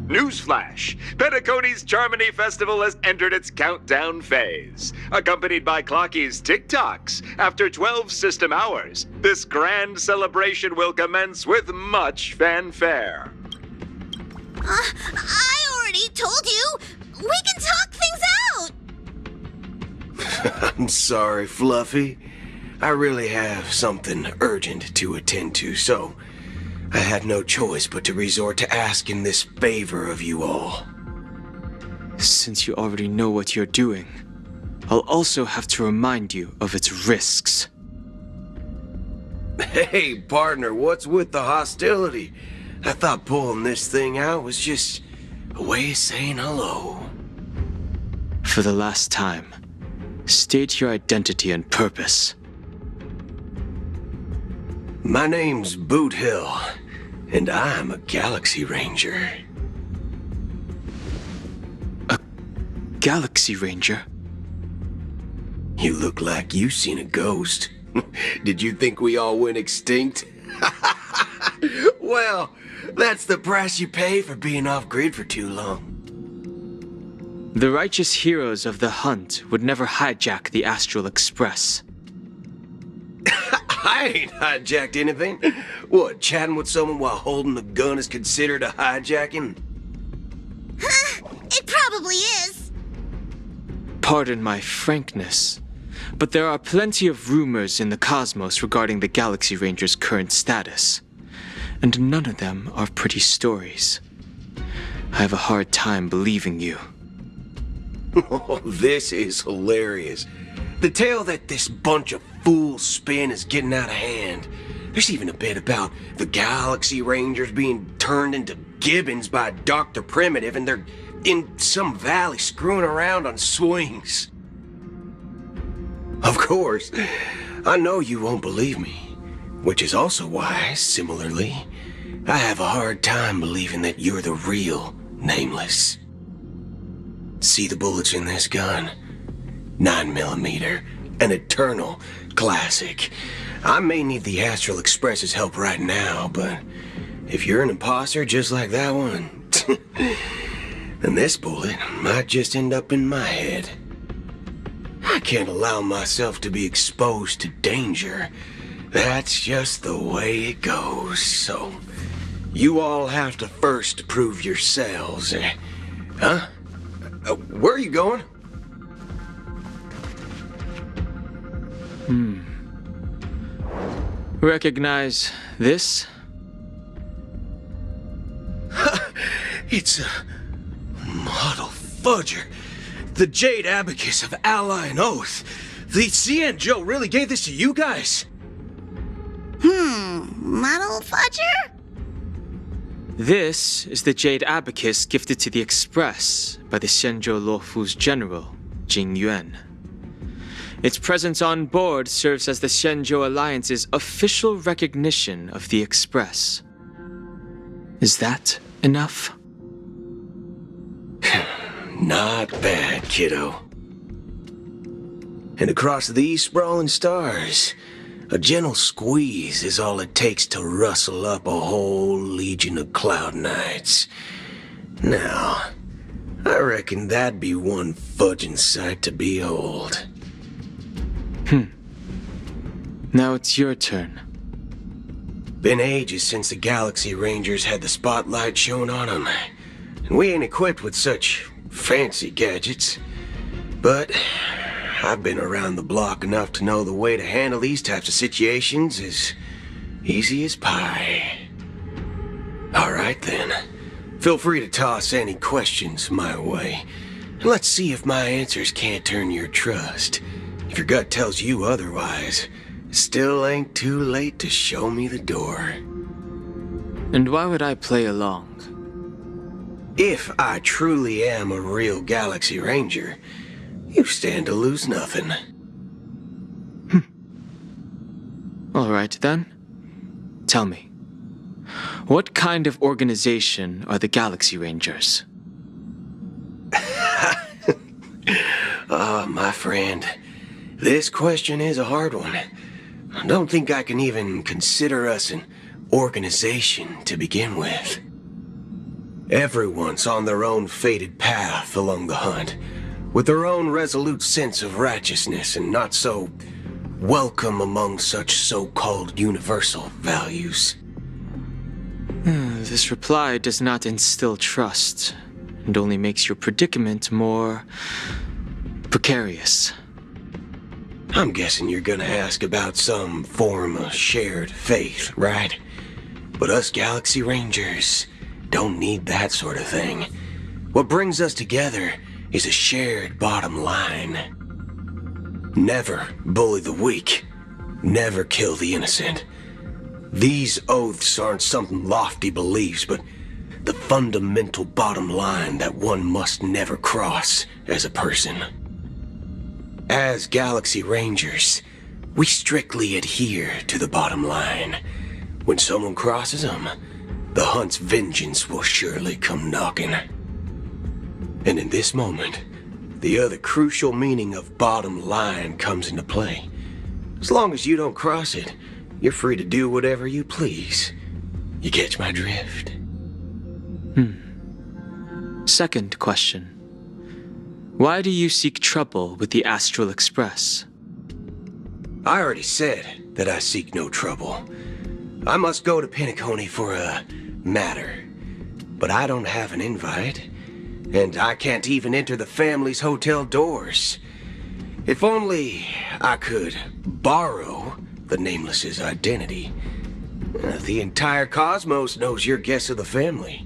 Newsflash! Penacony's Charmony Festival has entered its countdown phase. Accompanied by Clocky's TikToks, after 12 system hours, this grand celebration will commence with much fanfare. I already told you! We can talk things out! I'm sorry, Fluffy. I really have something urgent to attend to, so I had no choice but to resort to asking this favor of you all. Since you already know what you're doing, I'll also have to remind you of its risks. Hey, partner, what's with the hostility? I thought pulling this thing out was just a way of saying hello. For the last time, state your identity and purpose. My name's Boot Hill, and I'm a Galaxy Ranger. A Galaxy Ranger? You look like you seen a ghost. Did you think we all went extinct? Well, that's the price you pay for being off-grid for too long. The righteous heroes of the hunt would never hijack the Astral Express. I ain't hijacked anything. What, chatting with someone while holding a gun is considered a hijacking? It probably is. Pardon my frankness, but there are plenty of rumors in the cosmos regarding the Galaxy Ranger's current status, and none of them are pretty stories. I have a hard time believing you. Oh, this is hilarious. The tale that this bunch of fools spin is getting out of hand. There's even a bit about the Galaxy Rangers being turned into gibbons by Dr. Primitive, and they're in some valley screwing around on swings. Of course, I know you won't believe me, which is also why, similarly, I have a hard time believing that you're the real Nameless. See the bullets in this gun? 9mm, an eternal classic. I may need the Astral Express's help right now, but if you're an imposter just like that one, then this bullet might just end up in my head. I can't allow myself to be exposed to danger. That's just the way it goes, so you all have to first prove yourselves. Huh? Where are you going? Recognize this? It's a model fudger. The Jade Abacus of Ally and Oath. The CN Joe really gave this to you guys? Model fudger? This is the Jade Abacus gifted to the Express by the Shenzhou Luofu's general, Jing Yuan. Its presence on board serves as the Shenzhou Alliance's official recognition of the Express. Is that enough? Not bad, kiddo. And across these sprawling stars, a gentle squeeze is all it takes to rustle up a whole legion of Cloud Knights. Now, I reckon that'd be one fudging sight to behold. Now it's your turn. Been ages since the Galaxy Rangers had the spotlight shown on them, and we ain't equipped with such fancy gadgets. But I've been around the block enough to know the way to handle these types of situations is easy as pie. Alright then, feel free to toss any questions my way, and let's see if my answers can't turn your trust. If your gut tells you otherwise, still ain't too late to show me the door. And why would I play along? If I truly am a real Galaxy Ranger, you stand to lose nothing. All right then. Tell me, what kind of organization are the Galaxy Rangers? My friend, this question is a hard one. I don't think I can even consider us an organization to begin with. Everyone's on their own fated path along the hunt, with their own resolute sense of righteousness and not so welcome among such so-called universal values. This reply does not instill trust, and only makes your predicament more precarious. I'm guessing you're gonna ask about some form of shared faith, right? But us Galaxy Rangers don't need that sort of thing. What brings us together is a shared bottom line. Never bully the weak. Never kill the innocent. These oaths aren't some lofty beliefs, but the fundamental bottom line that one must never cross as a person. As Galaxy Rangers, we strictly adhere to the bottom line. When someone crosses them, the hunt's vengeance will surely come knocking. And in this moment, the other crucial meaning of bottom line comes into play. As long as you don't cross it, you're free to do whatever you please. You catch my drift? Second question. Why do you seek trouble with the Astral Express? I already said that I seek no trouble. I must go to Penacony for a matter. But I don't have an invite, and I can't even enter the family's hotel doors. If only I could borrow the Nameless's identity. The entire cosmos knows you're guests of the family.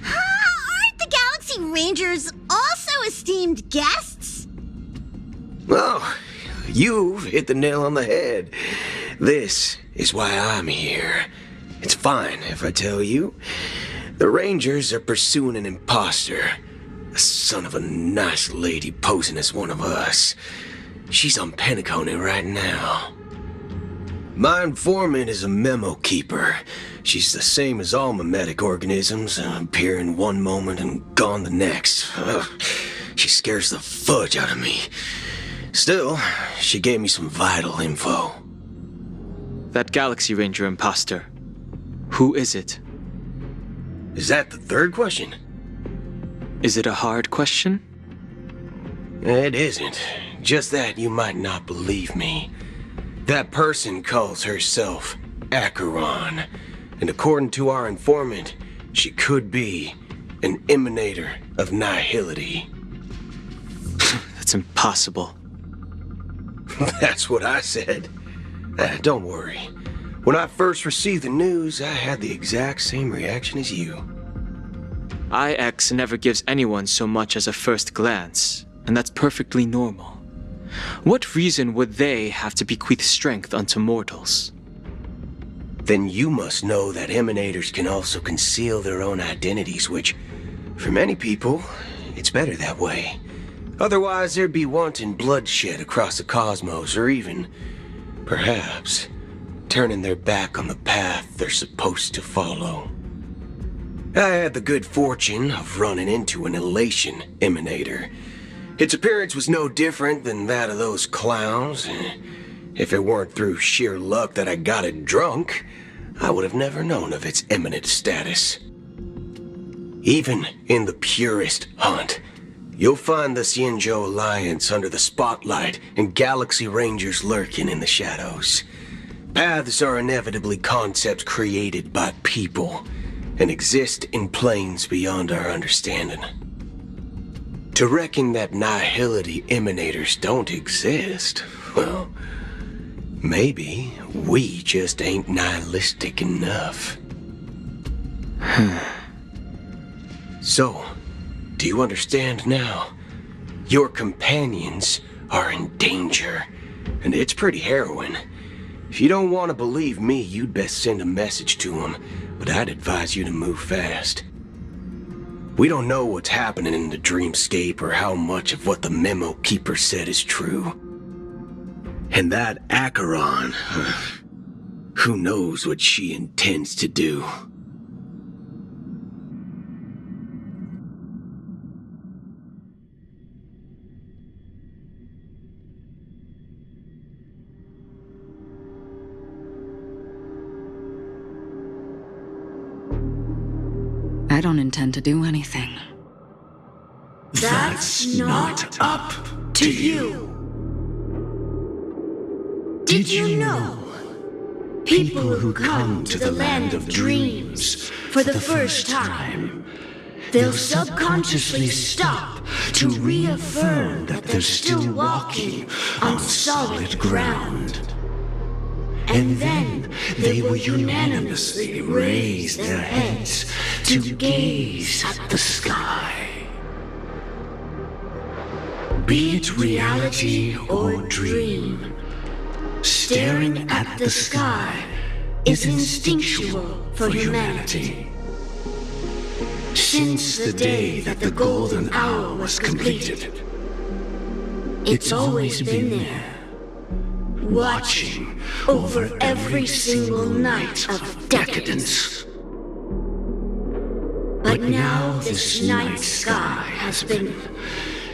Aren't the Galaxy Rangers also esteemed guests? Oh, you've hit the nail on the head. This is why I'm here. It's fine if I tell you. The Rangers are pursuing an imposter. A son of a nice lady posing as one of us. She's on Penacony right now. My informant is a memo keeper. She's the same as all mimetic organisms, appearing one moment and gone the next. Ugh, she scares the fudge out of me. Still, she gave me some vital info. That Galaxy Ranger imposter. Who is it? Is that the third question? Is it a hard question? It isn't. Just that you might not believe me. That person calls herself Acheron, and according to our informant, she could be an emanator of nihility. That's impossible. That's what I said. Don't worry. When I first received the news, I had the exact same reaction as you. IX never gives anyone so much as a first glance, and that's perfectly normal. What reason would they have to bequeath strength unto mortals? Then you must know that emanators can also conceal their own identities, which, for many people, it's better that way. Otherwise, there'd be wanton bloodshed across the cosmos, or even, perhaps, turning their back on the path they're supposed to follow. I had the good fortune of running into an elation emanator. Its appearance was no different than that of those clowns. If it weren't through sheer luck that I got it drunk, I would have never known of its eminent status. Even in the purest hunt, you'll find the Xianzhou Alliance under the spotlight and Galaxy Rangers lurking in the shadows. Paths are inevitably concepts created by people and exist in planes beyond our understanding. To reckon that nihility emanators don't exist, well, maybe we just ain't nihilistic enough. So, do you understand now? Your companions are in danger, and it's pretty harrowing. If you don't want to believe me, you'd best send a message to them, but I'd advise you to move fast. We don't know what's happening in the dreamscape or how much of what the memo keeper said is true. And that Acheron, who knows what she intends to do. I don't intend to do anything. That's not up to you. Did you know? People who come to the land of dreams for the first time, they'll subconsciously stop to reaffirm that they're still walking on solid ground. And then they will unanimously raise their heads to gaze at the sky. Be it reality or dream, staring at the sky is instinctual for humanity. Since the day that the golden hour was completed, it's always been there, watching over every single night of decadence. But now this night sky has been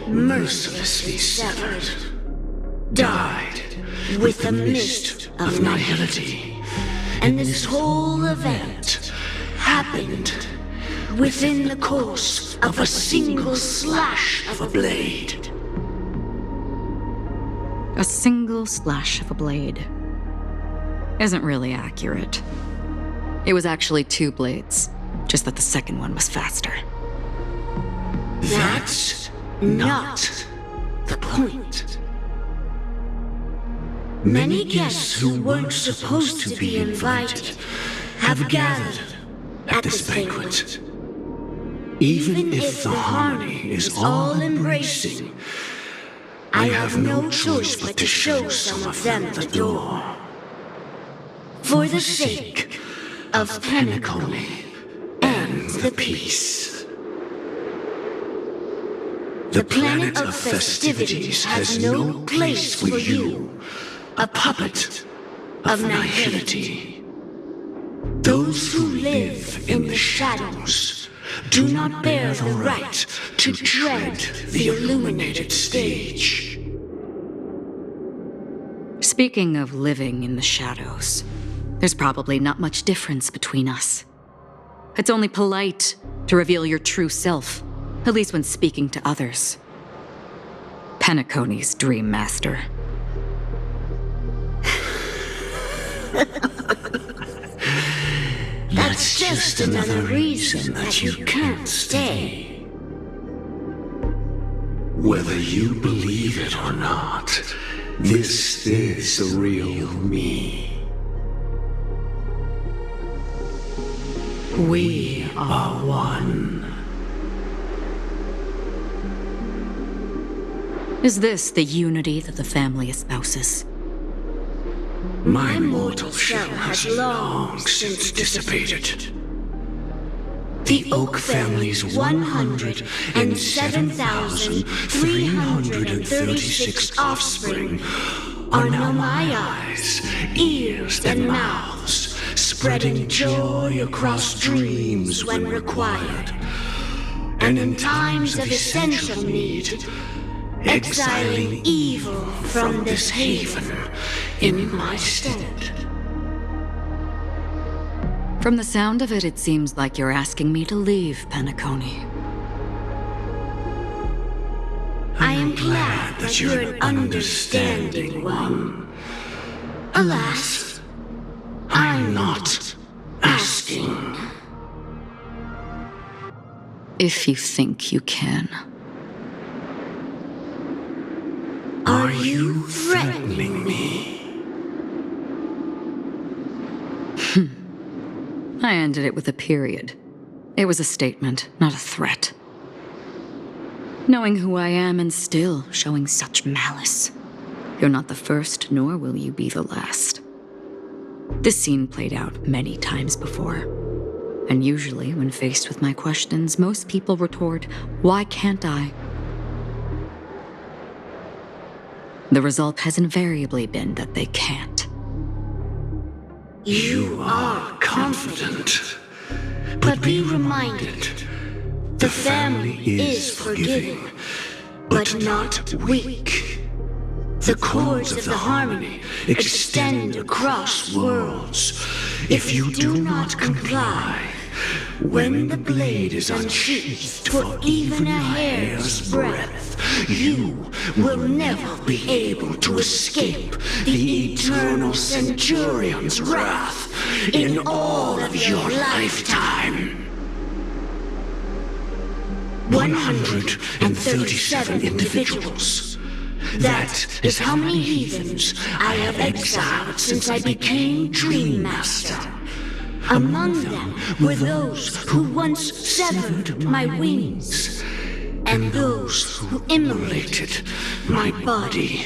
mercilessly severed, dyed with the mist of nihility. And this whole event happened within the course of a single slash of a blade. A single slash of a blade isn't really accurate. It was actually 2 blades, just that the second one was faster. That's not the point. Many guests who weren't supposed to be invited have gathered at this banquet. Even if the harmony is all-embracing, I have no choice but to show some of them the door. For the sake of Penacony and the peace. The planet of festivities has no place for you, a puppet of nihility. Those who live in the shadows do not bear the right to tread the illuminated stage. Speaking of living in the shadows, there's probably not much difference between us. It's only polite to reveal your true self, at least when speaking to others. Penacony's Dream Master. That's just another reason that you can't stay. Whether you believe it or not, this is the real me. We are one. Is this the unity that the family espouses? My mortal shell has long since dissipated. The Oak family's 107,336 offspring are now my eyes, ears, and mouths, spreading joy across dreams when required, and in times of essential need, exiling evil from this haven in my stead. From the sound of it, it seems like you're asking me to leave Penacony. I am glad that you're an understanding one. Alas, I'm not asking. If you think you can. Are you threatening me? I ended it with a period. It was a statement, not a threat. Knowing who I am and still showing such malice. You're not the first, nor will you be the last. This scene played out many times before. And usually, when faced with my questions, most people retort, "Why can't I?" The result has invariably been that they can't. You are confident, but be reminded, the family is forgiving, but not weak. The chords of the harmony extend across worlds. If you do not comply, When the blade is unsheathed for even a hair's breadth, you will never be able to escape the eternal Centurion's wrath in all of your lifetime. 137 individuals. That is how many heathens I have exiled since I became Dream Master. Among them were those who once severed my wings, and those who immolated my body.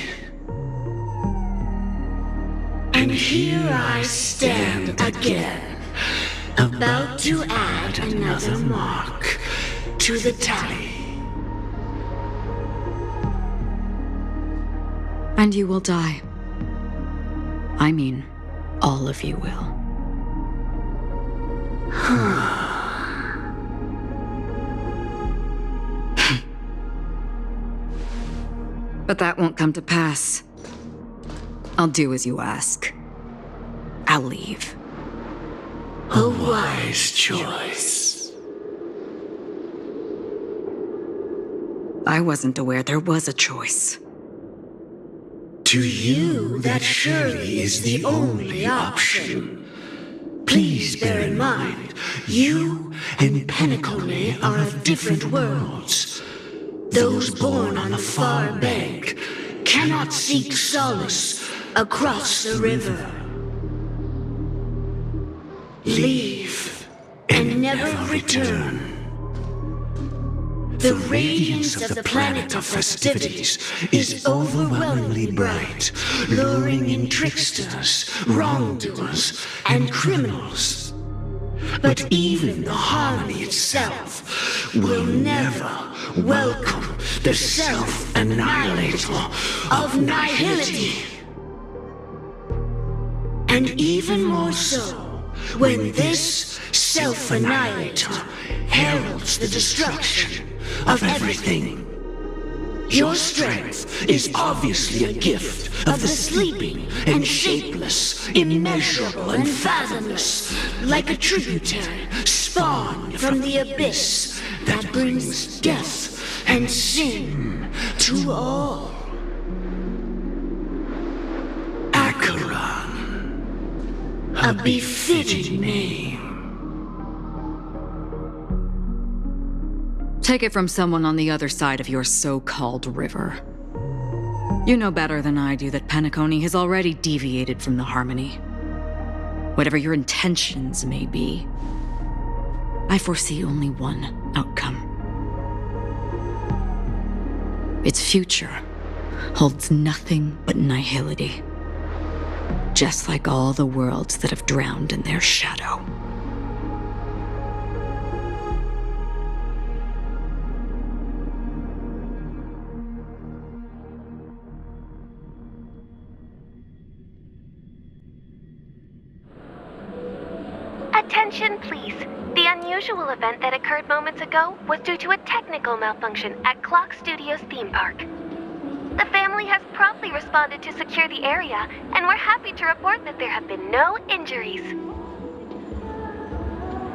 And here I stand again, about to add another mark to the tally. And you will die. I mean, all of you will. But that won't come to pass. I'll do as you ask. I'll leave. A wise choice. I wasn't aware there was a choice. To you, that surely is the only option. Please bear in mind, you and Penacony are of different worlds. Those born on the far bank cannot seek solace across the river. Leave and never return. The radiance of the planet of festivities is overwhelmingly bright, luring in tricksters, wrongdoers, and criminals. But even the harmony itself will never welcome the self-annihilator of nihility. And even more so, when this self-annihilator heralds the destruction of everything. Your strength is obviously a gift of the sleeping and shapeless, immeasurable and fathomless, like a tributary spawned from the abyss that brings death and sin to all. Acheron, a befitting name. Take it from someone on the other side of your so-called river. You know better than I do that Penacony has already deviated from the harmony. Whatever your intentions may be, I foresee only one outcome. Its future holds nothing but nihility, just like all the worlds that have drowned in their shadow. Attention, please. The unusual event that occurred moments ago was due to a technical malfunction at Clock Studios theme park. The family has promptly responded to secure the area, and we're happy to report that there have been no injuries.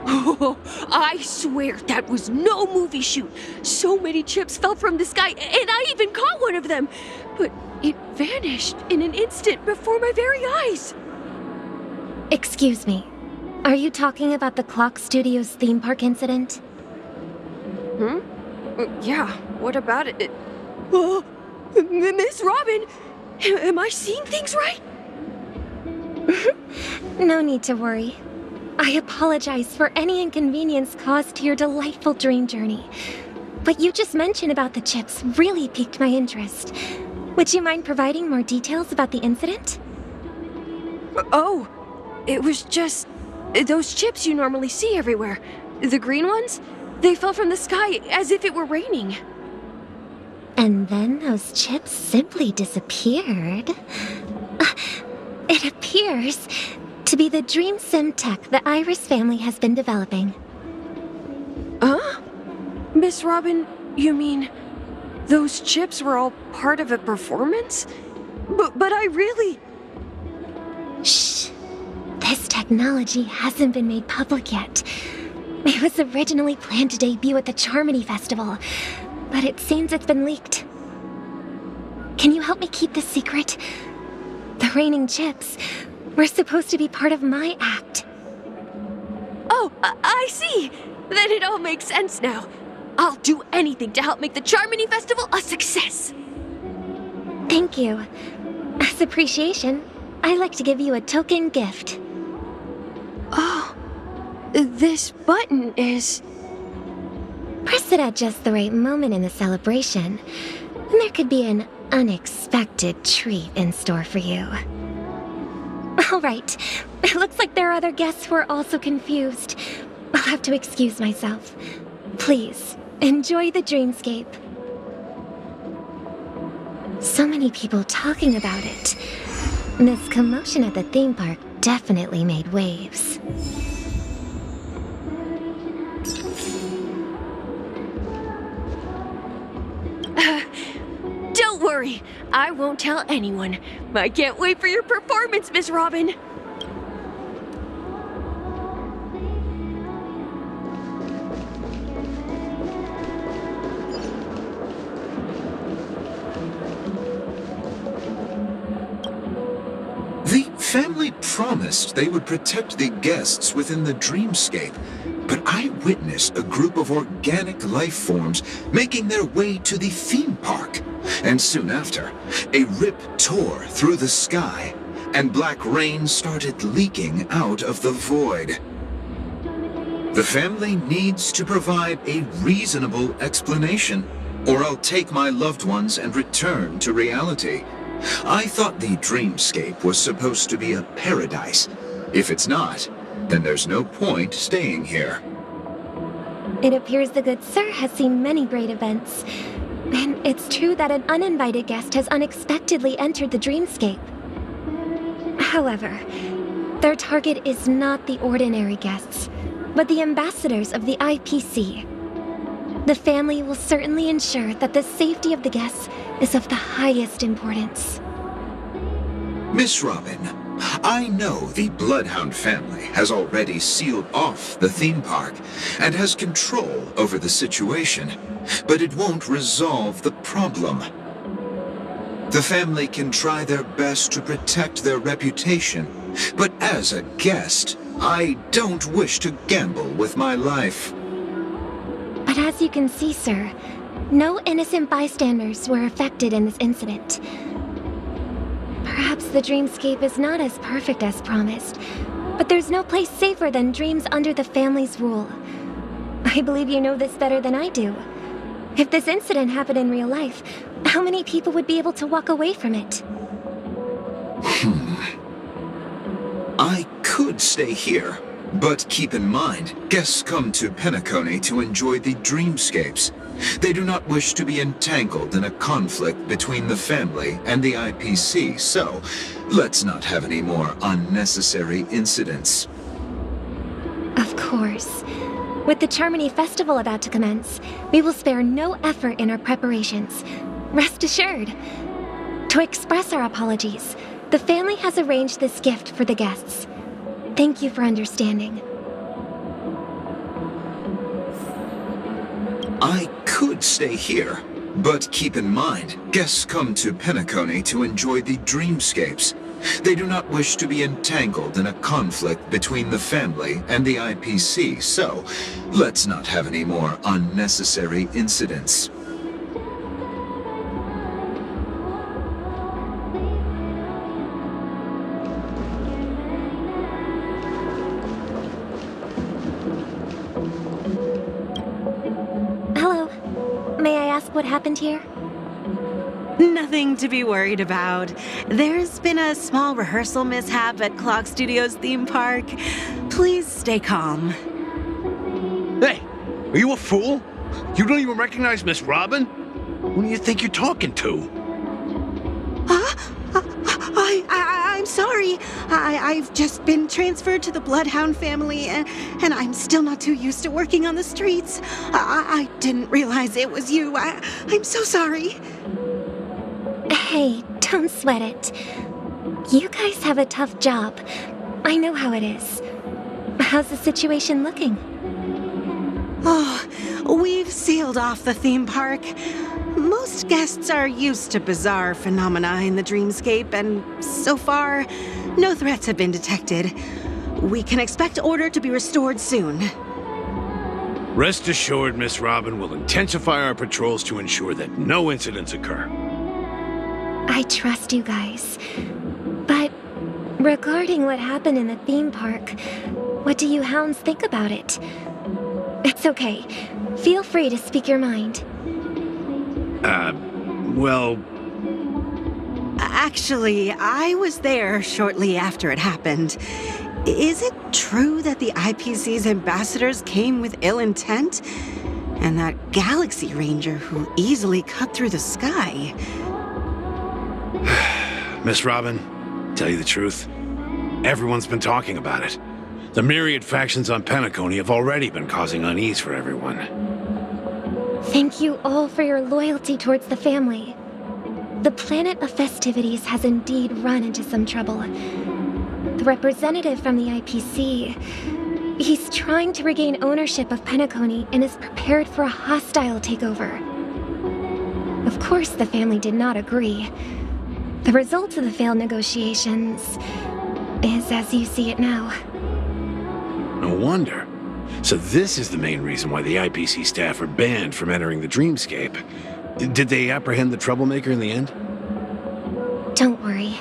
Oh, I swear that was no movie shoot. So many chips fell from the sky, and I even caught one of them. But it vanished in an instant before my very eyes. Excuse me. Are you talking about the Clock Studios theme park incident? Yeah, what about it? Oh, Miss Robin, am I seeing things right? No need to worry. I apologize for any inconvenience caused to your delightful dream journey. What you just mentioned about the chips really piqued my interest. Would you mind providing more details about the incident? Oh, it was just those chips you normally see everywhere. The green ones? They fell from the sky as if it were raining. And then those chips simply disappeared. It appears to be the Dream Sim tech the Iris family has been developing. Huh? Miss Robin, you mean those chips were all part of a performance? But I really... Shh. This technology hasn't been made public yet. It was originally planned to debut at the Charmony Festival, but it seems it's been leaked. Can you help me keep this secret? The raining chips were supposed to be part of my act. Oh, I see. Then it all makes sense now. I'll do anything to help make the Charmony Festival a success. Thank you. As appreciation, I'd like to give you a token gift. Oh, this button is... Press it at just the right moment in the celebration, and there could be an unexpected treat in store for you. All right, it looks like there are other guests who are also confused. I'll have to excuse myself. Please, enjoy the dreamscape. So many people talking about it. This commotion at the theme park definitely made waves. Don't worry, I won't tell anyone. I can't wait for your performance, Miss Robin. The family promised they would protect the guests within the dreamscape, but I witnessed a group of organic life forms making their way to the theme park. And soon after, a rip tore through the sky, and black rain started leaking out of the void. The family needs to provide a reasonable explanation, or I'll take my loved ones and return to reality. I thought the dreamscape was supposed to be a paradise. If it's not, then there's no point staying here. It appears the good sir has seen many great events. And it's true that an uninvited guest has unexpectedly entered the dreamscape. However, their target is not the ordinary guests, but the ambassadors of the IPC. The family will certainly ensure that the safety of the guests is of the highest importance. Miss Robin, I know the Bloodhound family has already sealed off the theme park and has control over the situation, but it won't resolve the problem. The family can try their best to protect their reputation, but as a guest, I don't wish to gamble with my life. But as you can see, sir, no innocent bystanders were affected in this incident. Perhaps the dreamscape is not as perfect as promised, but there's no place safer than dreams under the family's rule. I believe you know this better than I do. If this incident happened in real life, how many people would be able to walk away from it? I could stay here, but keep in mind, guests come to Penacony to enjoy the dreamscapes. They do not wish to be entangled in a conflict between the family and the IPC, so let's not have any more unnecessary incidents. Of course. With the Charmony Festival about to commence, we will spare no effort in our preparations. Rest assured. To express our apologies, the family has arranged this gift for the guests. Thank you for understanding. I could stay here, but keep in mind, guests come to Penacony to enjoy the dreamscapes. They do not wish to be entangled in a conflict between the family and the IPC, so let's not have any more unnecessary incidents. Hello. May I ask what happened here? Nothing to be worried about. There's been a small rehearsal mishap at Clock Studios theme park. Please stay calm. Hey, are you a fool? You don't even recognize Miss Robin? Who do you think you're talking to? I'm sorry. I've just been transferred to the Bloodhound family, and I'm still not too used to working on the streets. I didn't realize it was you. I'm so sorry. Hey, don't sweat it. You guys have a tough job. I know how it is. How's the situation looking? Oh, we've sealed off the theme park. Most guests are used to bizarre phenomena in the dreamscape, and so far, no threats have been detected. We can expect order to be restored soon. Rest assured, Miss Robin will intensify our patrols to ensure that no incidents occur. I trust you guys. But regarding what happened in the theme park, what do you hounds think about it? It's okay. Feel free to speak your mind. Well... Actually, I was there shortly after it happened. Is it true that the IPC's ambassadors came with ill intent? And that Galaxy Ranger who easily cut through the sky? Miss Robin, tell you the truth, everyone's been talking about it. The myriad factions on Penacony have already been causing unease for everyone. Thank you all for your loyalty towards the family. The planet of festivities has indeed run into some trouble. The representative from the IPC, he's trying to regain ownership of Penacony and is prepared for a hostile takeover. Of course, the family did not agree. The result of the failed negotiations is as you see it now. No wonder. So this is the main reason why the IPC staff are banned from entering the dreamscape. Did they apprehend the troublemaker in the end? Don't worry.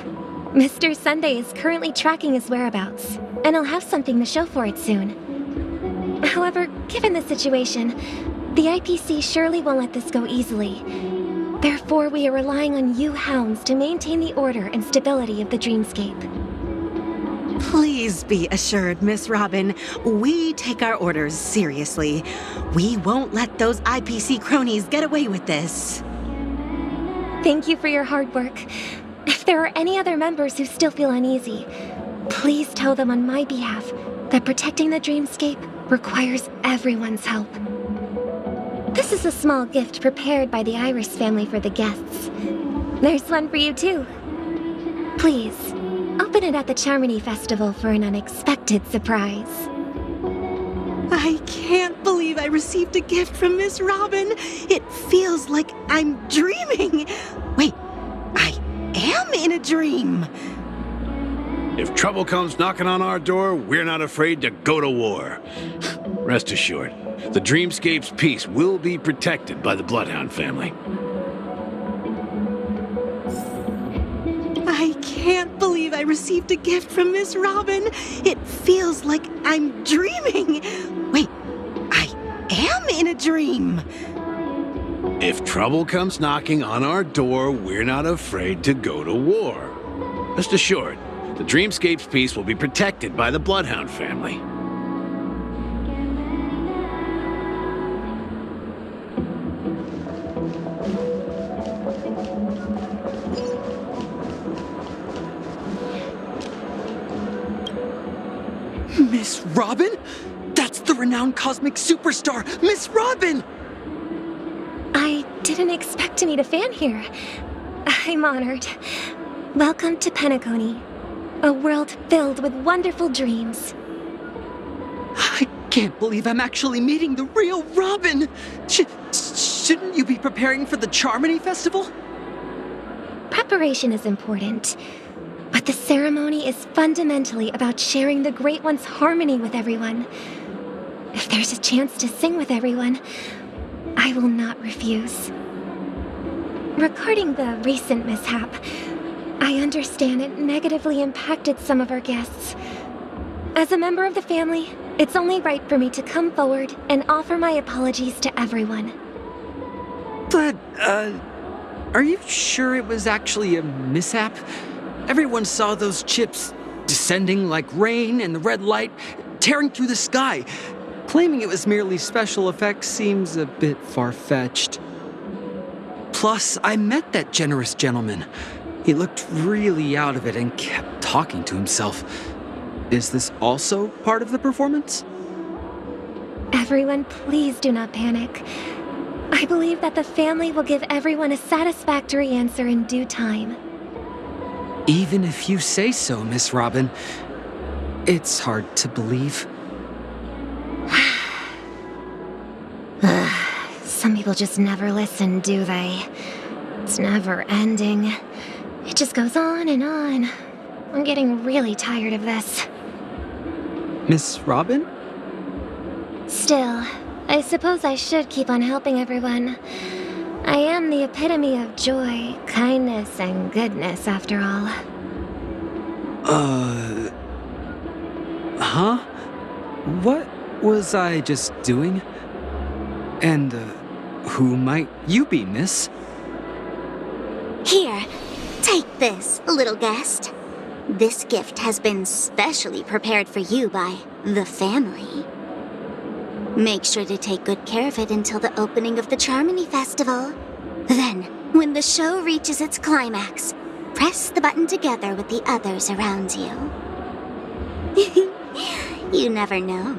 Mr. Sunday is currently tracking his whereabouts, and he'll have something to show for it soon. However, given the situation, the IPC surely won't let this go easily. Therefore, we are relying on you hounds to maintain the order and stability of the dreamscape. Please be assured, Miss Robin, we take our orders seriously. We won't let those IPC cronies get away with this. Thank you for your hard work. If there are any other members who still feel uneasy, please tell them on my behalf that protecting the dreamscape requires everyone's help. This is a small gift prepared by the Iris family for the guests. There's one for you too. Please, open it at the Charmony Festival for an unexpected surprise. I can't believe I received a gift from Miss Robin. It feels like I'm dreaming. Wait, I am in a dream. If trouble comes knocking on our door, we're not afraid to go to war. Rest assured, the dreamscape's peace will be protected by the Bloodhound family. I can't believe I received a gift from Miss Robin. It feels like I'm dreaming. Wait, I am in a dream. If trouble comes knocking on our door, we're not afraid to go to war. Rest assured, the dreamscape's peace will be protected by the Bloodhound family. Miss Robin? That's the renowned cosmic superstar, Miss Robin! I didn't expect to meet a fan here. I'm honored. Welcome to Penacony, a world filled with wonderful dreams. I can't believe I'm actually meeting the real Robin! Shouldn't you be preparing for the Charmony Festival? Preparation is important, but the ceremony is fundamentally about sharing the Great One's harmony with everyone. If there's a chance to sing with everyone, I will not refuse. Regarding the recent mishap, I understand it negatively impacted some of our guests. As a member of the family, it's only right for me to come forward and offer my apologies to everyone. But, are you sure it was actually a mishap? Everyone saw those chips descending like rain and the red light tearing through the sky. Claiming it was merely special effects seems a bit far-fetched. Plus, I met that generous gentleman. He looked really out of it and kept talking to himself. Is this also part of the performance? Everyone, please do not panic. I believe that the family will give everyone a satisfactory answer in due time. Even if you say so, Miss Robin, it's hard to believe. Some people just never listen, do they? It's never ending. It just goes on and on. I'm getting really tired of this. Miss Robin? Still, I suppose I should keep on helping everyone. I am the epitome of joy, kindness, and goodness, after all. Huh? What was I just doing? And, who might you be, miss? Here, take this, little guest. This gift has been specially prepared for you by the family. Make sure to take good care of it until the opening of the Charmony Festival. Then, when the show reaches its climax, press the button together with the others around you. You never know.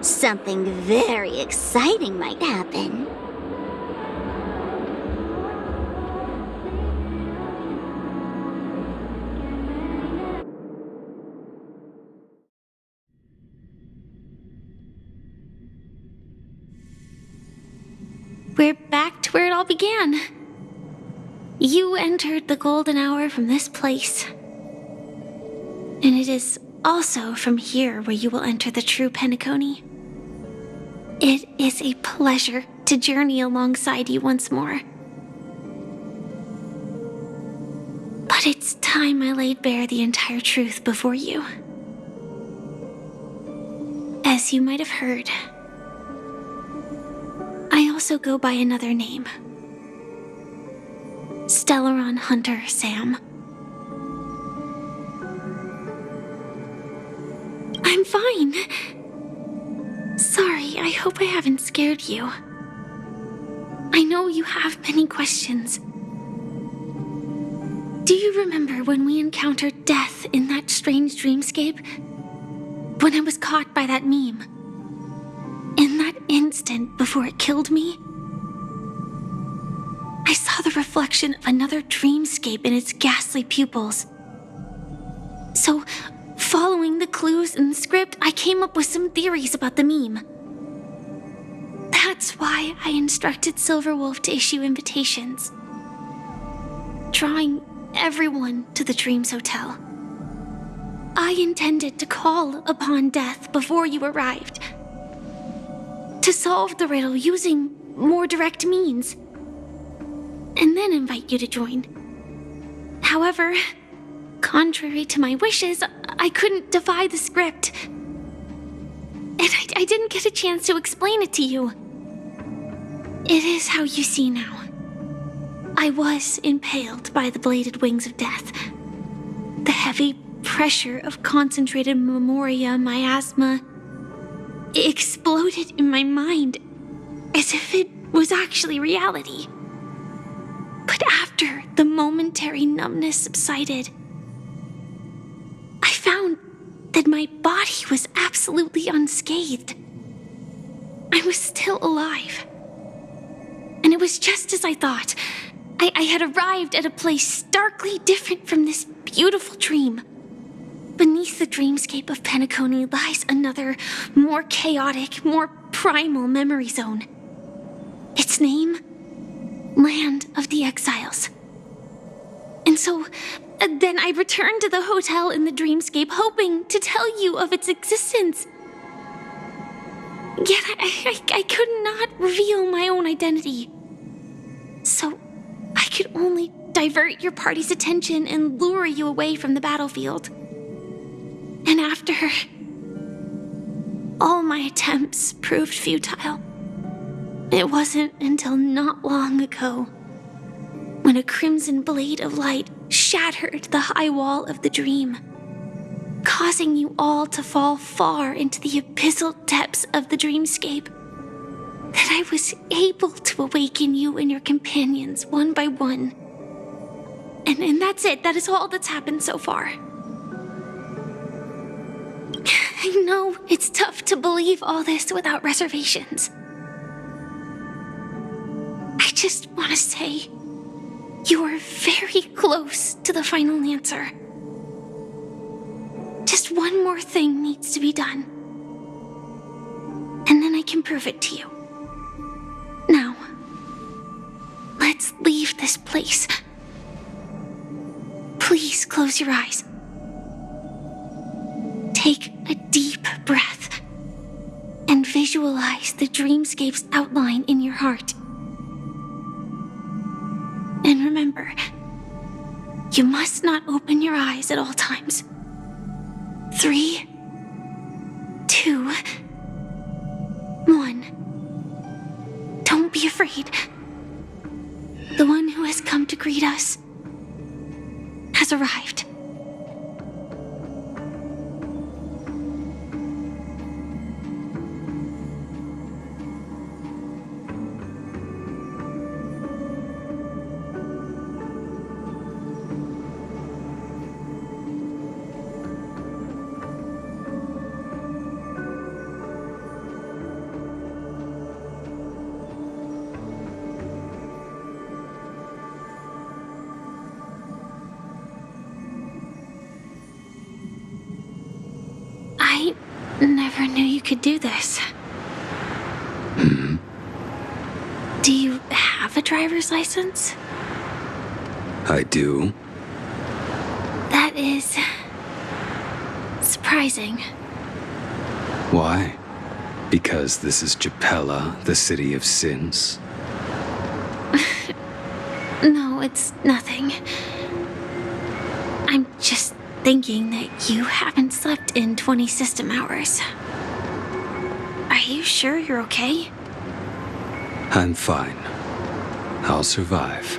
Something very exciting might happen. We're back to where it all began. You entered the golden hour from this place. And it is also from here where you will enter the true Penacony. It is a pleasure to journey alongside you once more. But it's time I laid bare the entire truth before you. As you might have heard, I also go by another name. Stellaron Hunter Sam. I'm fine. Sorry, I hope I haven't scared you. I know you have many questions. Do you remember when we encountered death in that strange dreamscape? When I was caught by that meme? In that instant before it killed me, I saw the reflection of another dreamscape in its ghastly pupils. So, following the clues in the script, I came up with some theories about the meme. That's why I instructed Silverwolf to issue invitations, drawing everyone to the Dreams Hotel. I intended to call upon death before you arrived, to solve the riddle using more direct means, and then invite you to join. However, contrary to my wishes, I couldn't defy the script. And I didn't get a chance to explain it to you. It is how you see now. I was impaled by the bladed wings of death. The heavy pressure of concentrated memoria miasma exploded in my mind as if it was actually reality. But after the momentary numbness subsided, I found that my body was absolutely unscathed. I was still alive. And it was just as I thought. I had arrived at a place starkly different from this beautiful dream. Beneath the dreamscape of Penacony lies another, more chaotic, more primal memory zone. Its name? Land of the Exiles. And so, then I returned to the hotel in the dreamscape, hoping to tell you of its existence. Yet I could not reveal my own identity. So, I could only divert your party's attention and lure you away from the battlefield. And after all my attempts proved futile, it wasn't until not long ago when a crimson blade of light shattered the high wall of the dream, causing you all to fall far into the abyssal depths of the dreamscape, that I was able to awaken you and your companions one by one. And that's it. That is all that's happened so far. I know it's tough to believe all this without reservations. I just want to say, you are very close to the final answer. Just one more thing needs to be done. And then I can prove it to you. Now, Let's leave this place. Please close your eyes. Take a deep breath and visualize the dreamscape's outline in your heart. And remember, you must not open your eyes at all times. 3, 2, 1. Don't be afraid. The one who has come to greet us has arrived. I never knew you could do this. Do you have a driver's license? I do. That is surprising. Why? Because this is Japella, the city of sins? No, it's nothing. I'm just thinking that you haven't slept in 20 system hours. Are you sure you're okay? I'm fine. I'll survive.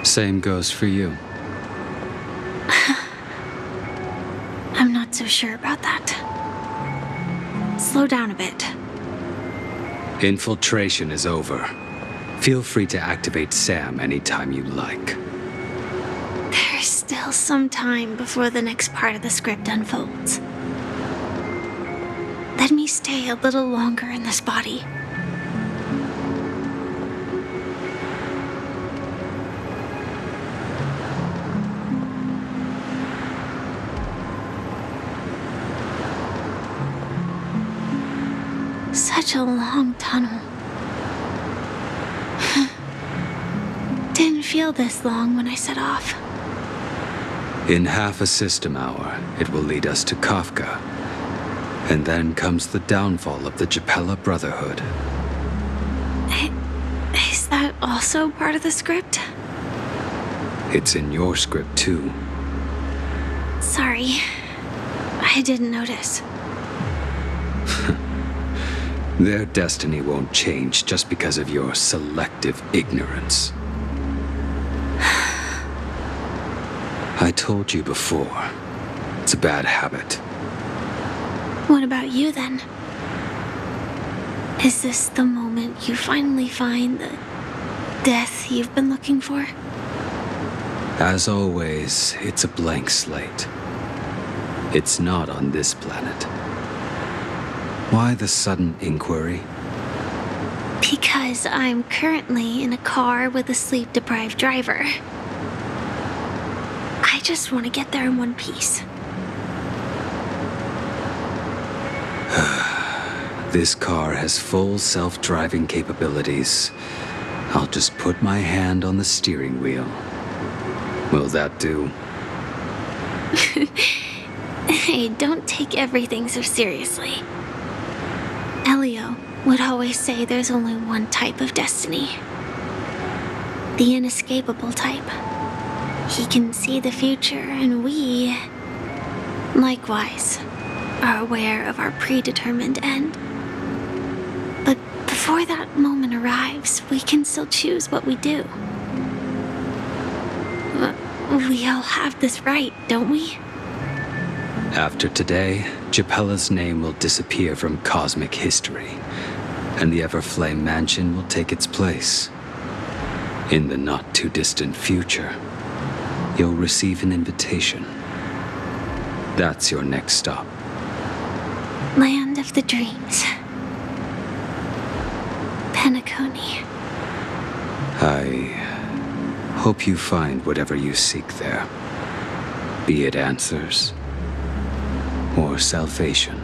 Same goes for you. I'm not so sure about that. Slow down a bit. Infiltration is over. Feel free to activate Sam anytime you like. There's still some time before the next part of the script unfolds. Let me stay a little longer in this body. Such a long tunnel. Didn't feel this long when I set off. In half a system hour, it will lead us to Kafka. And then comes the downfall of the Japella Brotherhood. Is that also part of the script? It's in your script, too. Sorry. I didn't notice. Their destiny won't change just because of your selective ignorance. I told you before, it's a bad habit. What about you, then? Is this the moment you finally find the death you've been looking for? As always, it's a blank slate. It's not on this planet. Why the sudden inquiry? Because I'm currently in a car with a sleep-deprived driver. I just want to get there in one piece. This car has full self-driving capabilities. I'll just put my hand on the steering wheel. Will that do? Hey, don't take everything so seriously. Elio would always say there's only one type of destiny. The inescapable type. He can see the future, and we, likewise, are aware of our predetermined end. But before that moment arrives, we can still choose what we do. We all have this right, don't we? After today, Japella's name will disappear from cosmic history, and the Everflame Mansion will take its place. In the not-too-distant future, you'll receive an invitation. That's your next stop. Land of the Dreams. Penacony. I hope you find whatever you seek there. Be it answers or salvation.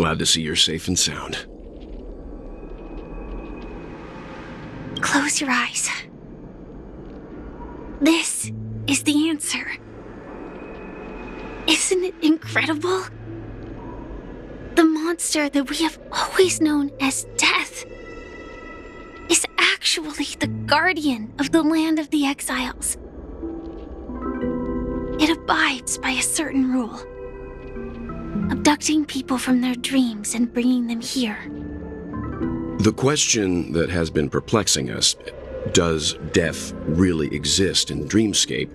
Glad to see you're safe and sound. Close your eyes. This is the answer. Isn't it incredible? The monster that we have always known as Death is actually the guardian of the land of the exiles. It abides by a certain rule, abducting people from their dreams and bringing them here. The question that has been perplexing us, does death really exist in the dreamscape,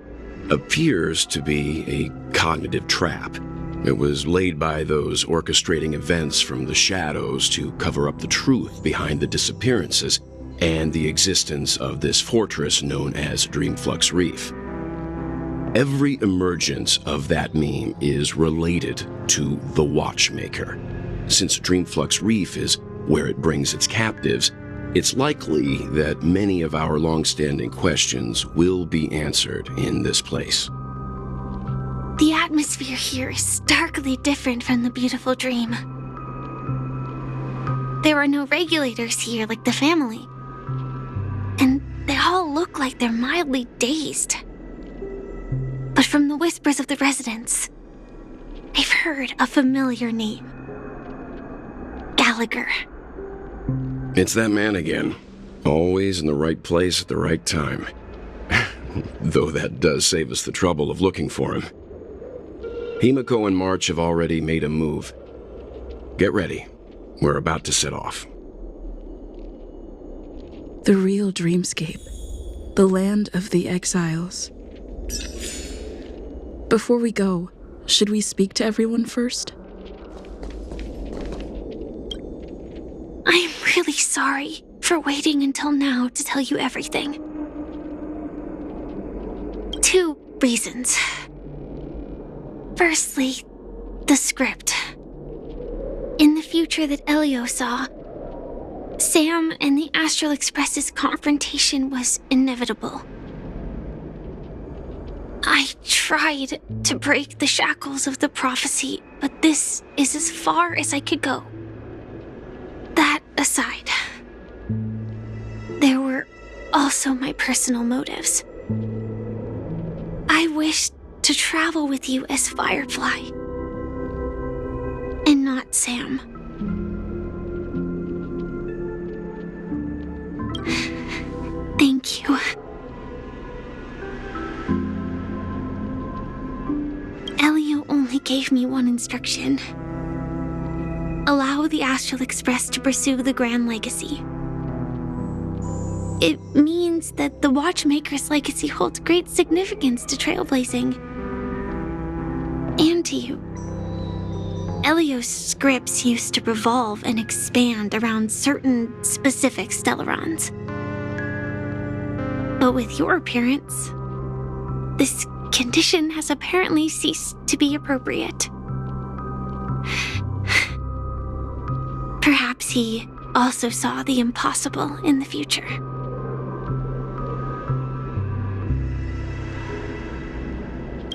appears to be a cognitive trap. It was laid by those orchestrating events from the shadows to cover up the truth behind the disappearances and the existence of this fortress known as Dreamflux Reef. Every emergence of that meme is related to the Watchmaker. Since Dreamflux Reef is where it brings its captives, it's likely that many of our long-standing questions will be answered in this place. The atmosphere here is starkly different from the beautiful dream. There are no regulators here like the family, and they all look like they're mildly dazed. But from the whispers of the residents, I've heard a familiar name. Gallagher. It's that man again. Always in the right place at the right time. Though that does save us the trouble of looking for him. Himiko and March have already made a move. Get ready. We're about to set off. The real dreamscape. The land of the exiles. Before we go, should we speak to everyone first? I'm really sorry for waiting until now to tell you everything. 2 reasons. Firstly, the script. In the future that Elio saw, Sam and the Astral Express's confrontation was inevitable. I tried to break the shackles of the prophecy, but this is as far as I could go. That aside, there were also my personal motives. I wished to travel with you as Firefly, and not Sam. Thank you. Elio only gave me one instruction. Allow the Astral Express to pursue the Grand Legacy. It means that the Watchmaker's legacy holds great significance to trailblazing. And to you. Elio's scripts used to revolve and expand around certain specific Stellarons. But with your appearance, this condition has apparently ceased to be appropriate. Perhaps he also saw the impossible in the future.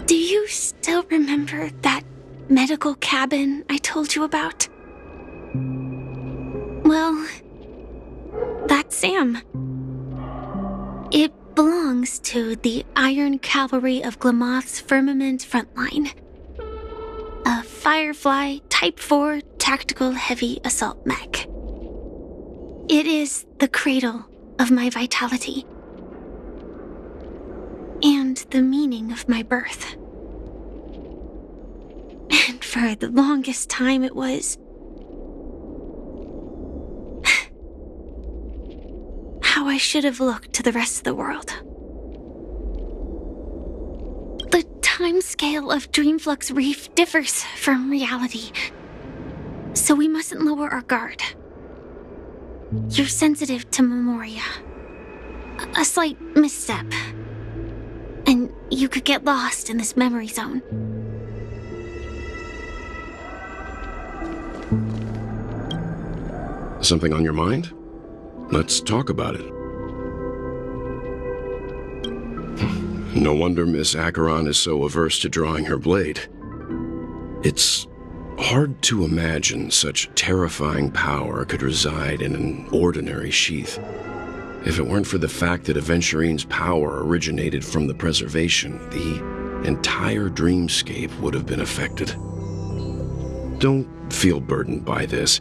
Do you still remember that medical cabin I told you about? Well, that's Sam. It belongs to the Iron Cavalry of Glamoth's Firmament Frontline. A Firefly Type 4 tactical heavy assault mech. It is the cradle of my vitality. And the meaning of my birth. And for the longest time it was how I should have looked to the rest of the world. The timescale of Dreamflux Reef differs from reality, so we mustn't lower our guard. You're sensitive to Memoria. A slight misstep, and you could get lost in this memory zone. Something on your mind? Let's talk about it. No wonder Miss Acheron is so averse to drawing her blade. It's hard to imagine such terrifying power could reside in an ordinary sheath. If it weren't for the fact that Aventurine's power originated from the preservation, the entire dreamscape would have been affected. Don't feel burdened by this.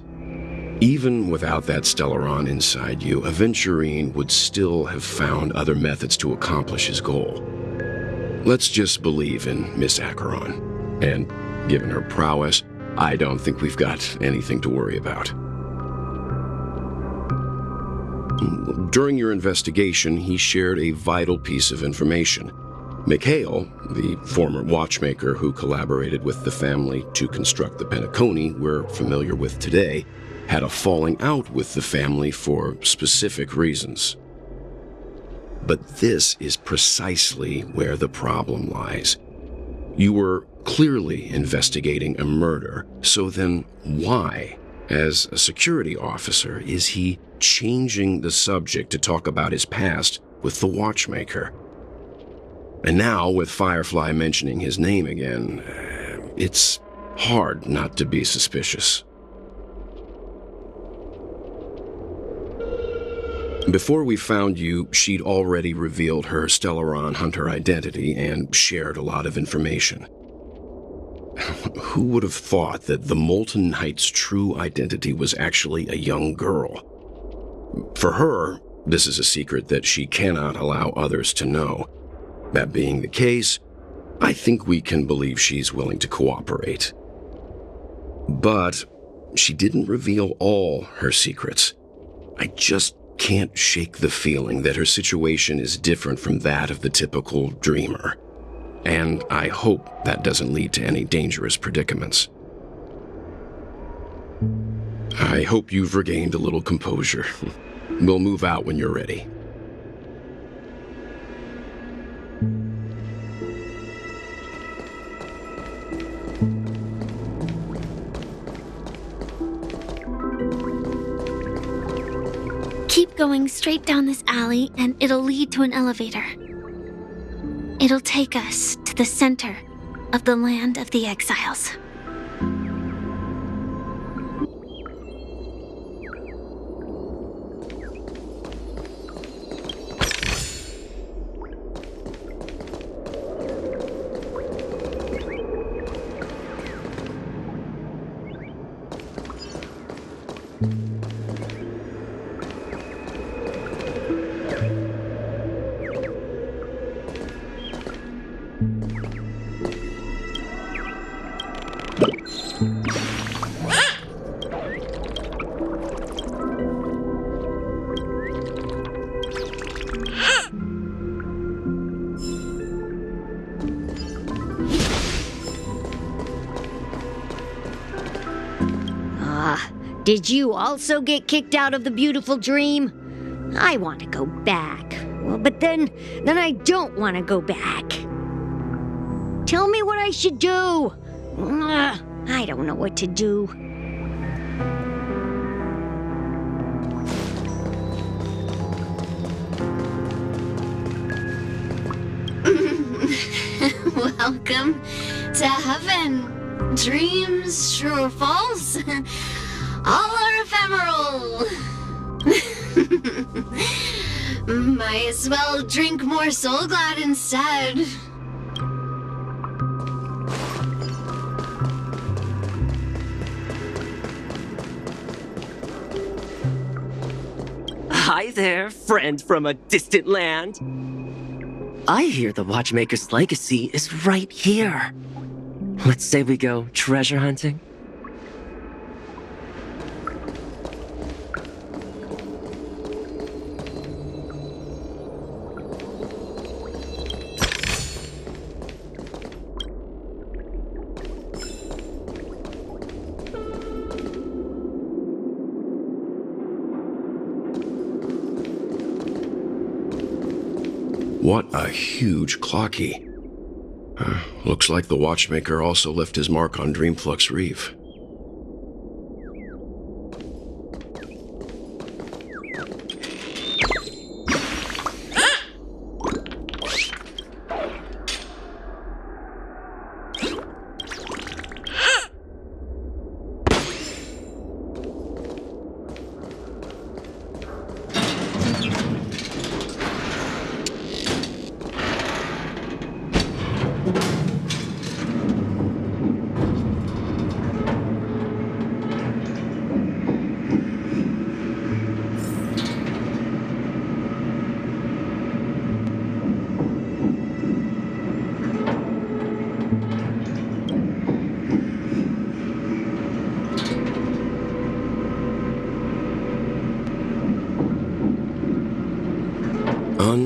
Even without that Stellaron inside you, Aventurine would still have found other methods to accomplish his goal. Let's just believe in Miss Acheron. And given her prowess, I don't think we've got anything to worry about. During your investigation, he shared a vital piece of information. Mikhail, the former watchmaker who collaborated with the family to construct the Penacony we're familiar with today, had a falling out with the family for specific reasons. But this is precisely where the problem lies. You were clearly investigating a murder, so then why, as a security officer, is he changing the subject to talk about his past with the watchmaker? And now, with Firefly mentioning his name again, it's hard not to be suspicious. Before we found you, she'd already revealed her Stellaron Hunter identity and shared a lot of information. Who would have thought that the Molten Knight's true identity was actually a young girl? For her, this is a secret that she cannot allow others to know. That being the case, I think we can believe she's willing to cooperate. But she didn't reveal all her secrets. I just can't shake the feeling that her situation is different from that of the typical dreamer. And I hope that doesn't lead to any dangerous predicaments. I hope you've regained a little composure. We'll move out when you're ready. Keep going straight down this alley and it'll lead to an elevator. It'll take us to the center of the land of the exiles. Did you also get kicked out of the beautiful dream? I want to go back. Well, but then I don't want to go back. Tell me what I should do. I don't know what to do. Welcome to heaven. Dreams, true or false, all are ephemeral. Might as well drink more Soul Glad instead. Hi there, friend from a distant land. I hear the Watchmaker's legacy is right here. Let's say we go treasure hunting. What a huge clocky. Looks like the Watchmaker also left his mark on Dreamflux Reef.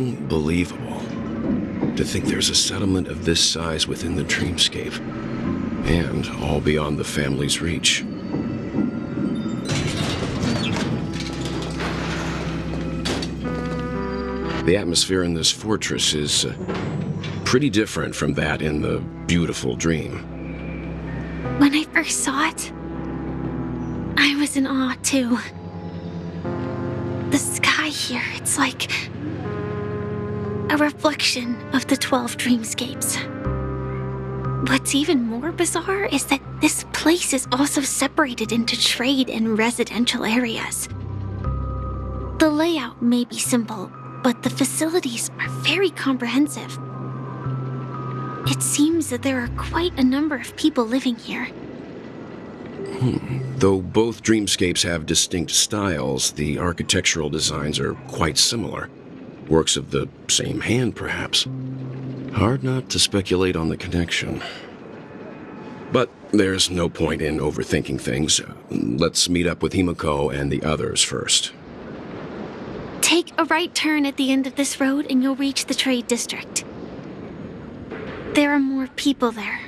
Unbelievable. To think there's a settlement of this size within the dreamscape, and all beyond the family's reach. The atmosphere in this fortress is pretty different from that in the beautiful dream. When I first saw it, I was in awe too. The sky here, it's like a reflection of the 12 dreamscapes. What's even more bizarre is that this place is also separated into trade and residential areas. The layout may be simple, but the facilities are very comprehensive. It seems that there are quite a number of people living here. Though both dreamscapes have distinct styles, the architectural designs are quite similar. Works of the same hand, perhaps. Hard not to speculate on the connection. But there's no point in overthinking things. Let's meet up with Himiko and the others first. Take a right turn at the end of this road and you'll reach the trade district. There are more people there.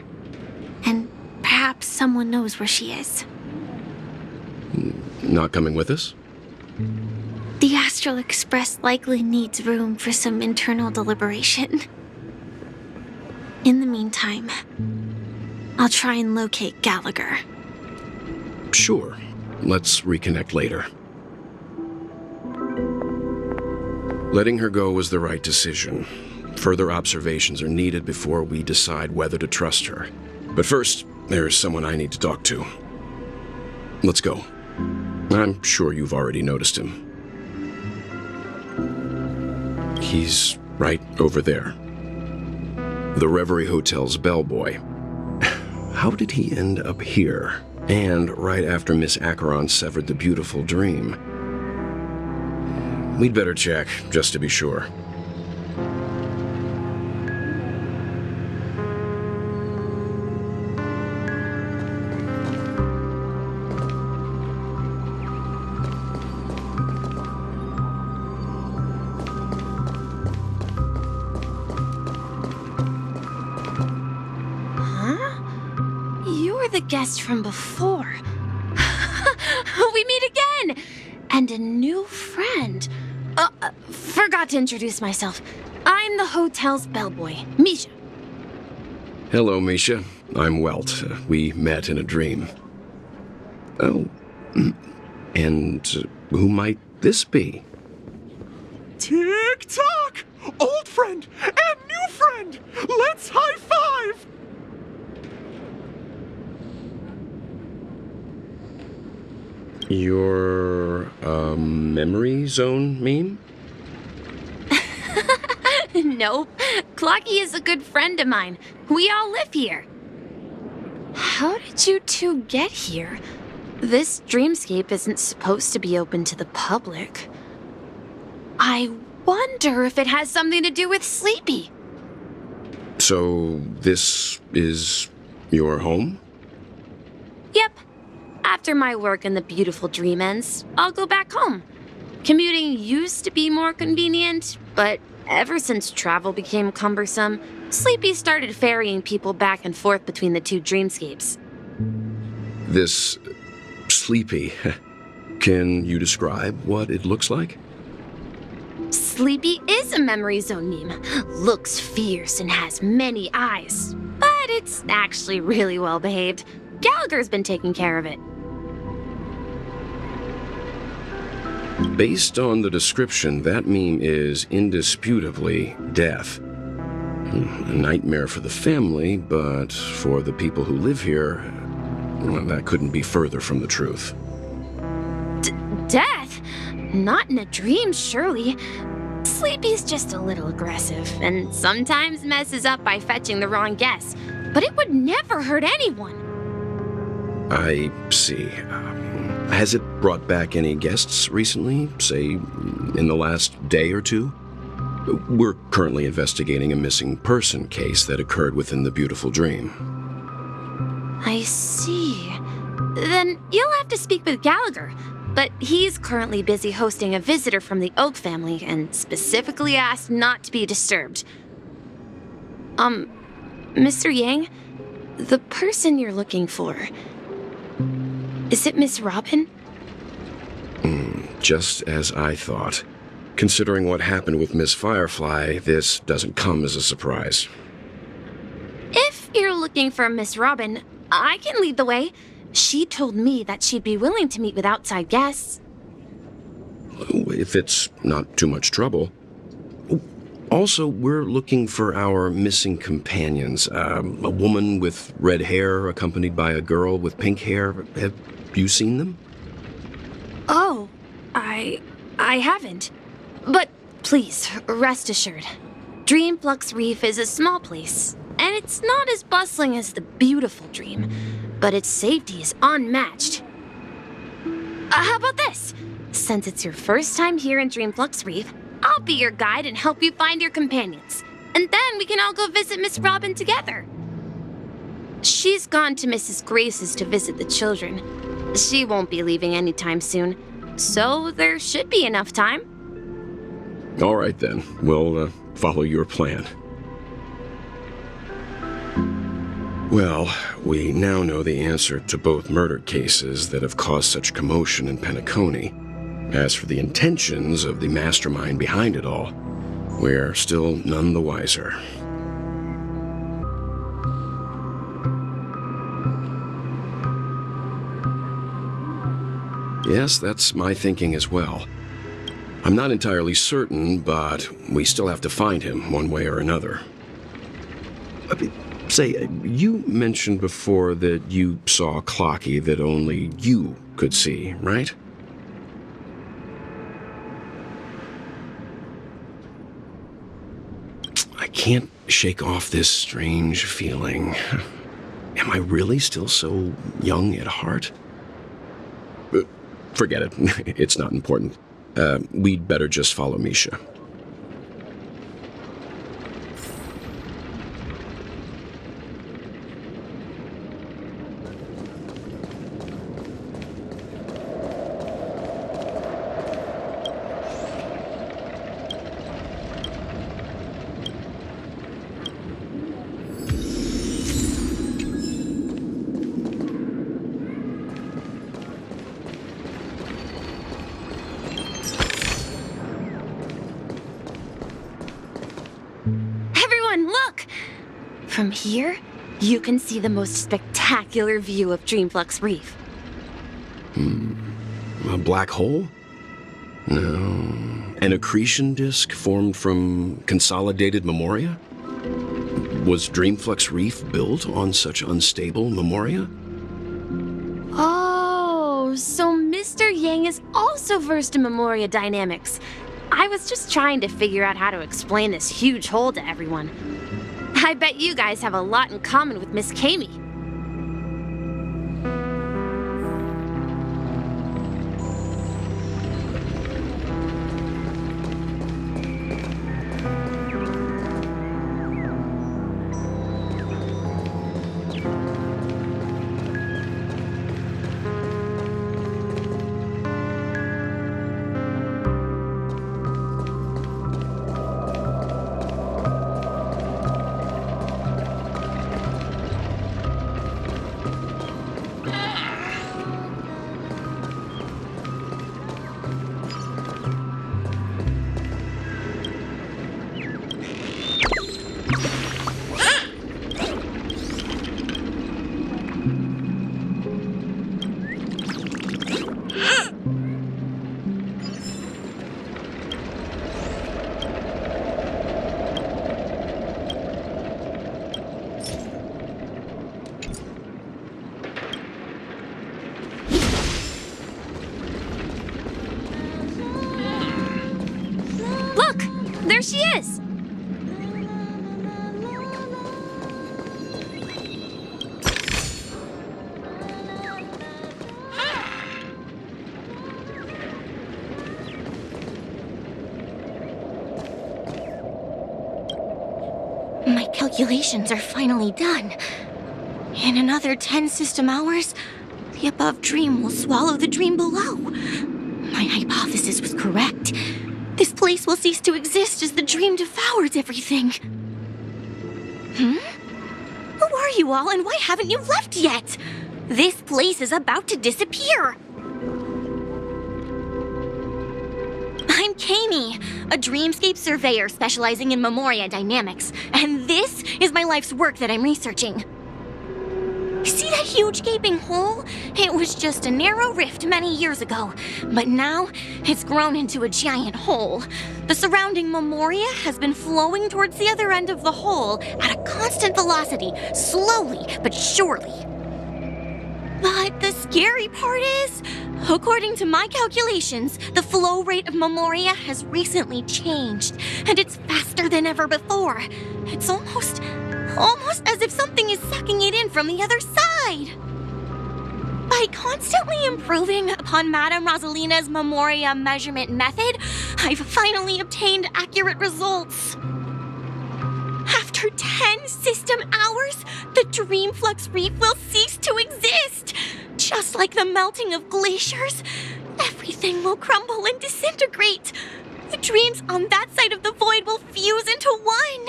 And perhaps someone knows where she is. Not coming with us? The Astral Express likely needs room for some internal deliberation. In the meantime, I'll try and locate Gallagher. Sure. Let's reconnect later. Letting her go was the right decision. Further observations are needed before we decide whether to trust her. But first, there's someone I need to talk to. Let's go. I'm sure you've already noticed him. He's right over there. The Reverie Hotel's bellboy. How did he end up here? And right after Miss Acheron severed the beautiful dream. We'd better check, just to be sure. The guest from before. We meet again! And a new friend. Forgot to introduce myself. I'm the hotel's bellboy, Misha. Hello, Misha. I'm Welt. We met in a dream. Oh. And who might this be? Tick-tock! Old friend and new friend! Let's high-five! Your, memory zone meme? Nope. Clocky is a good friend of mine. We all live here. How did you two get here? This dreamscape isn't supposed to be open to the public. I wonder if it has something to do with Sleepy. So, this is your home? Yep. After my work in the beautiful dream ends, I'll go back home. Commuting used to be more convenient, but ever since travel became cumbersome, Sleepy started ferrying people back and forth between the two dreamscapes. This Sleepy. Can you describe what it looks like? Sleepy is a memory zone meme. Looks fierce and has many eyes. But it's actually really well behaved. Gallagher's been taking care of it. Based on the description, that meme is indisputably death. A nightmare for the family, but for the people who live here, well, that couldn't be further from the truth. Death? Not in a dream, surely. Sleepy's just a little aggressive, and sometimes messes up by fetching the wrong guess. But it would never hurt anyone. I see. Has it brought back any guests recently, say, in the last day or two? We're currently investigating a missing person case that occurred within the beautiful dream. I see. Then you'll have to speak with Gallagher. but he's currently busy hosting a visitor from the Oak family and specifically asked not to be disturbed. Mr. Yang, the person you're looking for, is it Miss Robin? Just as I thought. Considering what happened with Miss Firefly, this doesn't come as a surprise. If you're looking for Miss Robin, I can lead the way. She told me that she'd be willing to meet with outside guests. If it's not too much trouble. Also, we're looking for our missing companions. A woman with red hair accompanied by a girl with pink hair. Have you seen them? Oh, I haven't. But please, rest assured. Dreamflux Reef is a small place, and it's not as bustling as the beautiful Dream, but its safety is unmatched. How about this? Since it's your first time here in Dreamflux Reef, I'll be your guide and help you find your companions. And then we can all go visit Miss Robin together. She's gone to Mrs. Grace's to visit the children. She won't be leaving anytime soon, so there should be enough time. All right then, we'll follow your plan. Well, we now know the answer to both murder cases that have caused such commotion in Penacony. As for the intentions of the mastermind behind it all, we're still none the wiser. Yes, that's my thinking as well. I'm not entirely certain, but we still have to find him one way or another. Say, you mentioned before that you saw a Clocky that only you could see, right? I can't shake off this strange feeling. Am I really still so young at heart? Forget it. It's not important. We'd better just follow Misha. From here, you can see the most spectacular view of Dreamflux Reef. A black hole? No. An accretion disk formed from consolidated memoria? Was Dreamflux Reef built on such unstable memoria? Oh, so Mr. Yang is also versed in memoria dynamics. I was just trying to figure out how to explain this huge hole to everyone. I bet you guys have a lot in common with Miss Kami. There she is! My calculations are finally done. In another 10 system hours, The above dream will swallow the dream below. My hypothesis was correct. This place will cease to exist as the dream devours everything. Who are you all, and why haven't you left yet? This place is about to disappear. I'm Kami, a dreamscape surveyor specializing in Memoria dynamics, and this is my life's work that I'm researching. See that huge gaping hole? It was just a narrow rift many years ago, but now it's grown into a giant hole. The surrounding Memoria has been flowing towards the other end of the hole at a constant velocity, slowly but surely. But the scary part is, according to my calculations, the flow rate of Memoria has recently changed, and it's faster than ever before. It's almost as if something is sucking it in from the other side. By constantly improving upon Madame Rosalina's Memoria measurement method, I've finally obtained accurate results. After 10 system hours, the Dreamflux Reef will cease to exist. Just like the melting of glaciers, everything will crumble and disintegrate. The dreams on that side of the void will fuse into one.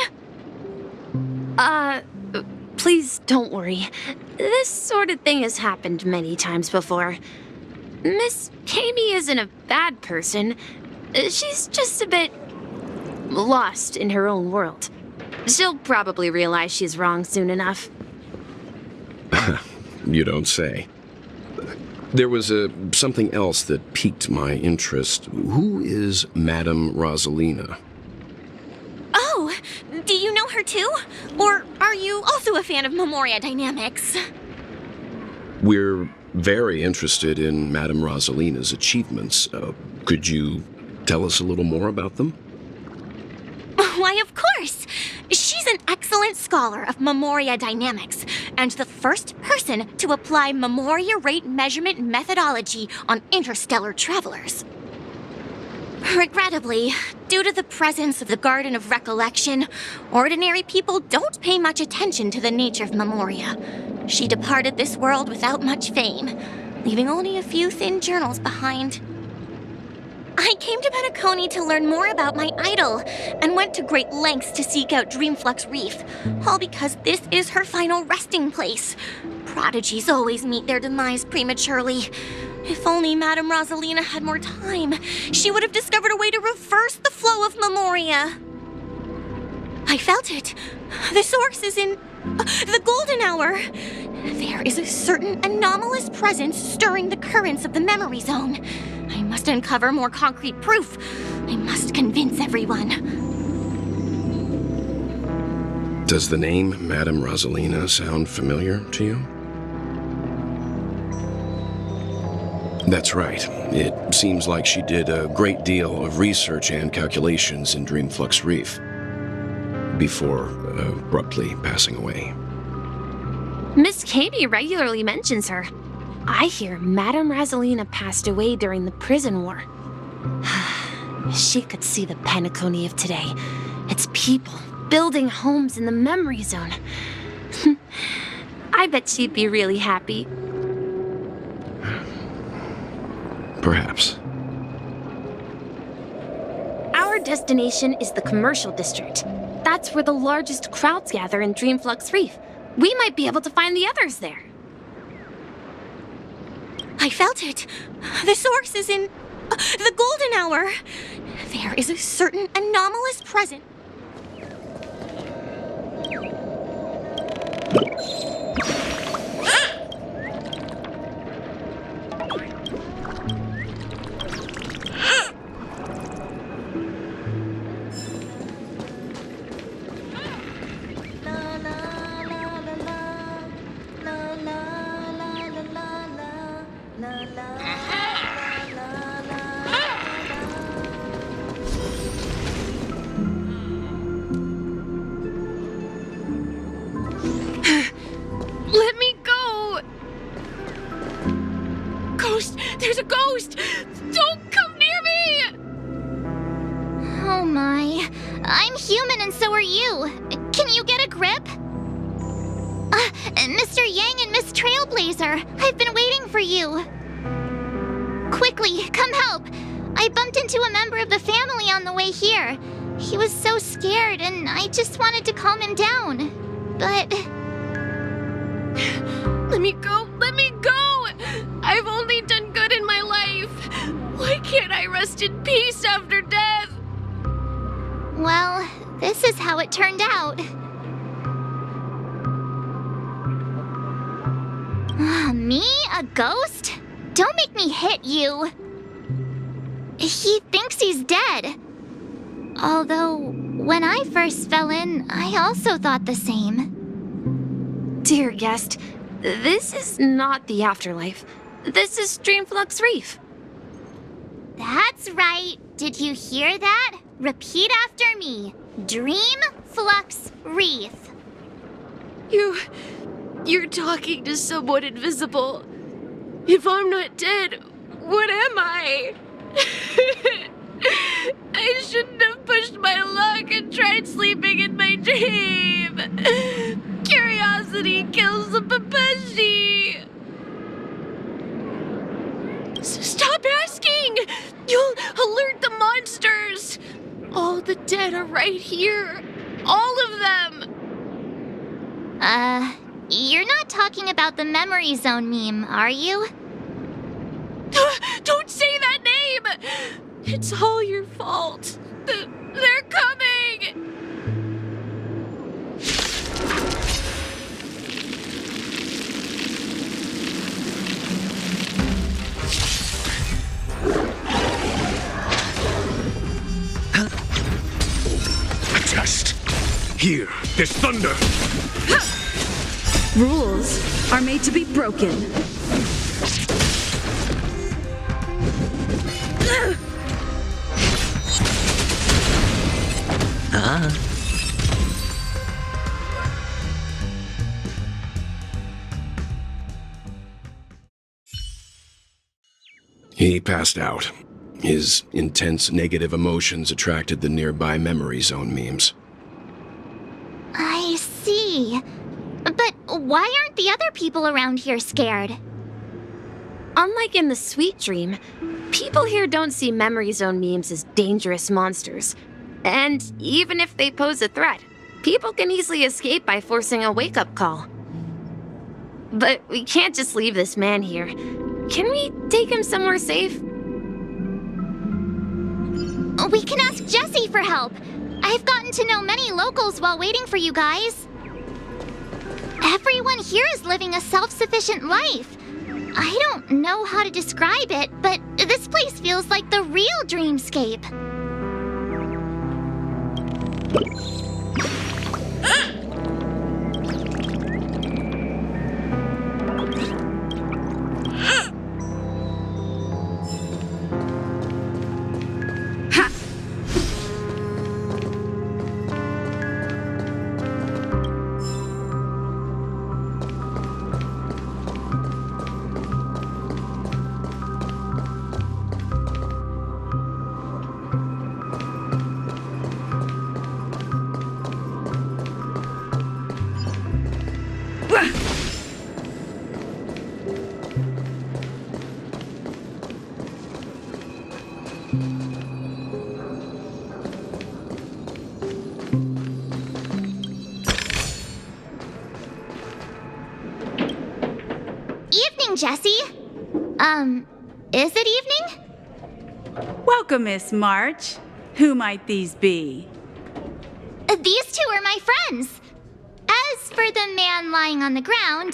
Please don't worry. This sort of thing has happened many times before. Miss Kami isn't a bad person. She's just a bit lost in her own world. She'll probably realize she's wrong soon enough. You don't say. There was something else that piqued my interest. Who is Madame Rosalina? Oh, do you know her too? Or are you also a fan of Memoria dynamics? We're very interested in Madame Rosalina's achievements. Could you tell us a little more about them? Why, of course! She's an excellent scholar of Memoria dynamics, and the first person to apply Memoria rate measurement methodology on interstellar travelers. Regrettably, due to the presence of the Garden of Recollection, ordinary people don't pay much attention to the nature of Memoria. She departed this world without much fame, leaving only a few thin journals behind. I came to Penacony to learn more about my idol, and went to great lengths to seek out Dreamflux Reef, all because this is her final resting place. Prodigies always meet their demise prematurely. If only Madame Rosalina had more time, she would have discovered a way to reverse the flow of Memoria. I felt it. The source is in the golden hour. There is a certain anomalous presence stirring the currents of the memory zone. I must uncover more concrete proof. I must convince everyone. Does the name Madame Rosalina sound familiar to you? That's right. It seems like she did a great deal of research and calculations in Dreamflux Reef before abruptly passing away. Miss Kami regularly mentions her. I hear Madame Rosalina passed away during the prison war. She could see the Penacony of today. Its people building homes in the memory zone. I bet she'd be really happy. Perhaps. Our destination is the commercial district. That's where the largest crowds gather in Dreamflux Reef. We might be able to find the others there. I felt it. The source is in the golden hour. There is a certain anomalous presence. Let me go! Ghost! There's a ghost! Don't come near me! Oh my. I'm human and so are you. Can you get a grip? Mr. Yang and Miss Trailblazer, I've been waiting for you. Quickly, come help. I bumped into a member of the family on the way here. He was so scared, and I just wanted to calm him down. But... Let me go! Let me go! I've only done good in my life. Why can't I rest in peace after death? well, this is how it turned out. Me? A ghost? Don't make me hit you. He thinks he's dead. Although, when I first fell in, I also thought the same. Dear guest, this is not the afterlife. This is Dreamflux Reef. That's right. Did you hear that? Repeat after me. Dreamflux Reef. You're talking to someone invisible. If I'm not dead, what am I? I shouldn't have pushed my luck and tried sleeping in my dream. Curiosity kills the Papeshi. Stop asking! You'll alert the monsters. All the dead are right here. All of them. You're not talking about the memory zone meme, are you? Don't say that name! It's all your fault. They're coming! A test. Here, there's thunder. Rules are made to be broken. He passed out. His intense negative emotions attracted the nearby memory zone memes. I see. But why aren't the other people around here scared? Unlike in the Sweet Dream, people here don't see memory zone memes as dangerous monsters. And even if they pose a threat, people can easily escape by forcing a wake-up call. But we can't just leave this man here. Can we take him somewhere safe? We can ask Jessie for help. I've gotten to know many locals while waiting for you guys. Everyone here is living a self-sufficient life. I don't know how to describe it, but this place feels like the real dreamscape. Evening, Jessie. Is it evening? Welcome, Miss March. Who might these be? These two are my friends. As for the man lying on the ground,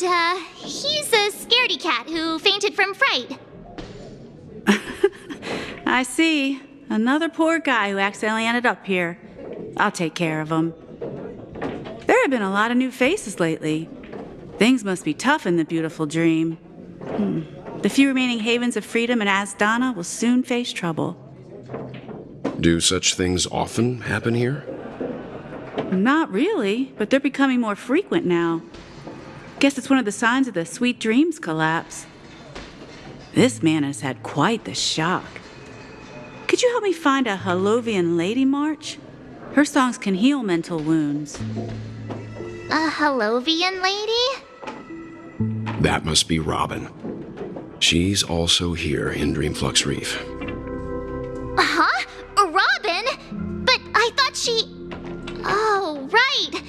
he's a scaredy cat who fainted from fright. I see. Another poor guy who accidentally ended up here. I'll take care of him. There have been a lot of new faces lately. Things must be tough in the beautiful dream. The few remaining havens of freedom in Asdana will soon face trouble. Do such things often happen here? Not really, but they're becoming more frequent now. Guess it's one of the signs of the Sweet Dreams collapse. This man has had quite the shock. Could you help me find a Halovian lady, March? Her songs can heal mental wounds. A Halovian lady? That must be Robin. She's also here in Dreamflux Reef. Huh? Robin? But I thought she... Oh, right.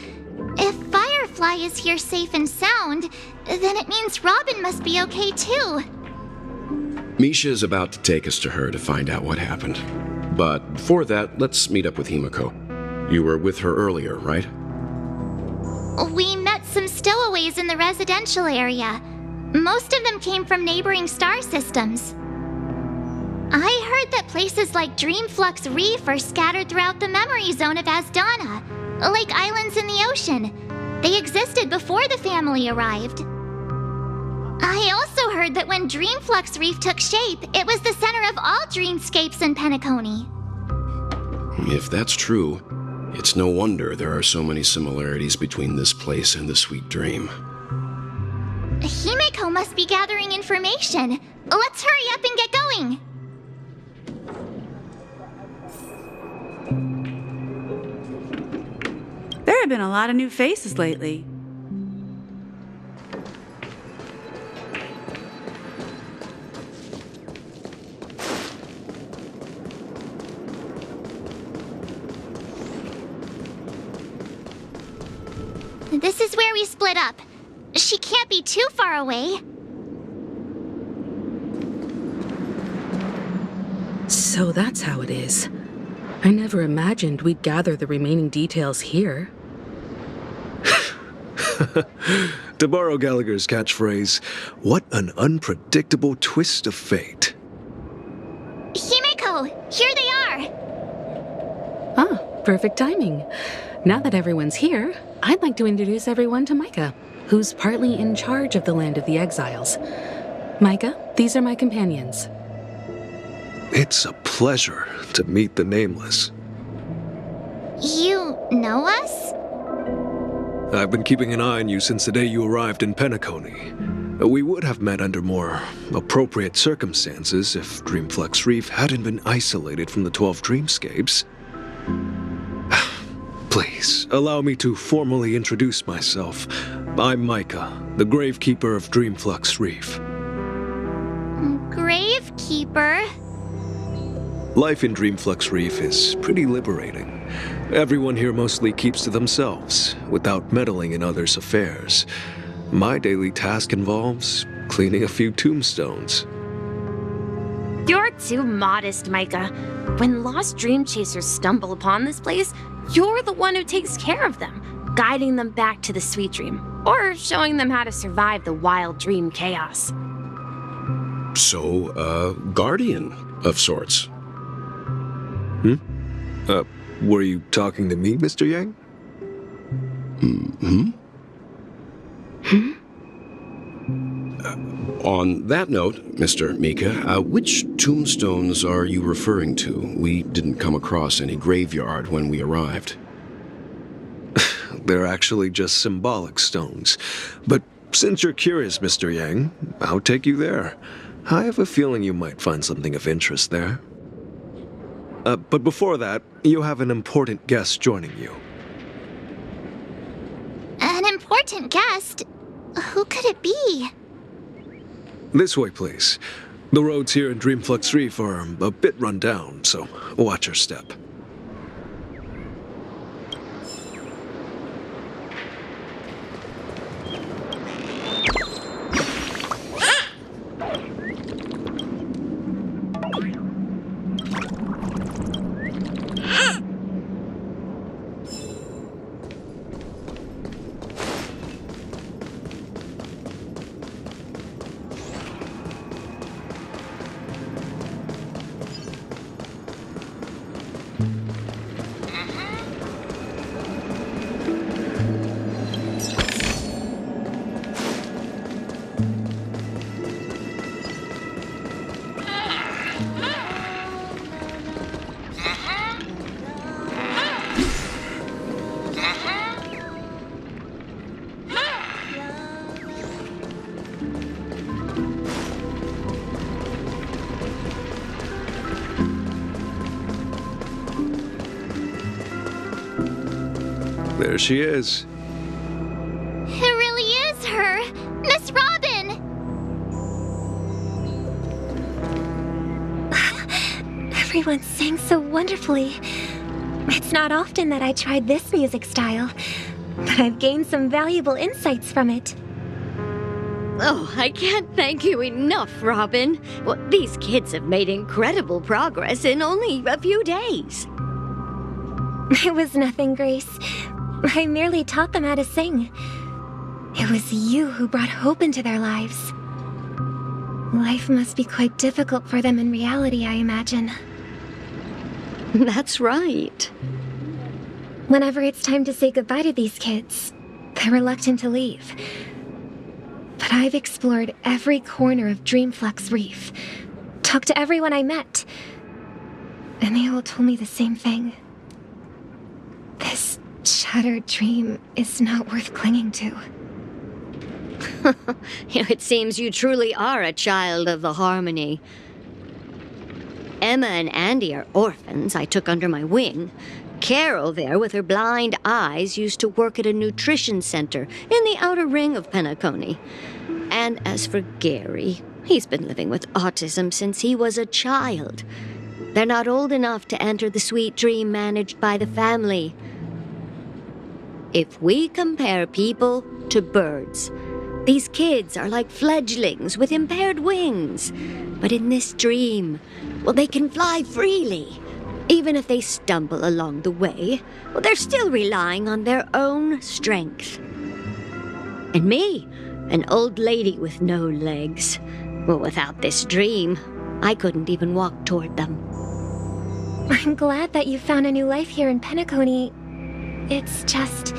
If Firefly is here safe and sound, then it means Robin must be okay too. Misha is about to take us to her to find out what happened. But before that, let's meet up with Himiko. You were with her earlier, right? We met some stowaways in the residential area. Most of them came from neighboring star systems. I heard that places like Dreamflux Reef are scattered throughout the memory zone of Asdana, like islands in the ocean. They existed before the family arrived. I also heard that when Dreamflux Reef took shape, it was the center of all dreamscapes in Penacony. If that's true, it's no wonder there are so many similarities between this place and the Sweet Dream. Himiko must be gathering information. Let's hurry up and get going. There have been a lot of new faces lately. This is where we split up. She can't be too far away. So that's how it is. I never imagined we'd gather the remaining details here. To borrow Gallagher's catchphrase, what an unpredictable twist of fate. Himiko, here they are. Ah, perfect timing. Now that everyone's here, I'd like to introduce everyone to Micah, who's partly in charge of the Land of the Exiles. Micah, these are my companions. It's a pleasure to meet the Nameless. You know us? I've been keeping an eye on you since the day you arrived in Penacony. We would have met under more appropriate circumstances if Dreamflux Reef hadn't been isolated from the 12 dreamscapes. Please, allow me to formally introduce myself. I'm Micah, the Gravekeeper of Dreamflux Reef. Gravekeeper? Life in Dreamflux Reef is pretty liberating. Everyone here mostly keeps to themselves, without meddling in others' affairs. My daily task involves cleaning a few tombstones. You're too modest, Micah. When lost dream chasers stumble upon this place, you're the one who takes care of them, guiding them back to the sweet dream, or showing them how to survive the wild dream chaos. So, guardian of sorts. Were you talking to me, Mr. Yang? On that note, Mr. Mika, which tombstones are you referring to? We didn't come across any graveyard when we arrived. They're actually just symbolic stones. But since you're curious, Mr. Yang, I'll take you there. I have a feeling you might find something of interest there. But before that, you have an important guest joining you. An important guest? Who could it be? This way, please. The roads here in Dreamflux Reef are a bit run down, so watch your step. There she is. Everyone sang so wonderfully. It's not often that I tried this music style, but I've gained some valuable insights from it. Oh, I can't thank you enough, Robin. Well, these kids have made incredible progress in only a few days. It was nothing, Grace. I merely taught them how to sing. It was you who brought hope into their lives. Life must be quite difficult for them in reality, I imagine. That's right. Whenever it's time to say goodbye to these kids, they're reluctant to leave. But I've explored every corner of Dreamflux Reef, talked to everyone I met, and they all told me the same thing. This shattered dream is not worth clinging to. It seems you truly are a child of the Harmony. Emma and Andy are orphans I took under my wing. Carol there, with her blind eyes, used to work at a nutrition center in the outer ring of Penacony. And as for Gary, he's been living with autism since he was a child. They're not old enough to enter the sweet dream managed by the family. If we compare people to birds, these kids are like fledglings with impaired wings. But in this dream, well, they can fly freely. Even if they stumble along the way, well, they're still relying on their own strength. And me, an old lady with no legs. Well, without this dream, I couldn't even walk toward them. I'm glad that you found a new life here in Penacony. It's just...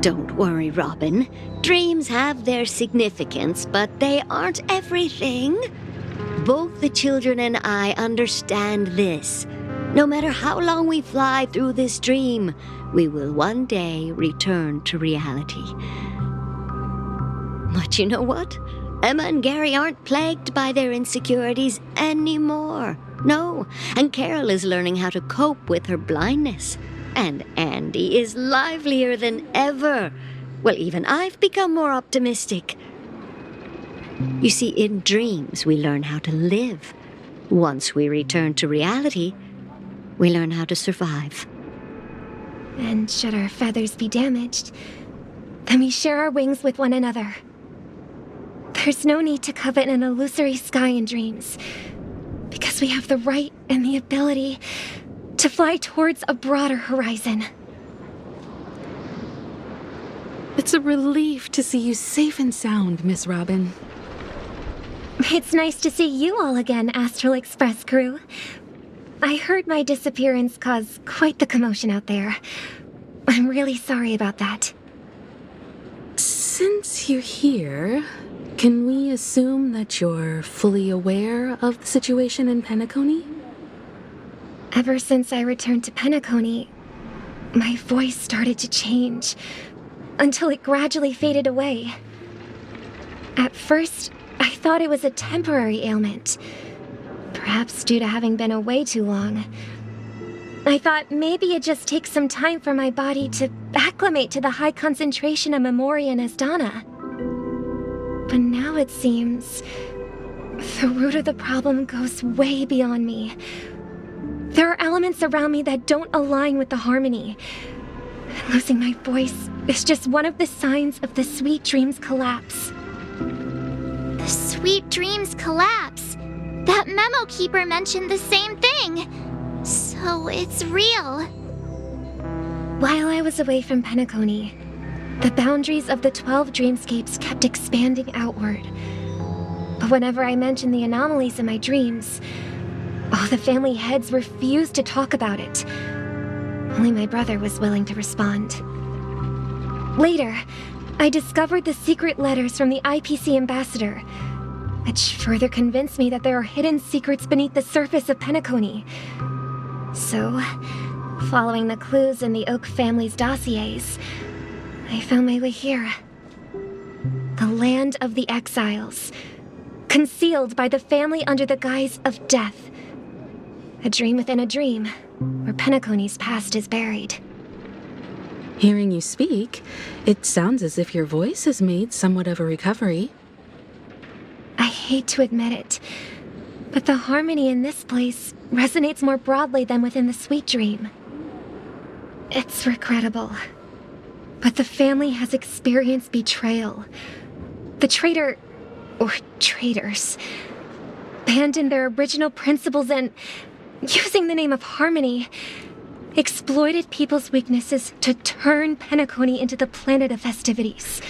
Don't worry, Robin. Dreams have their significance, but they aren't everything. Both the children and I understand this. No matter how long we fly through this dream, we will one day return to reality. But you know what? Emma and Gary aren't plagued by their insecurities anymore. No, and Carol is learning how to cope with her blindness. And Andy is livelier than ever. Well, even I've become more optimistic. You see, in dreams, we learn how to live. Once we return to reality, we learn how to survive. And should our feathers be damaged, then we share our wings with one another. There's no need to covet an illusory sky in dreams, because we have the right and the ability to fly towards a broader horizon. It's a relief to see you safe and sound, Miss Robin. It's nice to see you all again, Astral Express crew. I heard my disappearance caused quite the commotion out there. I'm really sorry about that. Since you're here, can we assume that you're fully aware of the situation in Penacony? Ever since I returned to Penacony, my voice started to change, until it gradually faded away. At first, I thought it was a temporary ailment, perhaps due to having been away too long. I thought maybe it just takes some time for my body to acclimate to the high concentration of Memoria and Asdana. But now it seems the root of the problem goes way beyond me. There are elements around me that don't align with the harmony. Losing my voice is just one of the signs of the Sweet Dreams collapse. The Sweet Dreams collapse. That memo keeper mentioned the same thing. So it's real. While I was away from Penacony, the boundaries of the 12 dreamscapes kept expanding outward. But whenever I mentioned the anomalies in my dreams, all the family heads refused to talk about it. Only my brother was willing to respond. Later, I discovered the secret letters from the IPC ambassador, which further convinced me that there are hidden secrets beneath the surface of Penacony. So, following the clues in the Oak family's dossiers, I found my way here. The land of the exiles, concealed by the family under the guise of death. A dream within a dream, where Penacony's past is buried. Hearing you speak, it sounds as if your voice has made somewhat of a recovery. I hate to admit it, But the harmony in this place resonates more broadly than within the Sweet Dream. It's regrettable, but the family has experienced betrayal. The traitor, or traitors, abandoned their original principles and, using the name of harmony, exploited people's weaknesses to turn Penacony into the planet of festivities,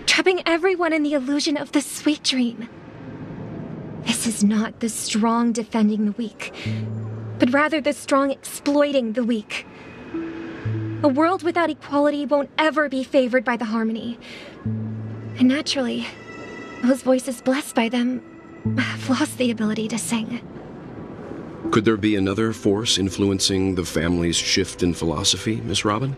trapping everyone in the illusion of the Sweet Dream. This is not the strong defending the weak, but rather the strong exploiting the weak. A world without equality won't ever be favored by the harmony. And naturally, those voices blessed by them have lost the ability to sing. Could there be another force influencing the family's shift in philosophy, Miss Robin?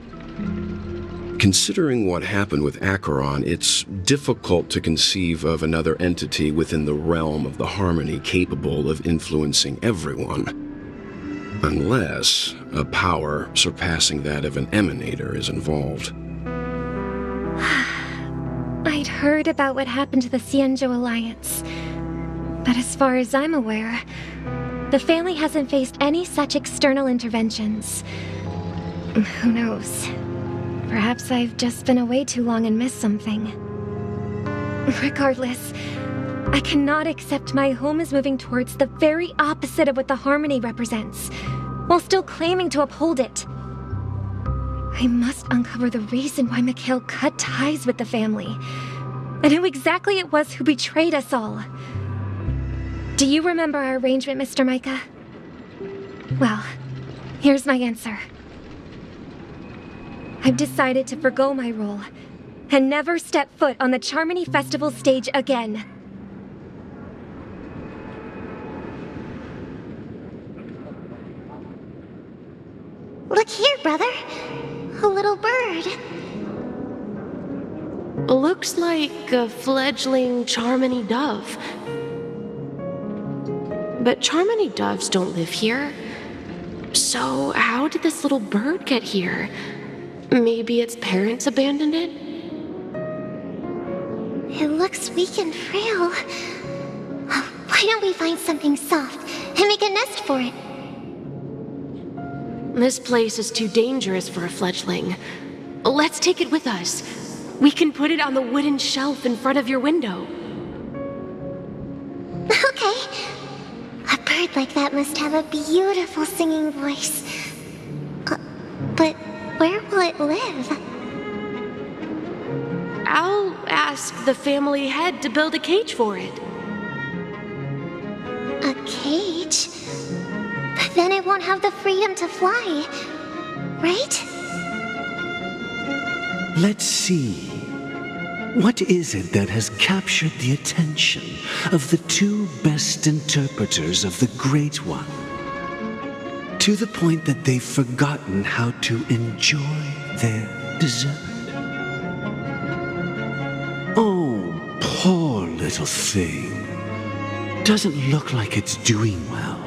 Considering what happened with Acheron, it's difficult to conceive of another entity within the realm of the harmony capable of influencing everyone. Unless a power surpassing that of an emanator is involved. I'd heard about what happened to the Xianzhou Alliance, but as far as I'm aware, the family hasn't faced any such external interventions. Who knows? Perhaps I've just been away too long and missed something. Regardless, I cannot accept my home is moving towards the very opposite of what the harmony represents, while still claiming to uphold it. I must uncover the reason why Mikhail cut ties with the family, and who exactly it was who betrayed us all. Do you remember our arrangement, Mr. Micah? Well, here's my answer. I've decided to forgo my role, and never step foot on the Charmony Festival stage again. Look here, brother. A little bird. Looks like a fledgling Charmony dove. But Charmony doves don't live here. So how did this little bird get here? Maybe its parents abandoned it? It looks weak and frail. Why don't we find something soft and make a nest for it? This place is too dangerous for a fledgling. Let's take it with us. We can put it on the wooden shelf in front of your window. Okay. A bird like that must have a beautiful singing voice. But where will it live? I'll ask the family head to build a cage for it. A cage? But then it won't have the freedom to fly, right? Let's see. What is it that has captured the attention of the two best interpreters of the Great One? To the point that they've forgotten how to enjoy their dessert. Oh, poor little thing. Doesn't look like it's doing well.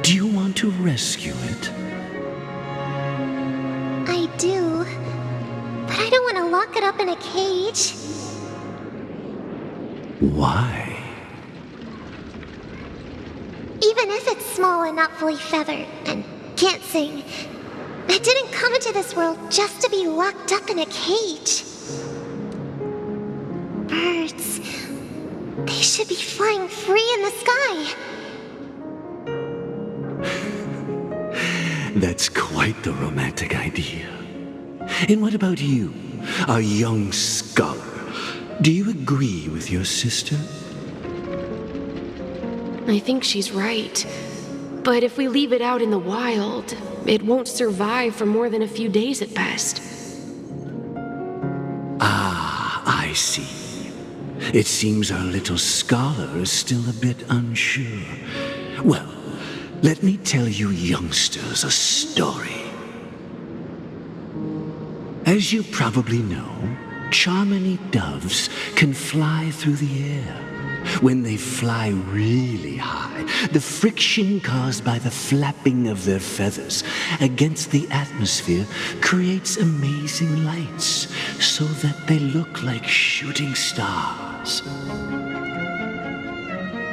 Do you want to rescue it? I do. But I don't want to lock it up in a cage. Why? Even if it's small and not fully feathered and can't sing, it didn't come into this world just to be locked up in a cage. Birds, they should be flying free in the sky. That's quite the romantic idea. And what about you, a young scholar? Do you agree with your sister? I think she's right. But if we leave it out in the wild, it won't survive for more than a few days at best. Ah, I see. It seems our little scholar is still a bit unsure. Well, let me tell you youngsters a story. As you probably know, Charmony doves can fly through the air. When they fly really high, the friction caused by the flapping of their feathers against the atmosphere creates amazing lights so that they look like shooting stars.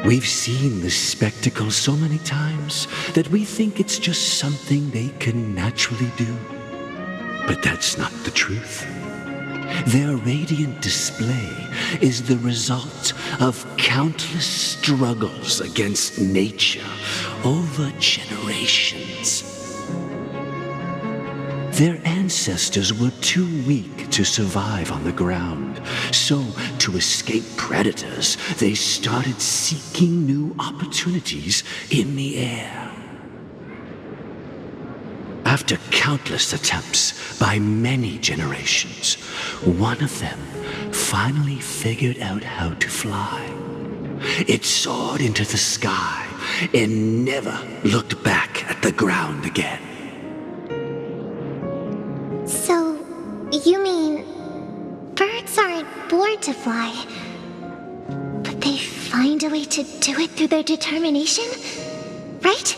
We've seen this spectacle so many times that we think it's just something they can naturally do. But that's not the truth. Their radiant display is the result of countless struggles against nature over generations. Their ancestors were too weak to survive on the ground, so to escape predators, they started seeking new opportunities in the air. After countless attempts by many generations, one of them finally figured out how to fly. It soared into the sky and never looked back at the ground again. So, you mean birds aren't born to fly, but they find a way to do it through their determination, right?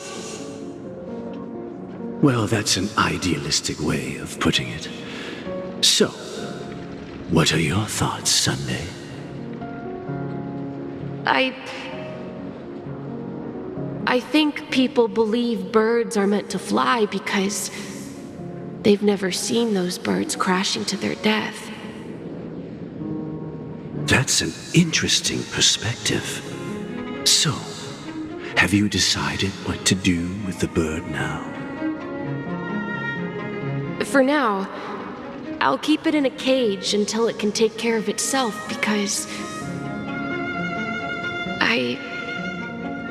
Well, that's an idealistic way of putting it. So, what are your thoughts, Sunday? I think people believe birds are meant to fly because they've never seen those birds crashing to their death. That's an interesting perspective. So, have you decided what to do with the bird now? For now, I'll keep it in a cage until it can take care of itself because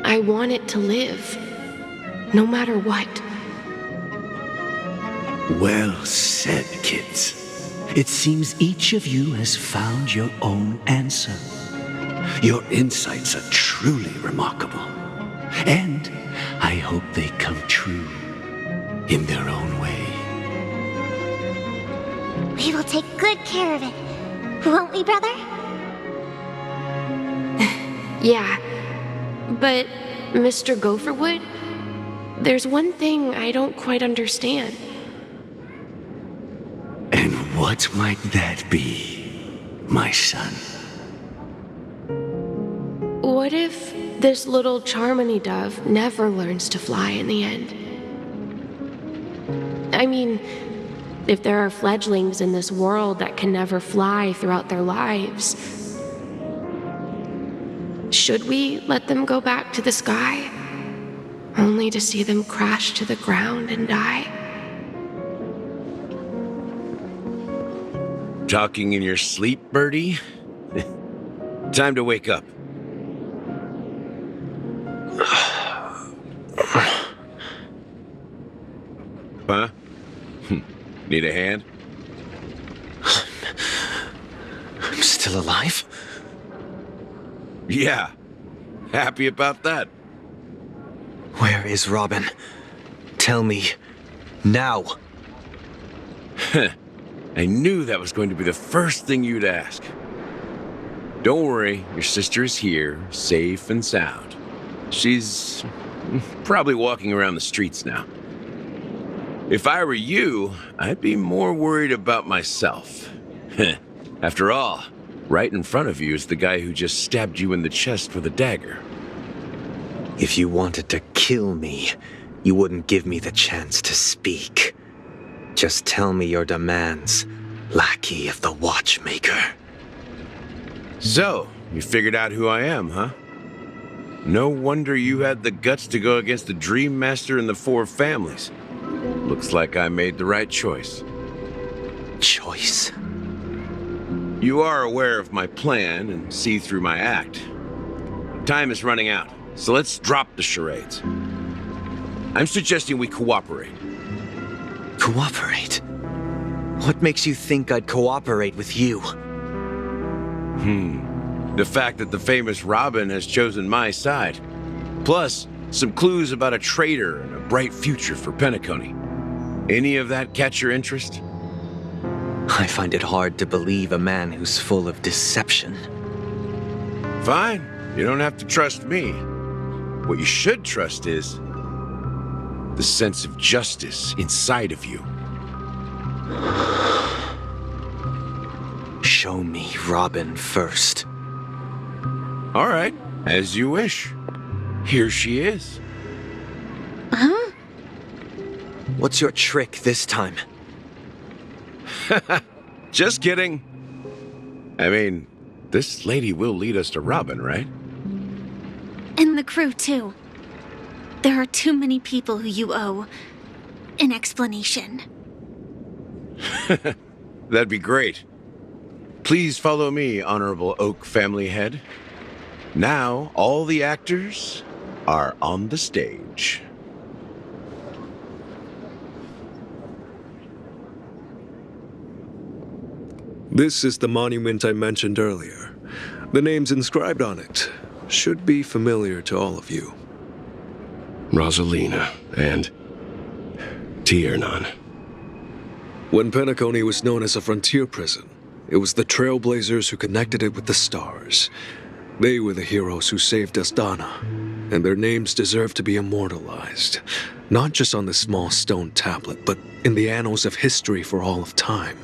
I want it to live, no matter what. Well said, kids. It seems each of you has found your own answer. Your insights are truly remarkable. And I hope they come true in their own way. We will take good care of it, won't we, brother? Yeah, but Mr. Gopherwood, there's one thing I don't quite understand. And what might that be, my son? What if this little Charmony dove never learns to fly in the end? I mean, if there are fledglings in this world that can never fly throughout their lives, should we let them go back to the sky, only to see them crash to the ground and die? Talking in your sleep, Birdie? Time to wake up. Huh? Need a hand? I'm still alive? Yeah. Happy about that. Where is Robin? Tell me. Now. I knew that was going to be the first thing you'd ask. Don't worry, your sister is here, safe and sound. She's probably walking around the streets now. If I were you, I'd be more worried about myself. After all, right in front of you is the guy who just stabbed you in the chest with a dagger. If you wanted to kill me, you wouldn't give me the chance to speak. Just tell me your demands, lackey of the Watchmaker. So, you figured out who I am, huh? No wonder you had the guts to go against the Dream Master and the Four Families. Looks like I made the right choice. Choice? You are aware of my plan and see through my act. Time is running out, so let's drop the charades. I'm suggesting we cooperate. Cooperate? What makes you think I'd cooperate with you? The fact that the famous Robin has chosen my side. Plus, some clues about a traitor and a bright future for Penacony. Any of that catch your interest? I find it hard to believe a man who's full of deception. Fine. You don't have to trust me. What you should trust is the sense of justice inside of you. Show me Robin first. All right. As you wish. Here she is. Huh? What's your trick this time? Just kidding. I mean, this lady will lead us to Robin, right? And the crew, too. There are too many people who you owe an explanation. That'd be great. Please follow me, Honorable Oak family head. Now, all the actors are on the stage. This is the monument I mentioned earlier. The names inscribed on it should be familiar to all of you. Rosalina and Tiernan. When Penacony was known as a frontier prison, it was the Trailblazers who connected it with the stars. They were the heroes who saved Astana, and their names deserve to be immortalized, not just on this small stone tablet, but in the annals of history for all of time.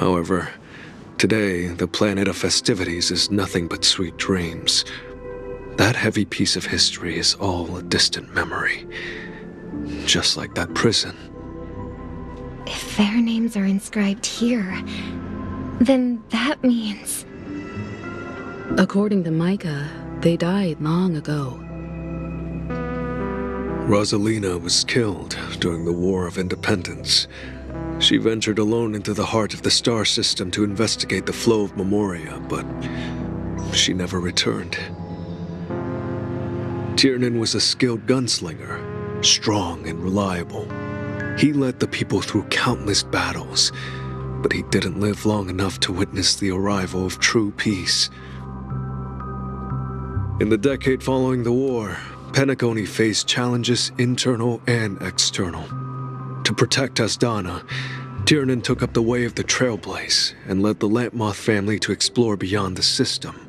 However, today, the planet of festivities is nothing but sweet dreams. That heavy piece of history is all a distant memory, just like that prison. If their names are inscribed here, then that means... According to Micah, they died long ago. Rosalina was killed during the War of Independence. She ventured alone into the heart of the star system to investigate the flow of Memoria, but she never returned. Tiernan was a skilled gunslinger, strong and reliable. He led the people through countless battles, but he didn't live long enough to witness the arrival of true peace. In the decade following the war, Penacony faced challenges internal and external. To protect Astana, Tiernan took up the way of the Trailblaze and led the Lampmoth family to explore beyond the system,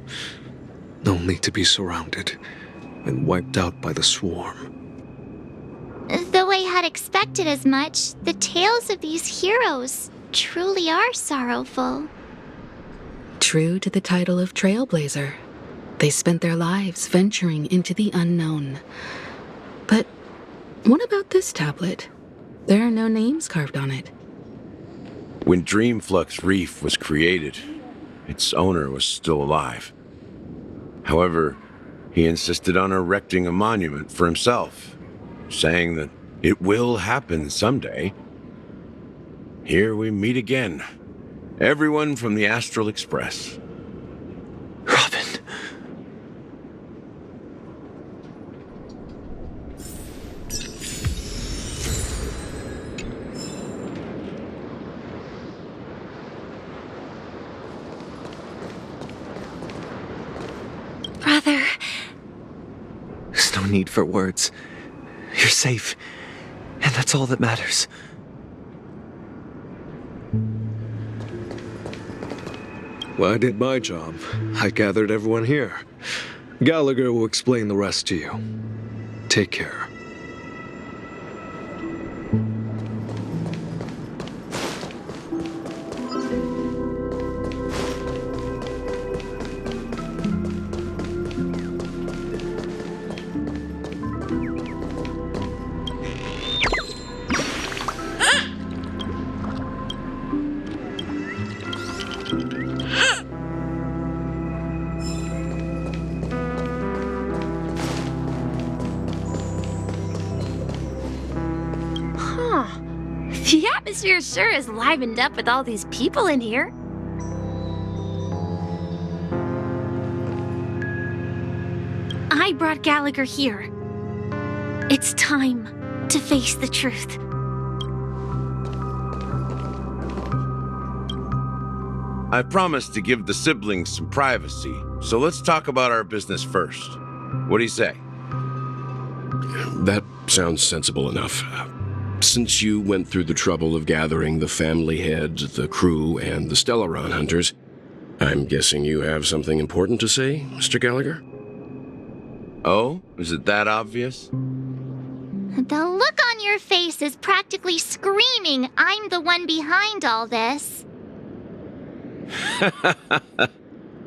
only to be surrounded and wiped out by the Swarm. Though I had expected as much, the tales of these heroes truly are sorrowful. True to the title of Trailblazer, they spent their lives venturing into the unknown. But what about this tablet? There are no names carved on it. When Dreamflux Reef was created, its owner was still alive. However, he insisted on erecting a monument for himself, saying that it will happen someday. Here we meet again. Everyone from the Astral Express. Robin. Brother. There's no need for words. You're safe, and that's all that matters. Well, I did my job. I gathered everyone here. Gallagher will explain the rest to you. Take care. The atmosphere sure is livened up with all these people in here. I brought Gallagher here. It's time to face the truth. I promised to give the siblings some privacy, so let's talk about our business first. What do you say? That sounds sensible enough. Since you went through the trouble of gathering the family heads, the crew, and the Stellaron hunters, I'm guessing you have something important to say, Mr. Gallagher? Oh? Is it that obvious? The look on your face is practically screaming I'm the one behind all this.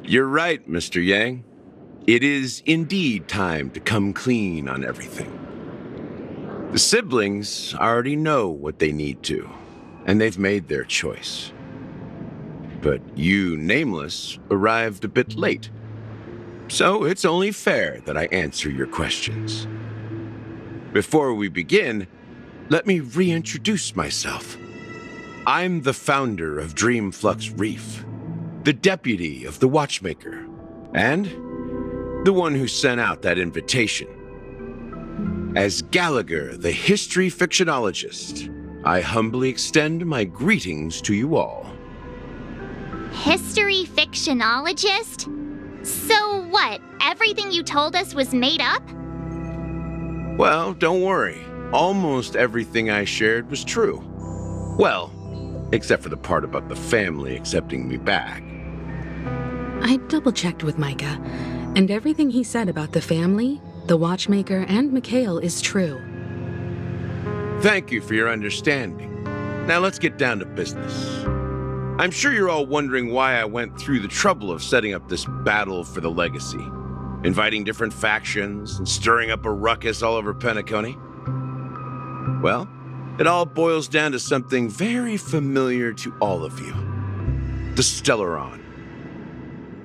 You're right, Mr. Yang. It is indeed time to come clean on everything. The siblings already know what they need to, and they've made their choice. But you, Nameless, arrived a bit late. So it's only fair that I answer your questions. Before we begin, let me reintroduce myself. I'm the founder of Dreamflux Reef, the deputy of the Watchmaker, and the one who sent out that invitation. As Gallagher, the history fictionologist, I humbly extend my greetings to you all. History fictionologist? So what, everything you told us was made up? Well, don't worry. Almost everything I shared was true. Well, except for the part about the family accepting me back. I double-checked with Micah, and everything he said about the family, the Watchmaker, and Mikhail is true. Thank you for your understanding. Now let's get down to business. I'm sure you're all wondering why I went through the trouble of setting up this battle for the legacy, inviting different factions and stirring up a ruckus all over Penacony. Well, it all boils down to something very familiar to all of you. The Stellaron.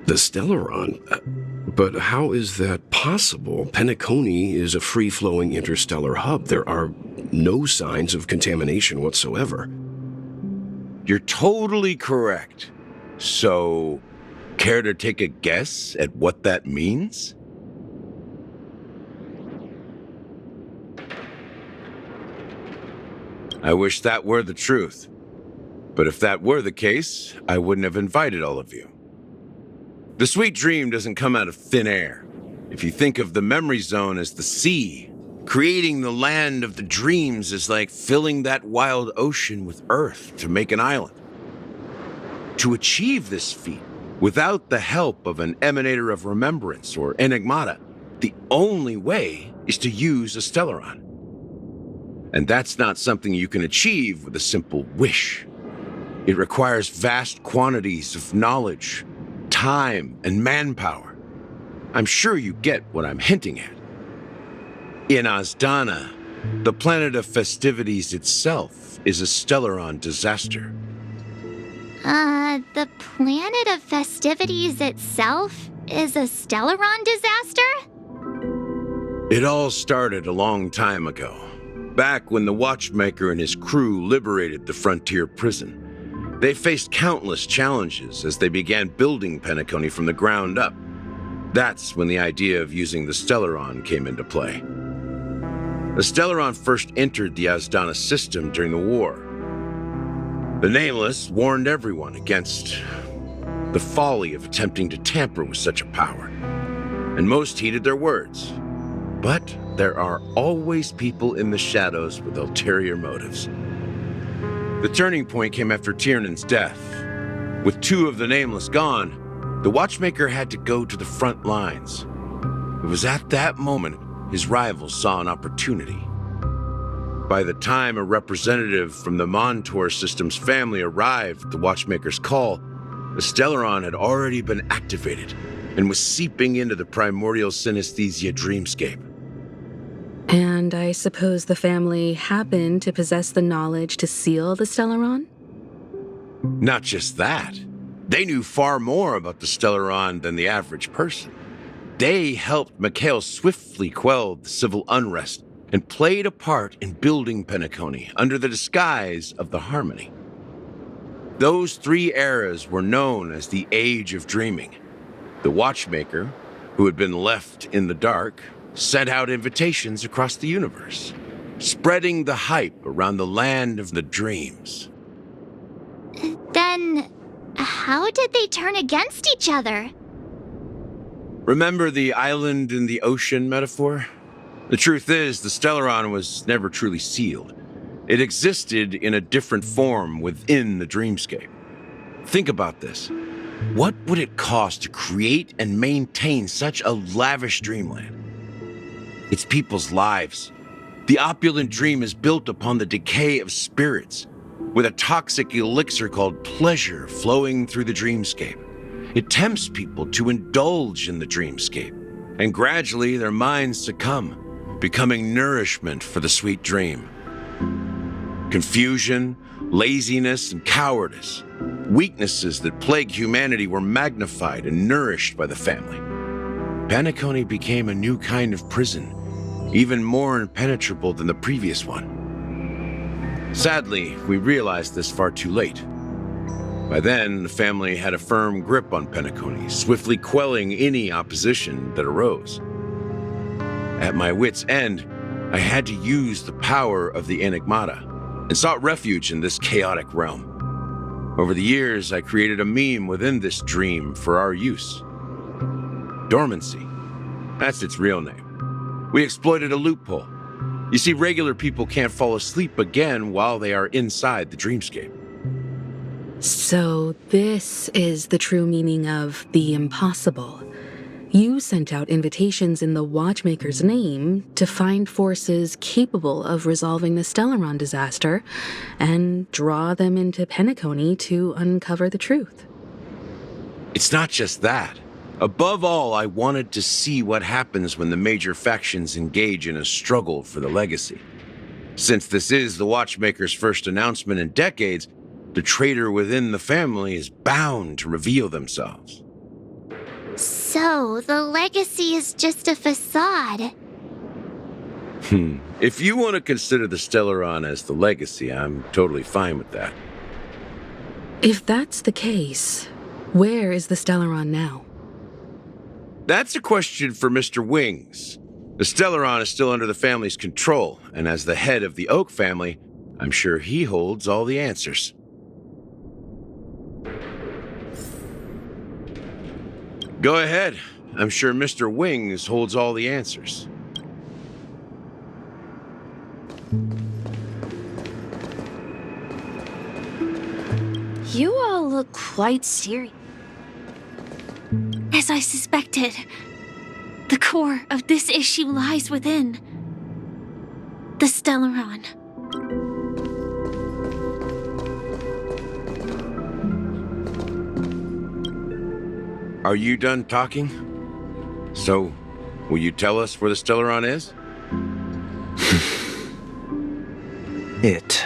The Stellaron? But how is that possible? Penacony is a free-flowing interstellar hub. There are no signs of contamination whatsoever. You're totally correct. So, care to take a guess at what that means? I wish that were the truth. But if that were the case, I wouldn't have invited all of you. The sweet dream doesn't come out of thin air. If you think of the memory zone as the sea, creating the land of the dreams is like filling that wild ocean with earth to make an island. To achieve this feat, without the help of an emanator of remembrance or enigmata, the only way is to use a Stellaron. And that's not something you can achieve with a simple wish. It requires vast quantities of knowledge, time, and manpower. I'm sure you get what I'm hinting at. In Azdana, the planet of festivities itself is a Stellaron disaster. The planet of festivities itself is a Stellaron disaster? It all started a long time ago, back when the Watchmaker and his crew liberated the frontier prison. They faced countless challenges as they began building Penacony from the ground up. That's when the idea of using the Stellaron came into play. The Stellaron first entered the Azdana system during the war. The Nameless warned everyone against the folly of attempting to tamper with such a power, and most heeded their words. But there are always people in the shadows with ulterior motives. The turning point came after Tiernan's death. With two of the Nameless gone, the Watchmaker had to go to the front lines. It was at that moment his rivals saw an opportunity. By the time a representative from the Montour System's family arrived at the Watchmaker's call, the Stellaron had already been activated and was seeping into the primordial synesthesia dreamscape. And I suppose the family happened to possess the knowledge to seal the Stellaron? Not just that. They knew far more about the Stellaron than the average person. They helped Mikhail swiftly quell the civil unrest and played a part in building Penacony under the disguise of the Harmony. Those three eras were known as the Age of Dreaming. The Watchmaker, who had been left in the dark, sent out invitations across the universe, spreading the hype around the land of the dreams. Then, how did they turn against each other? Remember the island in the ocean metaphor? The truth is, the Stellaron was never truly sealed. It existed in a different form within the dreamscape. Think about this. What would it cost to create and maintain such a lavish dreamland? It's people's lives. The opulent dream is built upon the decay of spirits, with a toxic elixir called pleasure flowing through the dreamscape. It tempts people to indulge in the dreamscape, and gradually their minds succumb, becoming nourishment for the sweet dream. Confusion, laziness, and cowardice, weaknesses that plague humanity, were magnified and nourished by the family. Penacony became a new kind of prison, even more impenetrable than the previous one. Sadly, we realized this far too late. By then, the family had a firm grip on Penacony, swiftly quelling any opposition that arose. At my wit's end, I had to use the power of the Enigmata and sought refuge in this chaotic realm. Over the years, I created a meme within this dream for our use. Dormancy. That's its real name. We exploited a loophole. You see, regular people can't fall asleep again while they are inside the dreamscape. So this is the true meaning of the impossible. You sent out invitations in the Watchmaker's name to find forces capable of resolving the Stellaron disaster and draw them into Penacony to uncover the truth. It's not just that. Above all, I wanted to see what happens when the major factions engage in a struggle for the legacy. Since this is the Watchmaker's first announcement in decades, the traitor within the family is bound to reveal themselves. So, the legacy is just a facade. If you want to consider the Stellaron as the legacy, I'm totally fine with that. If that's the case, where is the Stellaron now? That's a question for Mr. Wings. The Stellaron is still under the family's control, and as the head of the Oak family, I'm sure he holds all the answers. Go ahead. I'm sure Mr. Wings holds all the answers. You all look quite serious. As I suspected, the core of this issue lies within the Stellaron. Are you done talking? So, will you tell us where the Stellaron is? It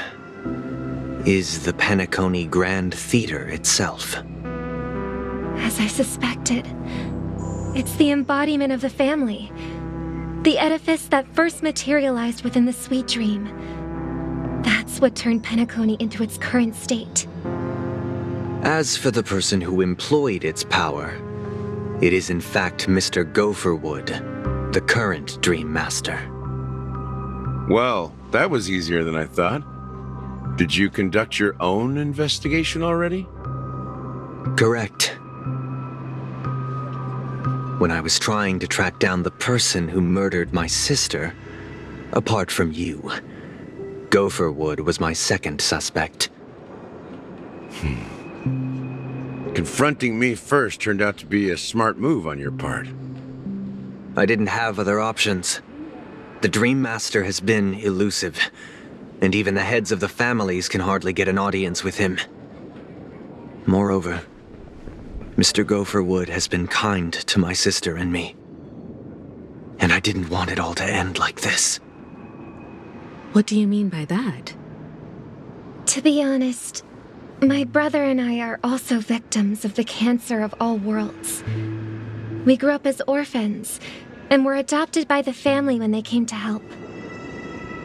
is the Penacony Grand Theater itself. As I suspected, it's the embodiment of the family. The edifice that first materialized within the sweet dream. That's what turned Penacony into its current state. As for the person who employed its power, it is in fact Mr. Gopherwood, the current Dream Master. Well, that was easier than I thought. Did you conduct your own investigation already? Correct. When I was trying to track down the person who murdered my sister, apart from you, Gopherwood was my second suspect. Confronting me first turned out to be a smart move on your part. I didn't have other options. The Dream Master has been elusive, and even the heads of the families can hardly get an audience with him. Moreover, Mr. Gopherwood has been kind to my sister and me. And I didn't want it all to end like this. What do you mean by that? To be honest, my brother and I are also victims of the cancer of all worlds. We grew up as orphans, and were adopted by the family when they came to help.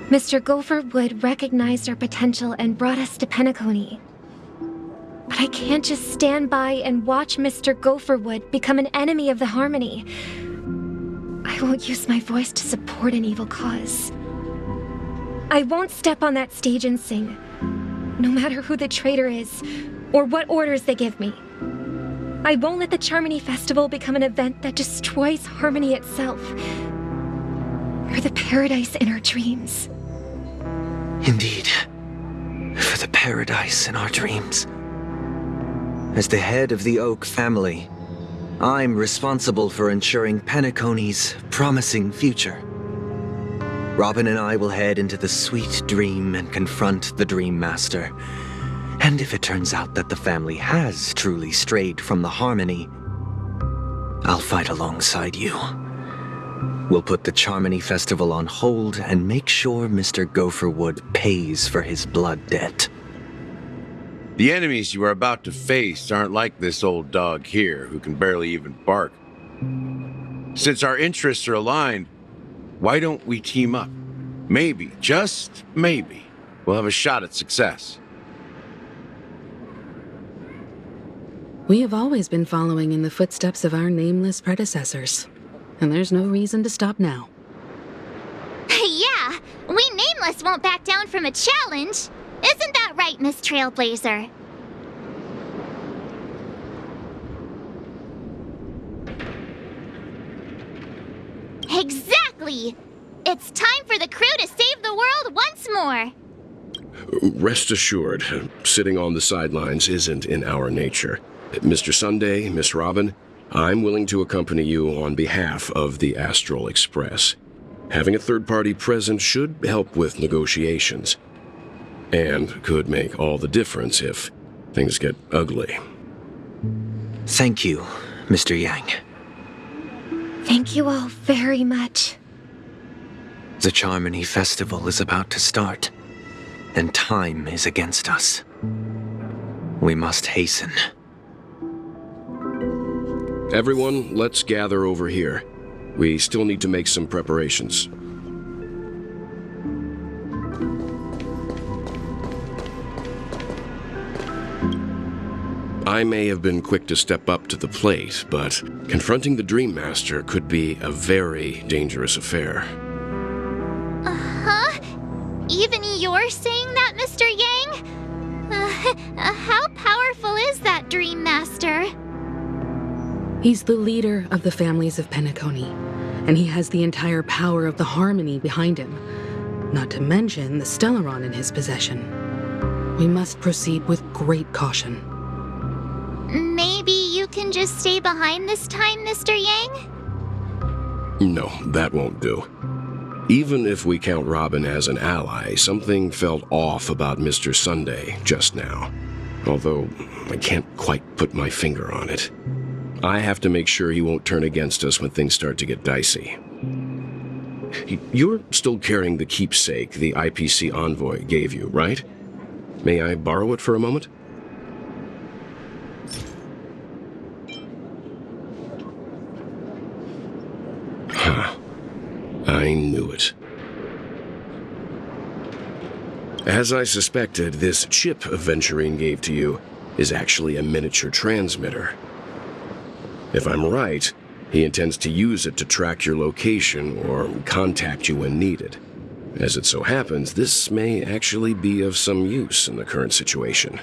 Mr. Gopherwood recognized our potential and brought us to Penacony. But I can't just stand by and watch Mr. Gopherwood become an enemy of the Harmony. I won't use my voice to support an evil cause. I won't step on that stage and sing, no matter who the traitor is, or what orders they give me. I won't let the Charmony Festival become an event that destroys Harmony itself, or the paradise in our dreams. Indeed, for the paradise in our dreams. As the head of the Oak family, I'm responsible for ensuring Penacony's promising future. Robin and I will head into the sweet dream and confront the Dream Master. And if it turns out that the family has truly strayed from the Harmony, I'll fight alongside you, We'll put the Charmony Festival on hold and make sure Mr. Gopherwood pays for his blood debt. The enemies you are about to face aren't like this old dog here, who can barely even bark. Since our interests are aligned, why don't we team up? Maybe, just maybe, we'll have a shot at success. We have always been following in the footsteps of our nameless predecessors, and there's no reason to stop now. Yeah, we Nameless won't back down from a challenge. Isn't that right, Miss Trailblazer? Exactly! It's time for the crew to save the world once more! Rest assured, sitting on the sidelines isn't in our nature. Mr. Sunday, Miss Robin, I'm willing to accompany you on behalf of the Astral Express. Having a third party present should help with negotiations, and could make all the difference if things get ugly. Thank you, Mr. Yang. Thank you all very much. The Charmony Festival is about to start, and time is against us. We must hasten. Everyone, let's gather over here. We still need to make some preparations. I may have been quick to step up to the plate, but confronting the Dream Master could be a very dangerous affair. Uh-huh? Even you're saying that, Mr. Yang? How powerful is that Dream Master? He's the leader of the families of Penacony, and he has the entire power of the Harmony behind him, not to mention the Stellaron in his possession. We must proceed with great caution. Maybe you can just stay behind this time, Mr. Yang? No, that won't do. Even if we count Robin as an ally, something felt off about Mr. Sunday just now. Although, I can't quite put my finger on it. I have to make sure he won't turn against us when things start to get dicey. You're still carrying the keepsake the IPC envoy gave you, right? May I borrow it for a moment? Huh. I knew it. As I suspected, this chip Aventurine gave to you is actually a miniature transmitter. If I'm right, he intends to use it to track your location or contact you when needed. As it so happens, this may actually be of some use in the current situation.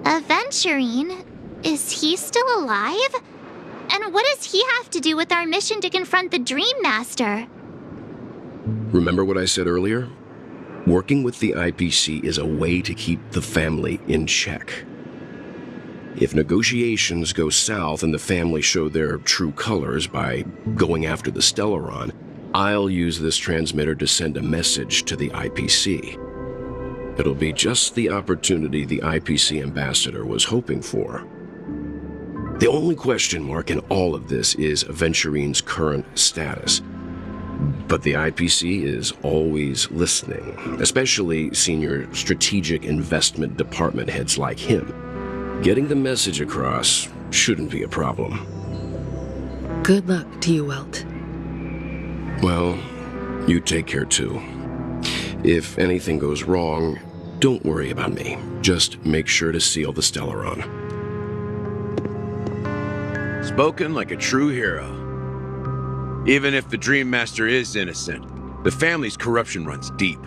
Aventurine? Is he still alive? And what does he have to do with our mission to confront the Dream Master? Remember what I said earlier? Working with the IPC is a way to keep the family in check. If negotiations go south and the family show their true colors by going after the Stellaron, I'll use this transmitter to send a message to the IPC. It'll be just the opportunity the IPC ambassador was hoping for. The only question mark in all of this is Aventurine's current status. But the IPC is always listening, especially senior strategic investment department heads like him. Getting the message across shouldn't be a problem. Good luck to you, Welt. Well, you take care too. If anything goes wrong, don't worry about me. Just make sure to seal the Stellaron. Spoken like a true hero. Even if the Dream Master is innocent, the family's corruption runs deep.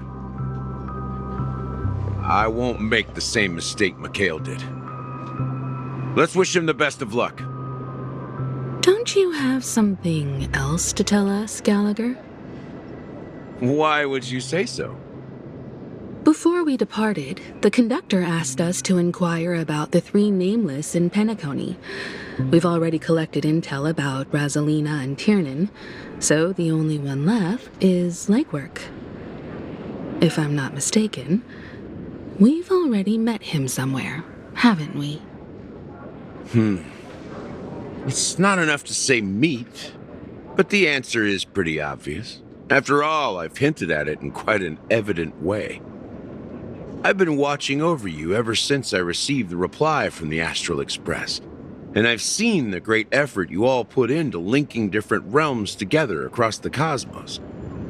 I won't make the same mistake Mikhail did. Let's wish him the best of luck. Don't you have something else to tell us, Gallagher? Why would you say so? Before we departed, the conductor asked us to inquire about the three Nameless in Penacony. We've already collected intel about Rosalina and Tiernan, so the only one left is legwork. If I'm not mistaken, we've already met him somewhere, haven't we? It's not enough to say meet. But the answer is pretty obvious. After all, I've hinted at it in quite an evident way. I've been watching over you ever since I received the reply from the Astral Express, and I've seen the great effort you all put into linking different realms together across the cosmos.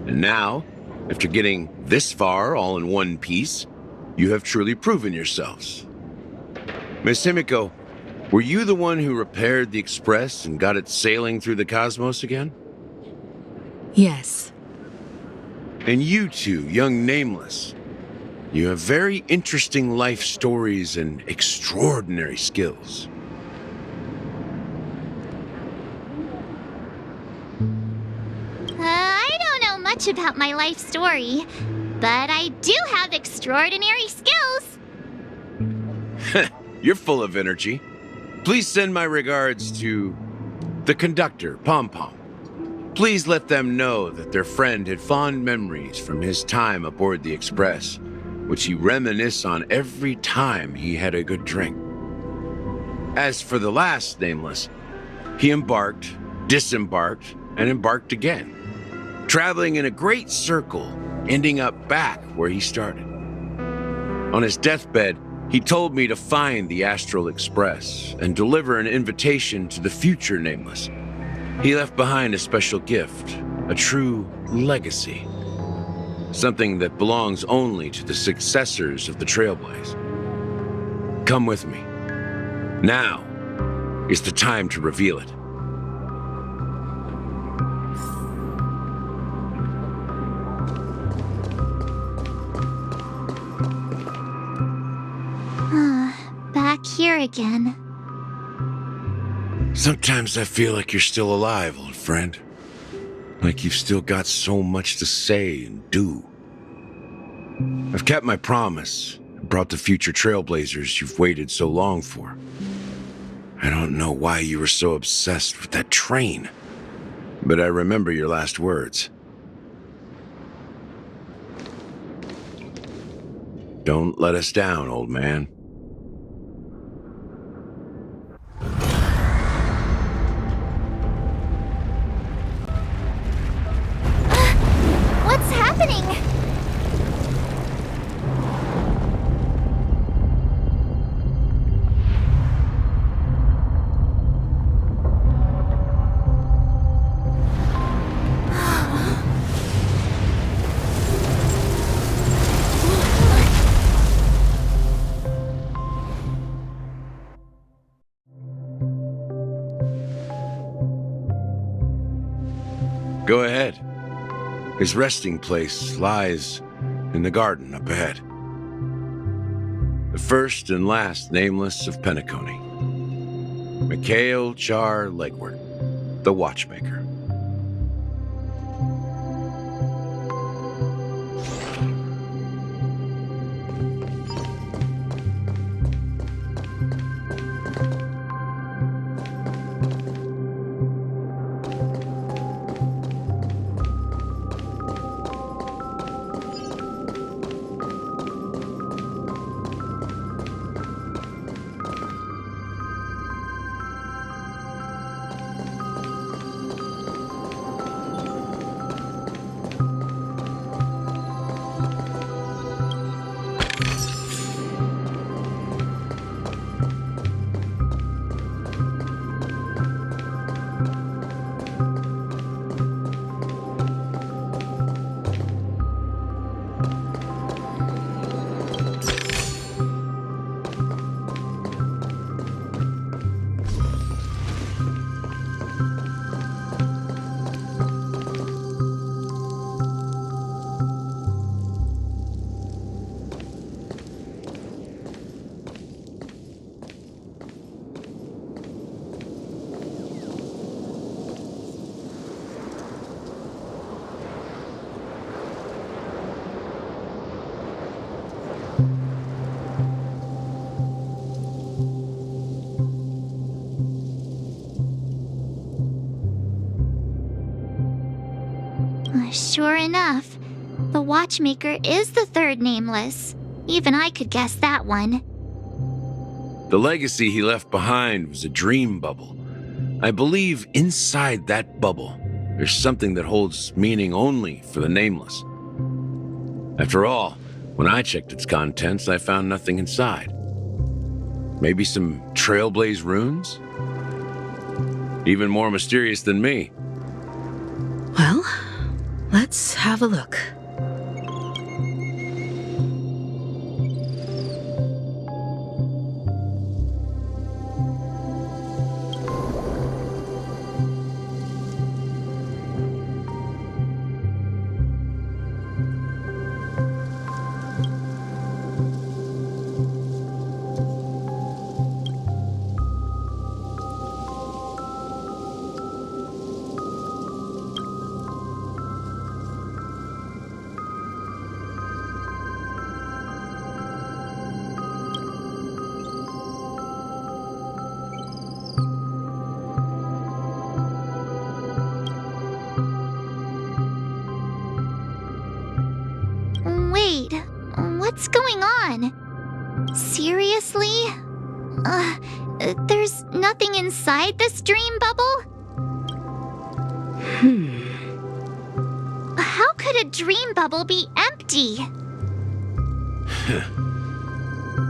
And now, after getting this far all in one piece, you have truly proven yourselves. Miss Himiko, were you the one who repaired the Express and got it sailing through the cosmos again? Yes. And you two, young Nameless, you have very interesting life stories and extraordinary skills. I don't know much about my life story, but I do have extraordinary skills. You're full of energy. Please send my regards to the conductor, Pom Pom. Please let them know that their friend had fond memories from his time aboard the Express, which he reminisced on every time he had a good drink. As for the last Nameless, he embarked, disembarked, and embarked again, traveling in a great circle, ending up back where he started. On his deathbed, he told me to find the Astral Express and deliver an invitation to the future Nameless. He left behind a special gift, a true legacy. Something that belongs only to the successors of the Trailblaze. Come with me. Now is the time to reveal it. Back here again. Sometimes I feel like you're still alive, old friend. Like you've still got so much to say and do. I've kept my promise and brought the future Trailblazers you've waited so long for. I don't know why you were so obsessed with that train, but I remember your last words. Don't let us down, old man. What's happening? Go ahead. His resting place lies in the garden up ahead. The first and last Nameless of Penacony. Mikhail Char Legwart, the Watchmaker. Sure enough, the Watchmaker is the third Nameless. Even I could guess that one. The legacy he left behind was a dream bubble. I believe inside that bubble There's something that holds meaning only for the nameless. After all, when I checked its contents, I found nothing inside. Maybe some trailblaze runes? Even more mysterious than me. Well, let's have a look. Wait, what's going on? Seriously? There's nothing inside this dream bubble? How could a dream bubble be empty?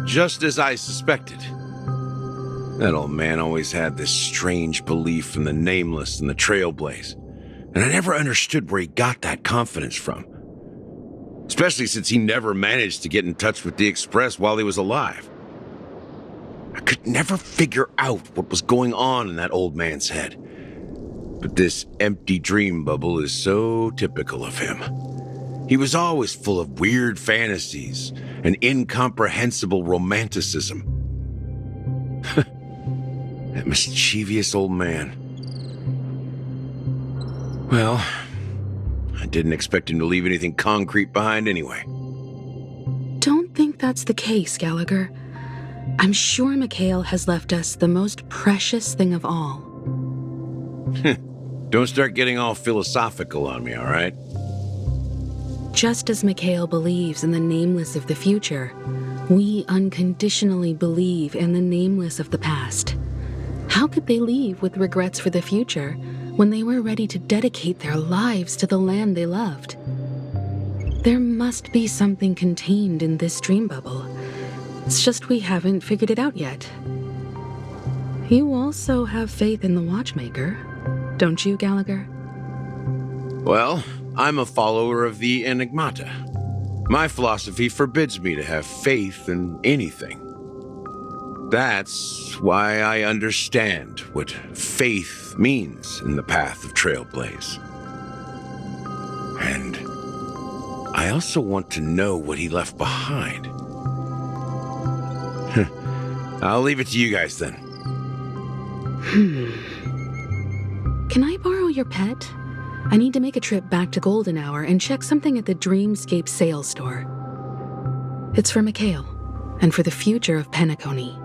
Just as I suspected. That old man always had this strange belief in the nameless and the trailblaze, and I never understood where he got that confidence from. Especially since he never managed to get in touch with the Express while he was alive. I could never figure out what was going on in that old man's head. But this empty dream bubble is so typical of him. He was always full of weird fantasies and incomprehensible romanticism. That mischievous old man. Well, I didn't expect him to leave anything concrete behind anyway. Don't think that's the case, Gallagher. I'm sure Mikhail has left us the most precious thing of all. Don't start getting all philosophical on me, all right? Just as Mikhail believes in the nameless of the future, we unconditionally believe in the nameless of the past. How could they leave with regrets for the future when they were ready to dedicate their lives to the land they loved? There must be something contained in this dream bubble. It's just we haven't figured it out yet. You also have faith in the Watchmaker, don't you, Gallagher? Well, I'm a follower of the Enigmata. My philosophy forbids me to have faith in anything. That's why I understand what faith means in the path of Trailblaze. And I also want to know what he left behind. I'll leave it to you guys then. Can I borrow your pet? I need to make a trip back to Golden Hour and check something at the Dreamscape sales store. It's for Mikhail, and for the future of Penacony.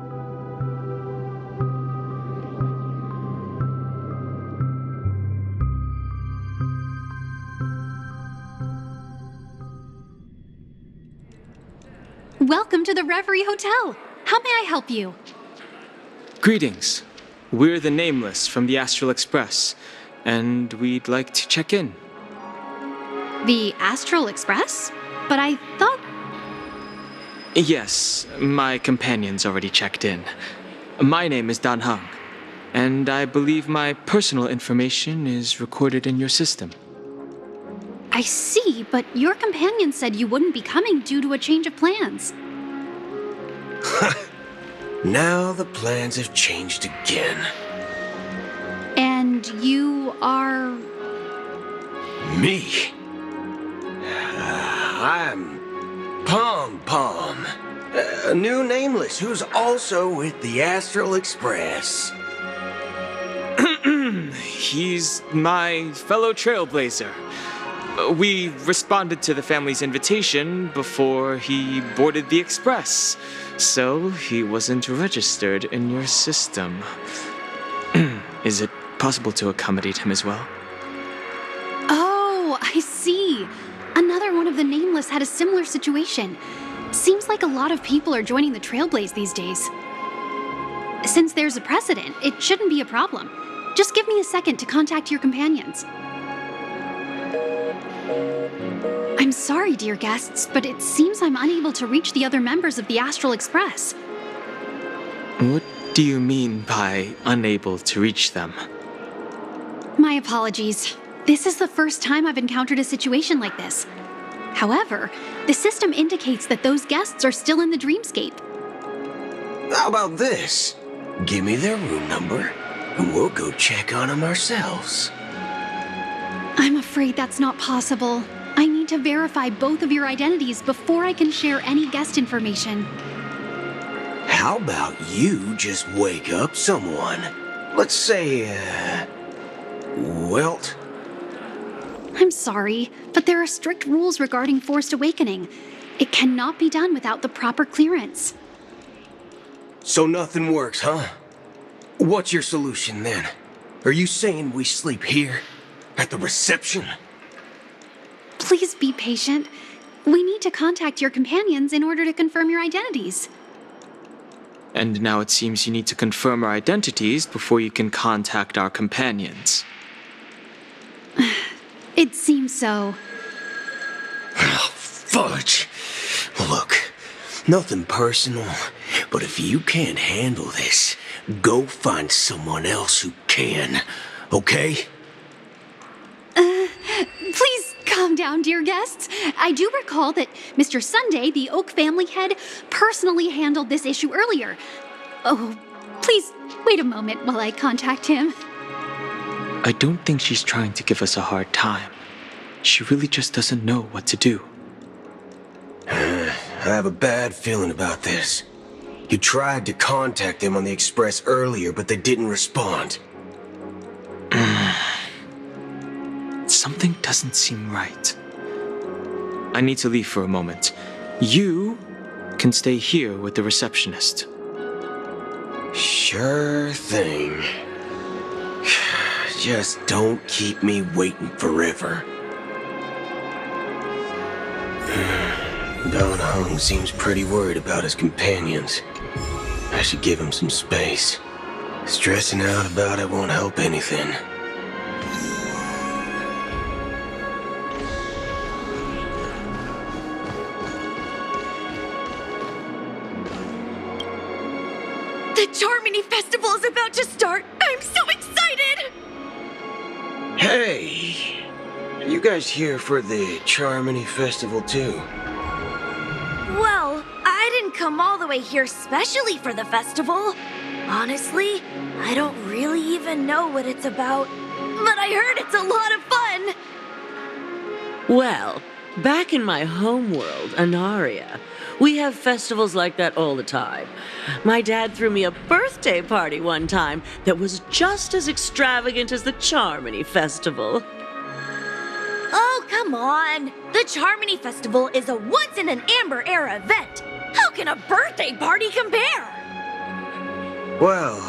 Welcome to the Reverie Hotel. How may I help you? Greetings. We're the Nameless from the Astral Express, and we'd like to check in. The Astral Express? But I thought... Yes, my companion's already checked in. My name is Dan Hung, and I believe my personal information is recorded in your system. I see, but your companion said you wouldn't be coming due to a change of plans. Now the plans have changed again. And you are... Me? I'm Pom Pom, a new nameless who's also with the Astral Express. He's my fellow trailblazer. We responded to the family's invitation before he boarded the express, so he wasn't registered in your system. Is it possible to accommodate him as well? Oh, I see. Another one of the Nameless had a similar situation. Seems like a lot of people are joining the Trailblaze these days. Since there's a precedent, it shouldn't be a problem. Just give me a second to contact your companions. I'm sorry, dear guests, but it seems I'm unable to reach the other members of the Astral Express. What do you mean by unable to reach them? My apologies. This is the first time I've encountered a situation like this. However, the system indicates that those guests are still in the dreamscape. How about this? Give me their room number, and we'll go check on them ourselves. I'm afraid that's not possible. I need to verify both of your identities before I can share any guest information. How about you just wake up someone? Let's say, Welt? I'm sorry, but there are strict rules regarding forced awakening. It cannot be done without the proper clearance. So nothing works, huh? What's your solution then? Are you saying we sleep here? At the reception? Please be patient. We need to contact your companions in order to confirm your identities. And now it seems you need to confirm our identities before you can contact our companions. It seems so. Fudge! Look, nothing personal, but if you can't handle this, go find someone else who can, okay? Please calm down, dear guests. I do recall that Mr. Sunday, the Oak family head, personally handled this issue earlier. Oh, please wait a moment while I contact him. I don't think she's trying to give us a hard time. She really just doesn't know what to do. I have a bad feeling about this. You tried to contact them on the Express earlier, but they didn't respond. Something doesn't seem right. I need to leave for a moment. You can stay here with the receptionist. Sure thing. Just don't keep me waiting forever. Don Hung seems pretty worried about his companions. I should give him some space. Stressing out about it won't help anything. The Charmony Festival is about to start! I'm so excited! Hey! Are you guys here for the Charmony Festival too? Well, I didn't come all the way here specially for the festival. Honestly, I don't really even know what it's about. But I heard it's a lot of fun! Well, back in my homeworld, Anaria, we have festivals like that all the time. My dad threw me a birthday party one time that was just as extravagant as the Charmony Festival. Oh, come on! The Charmony Festival is a once-in-an-Amber Era event! How can a birthday party compare? Well,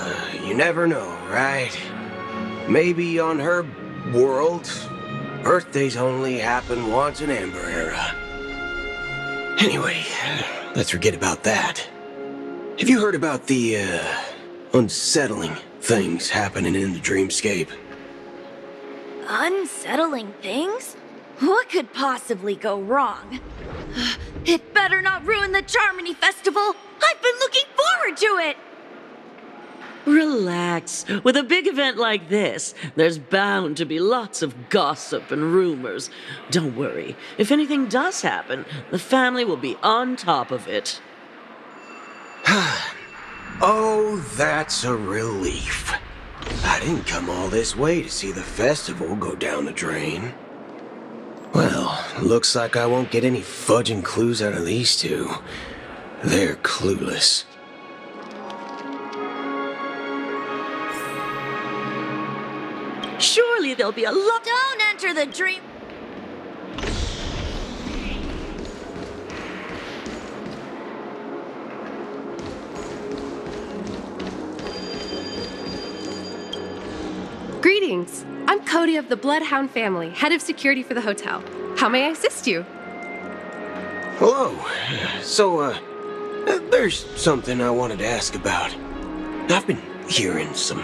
you never know, right? Maybe on her world, birthdays only happen once in Amber Era. Anyway, let's forget about that. Have you heard about the, unsettling things happening in the dreamscape? Unsettling things? What could possibly go wrong? It better not ruin the Charmony Festival! I've been looking forward to it! Relax. With a big event like this, there's bound to be lots of gossip and rumors. Don't worry. If anything does happen, the family will be on top of it. Oh, that's a relief. I didn't come all this way to see the festival go down the drain. Well, looks like I won't get any fudging clues out of these two. They're clueless. Surely there'll be a lot. Don't enter the dream. Greetings. I'm Cody of the Bloodhound family, head of security for the hotel. How may I assist you? Hello. So, there's something I wanted to ask about. I've been hearing some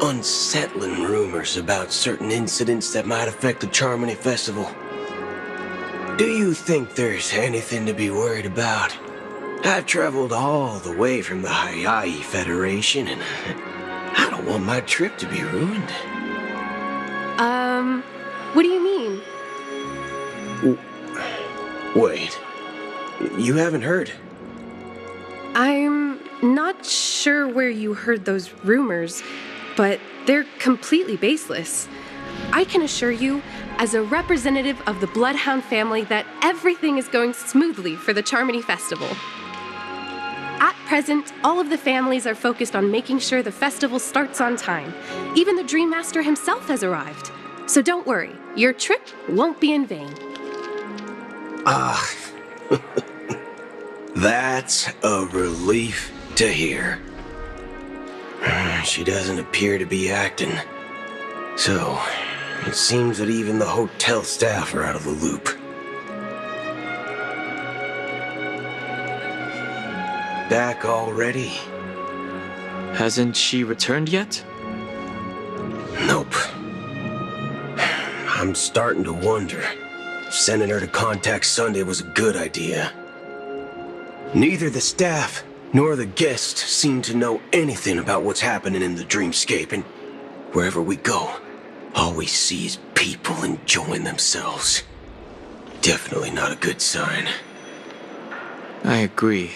unsettling rumors about certain incidents that might affect the Charmony Festival. Do you think there's anything to be worried about? I've traveled all the way from the Hayaii Federation, and I don't want my trip to be ruined. What do you mean? Wait, you haven't heard? I'm not sure where you heard those rumors, but they're completely baseless. I can assure you, as a representative of the Bloodhound family, that everything is going smoothly for the Charmony Festival. At present, all of the families are focused on making sure the festival starts on time. Even the Dream Master himself has arrived. So don't worry, your trip won't be in vain. That's a relief to hear. She doesn't appear to be acting. So, it seems that even the hotel staff are out of the loop. Back already? Hasn't she returned yet? Nope. I'm starting to wonder if sending her to contact Sunday was a good idea. Neither the staff nor the guests seem to know anything about what's happening in the dreamscape, and wherever we go, all we see is people enjoying themselves. Definitely not a good sign. I agree.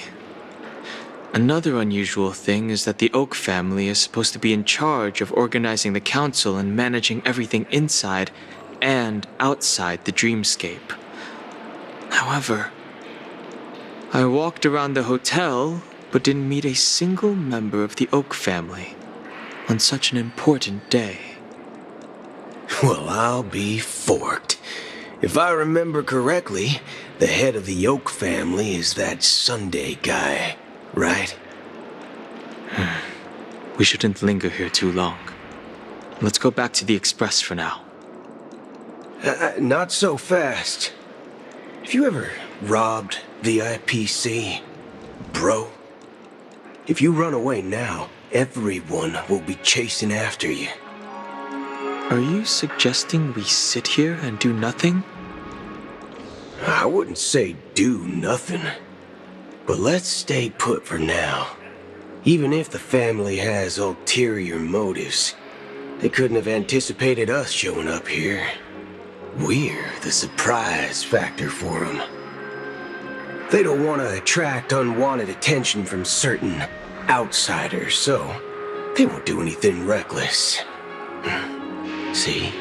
Another unusual thing is that the Oak family is supposed to be in charge of organizing the council and managing everything inside and outside the dreamscape. However, I walked around the hotel but didn't meet a single member of the Oak family on such an important day. Well, I'll be forked. If I remember correctly, the head of the Oak family is that Sunday guy, right? We shouldn't linger here too long. Let's go back to the Express for now. Not so fast. Have you ever robbed VIPC, bro? If you run away now, everyone will be chasing after you. Are you suggesting we sit here and do nothing? I wouldn't say do nothing, but let's stay put for now. Even if the family has ulterior motives, they couldn't have anticipated us showing up here. We're the surprise factor for them. They don't want to attract unwanted attention from certain outsiders, so they won't do anything reckless. See?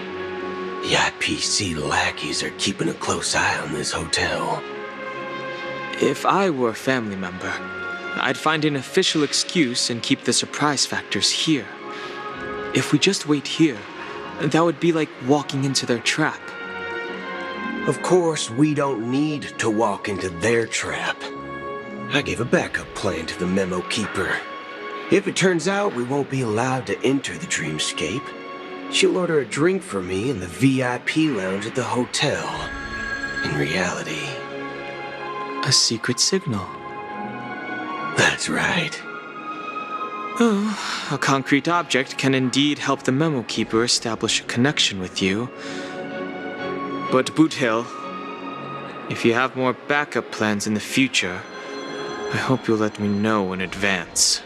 The IPC lackeys are keeping a close eye on this hotel. If I were a family member, I'd find an official excuse and keep the surprise factors here. If we just wait here, that would be like walking into their trap. Of course, we don't need to walk into their trap. I gave a backup plan to the memo keeper. If it turns out we won't be allowed to enter the dreamscape, she'll order a drink for me in the VIP lounge at the hotel. In reality, a secret signal. That's right. Oh, a concrete object can indeed help the memo keeper establish a connection with you. But Boot Hill, if you have more backup plans in the future, I hope you'll let me know in advance.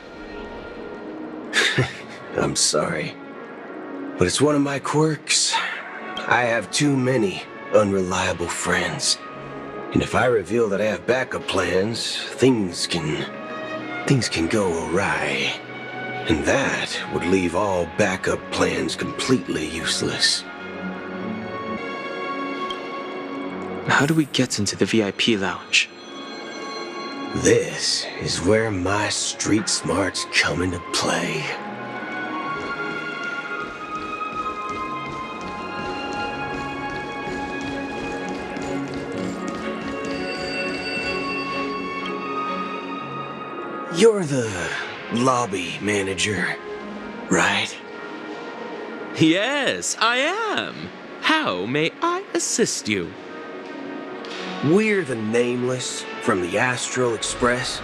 I'm sorry, but it's one of my quirks. I have too many unreliable friends. And if I reveal that I have backup plans, things can go awry. And that would leave all backup plans completely useless. How do we get into the VIP lounge? This is where my street smarts come into play. You're the lobby manager, right? Yes, I am. How may I assist you? We're the Nameless from the Astral Express.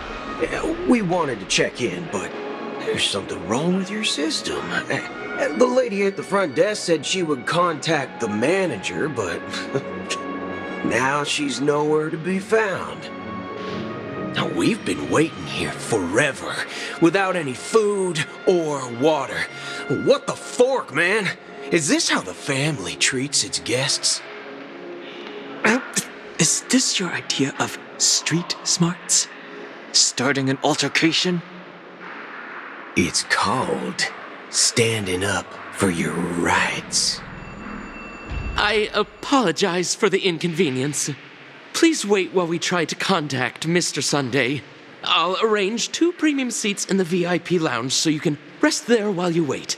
We wanted to check in, but there's something wrong with your system. The lady at the front desk said she would contact the manager, but Now she's nowhere to be found. Now, we've been waiting here forever, without any food or water. What the fork, man? Is this how the family treats its guests? Is this your idea of street smarts? Starting an altercation? It's called standing up for your rights. I apologize for the inconvenience. Please wait while we try to contact Mr. Sunday. I'll arrange 2 premium seats in the VIP lounge so you can rest there while you wait.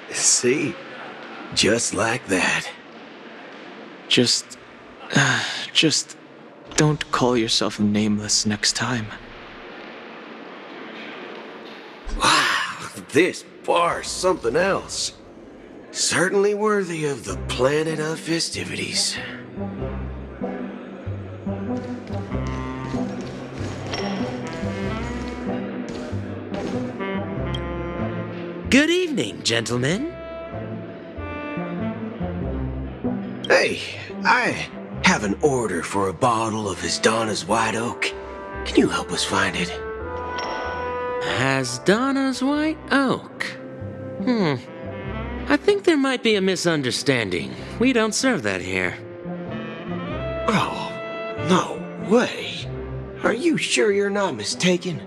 See? Just like that. Just don't call yourself nameless next time. Wow, this bar's something else. Certainly worthy of the planet of festivities. Good evening, gentlemen. Hey, I have an order for a bottle of Hasdana's White Oak. Can you help us find it? Hasdana's White Oak? I think there might be a misunderstanding. We don't serve that here. Oh, no way. Are you sure you're not mistaken?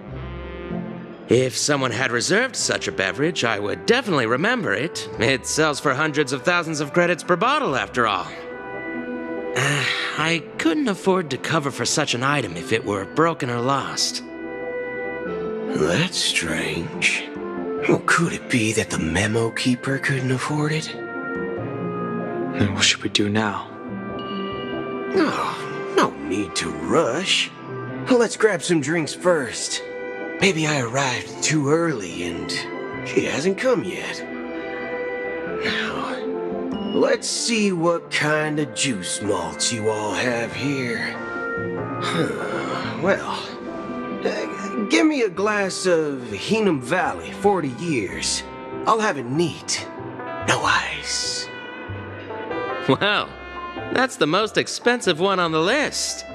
If someone had reserved such a beverage, I would definitely remember it. It sells for hundreds of thousands of credits per bottle, after all. I couldn't afford to cover for such an item if it were broken or lost. That's strange. Well, could it be that the memo keeper couldn't afford it? Then what should we do now? Oh, no need to rush. Well, let's grab some drinks first. Maybe I arrived too early and she hasn't come yet. Now, let's see what kind of juice malts you all have here. Well, give me a glass of Heenum Valley, 40 years. I'll have it neat. No ice. Wow, that's the most expensive one on the list.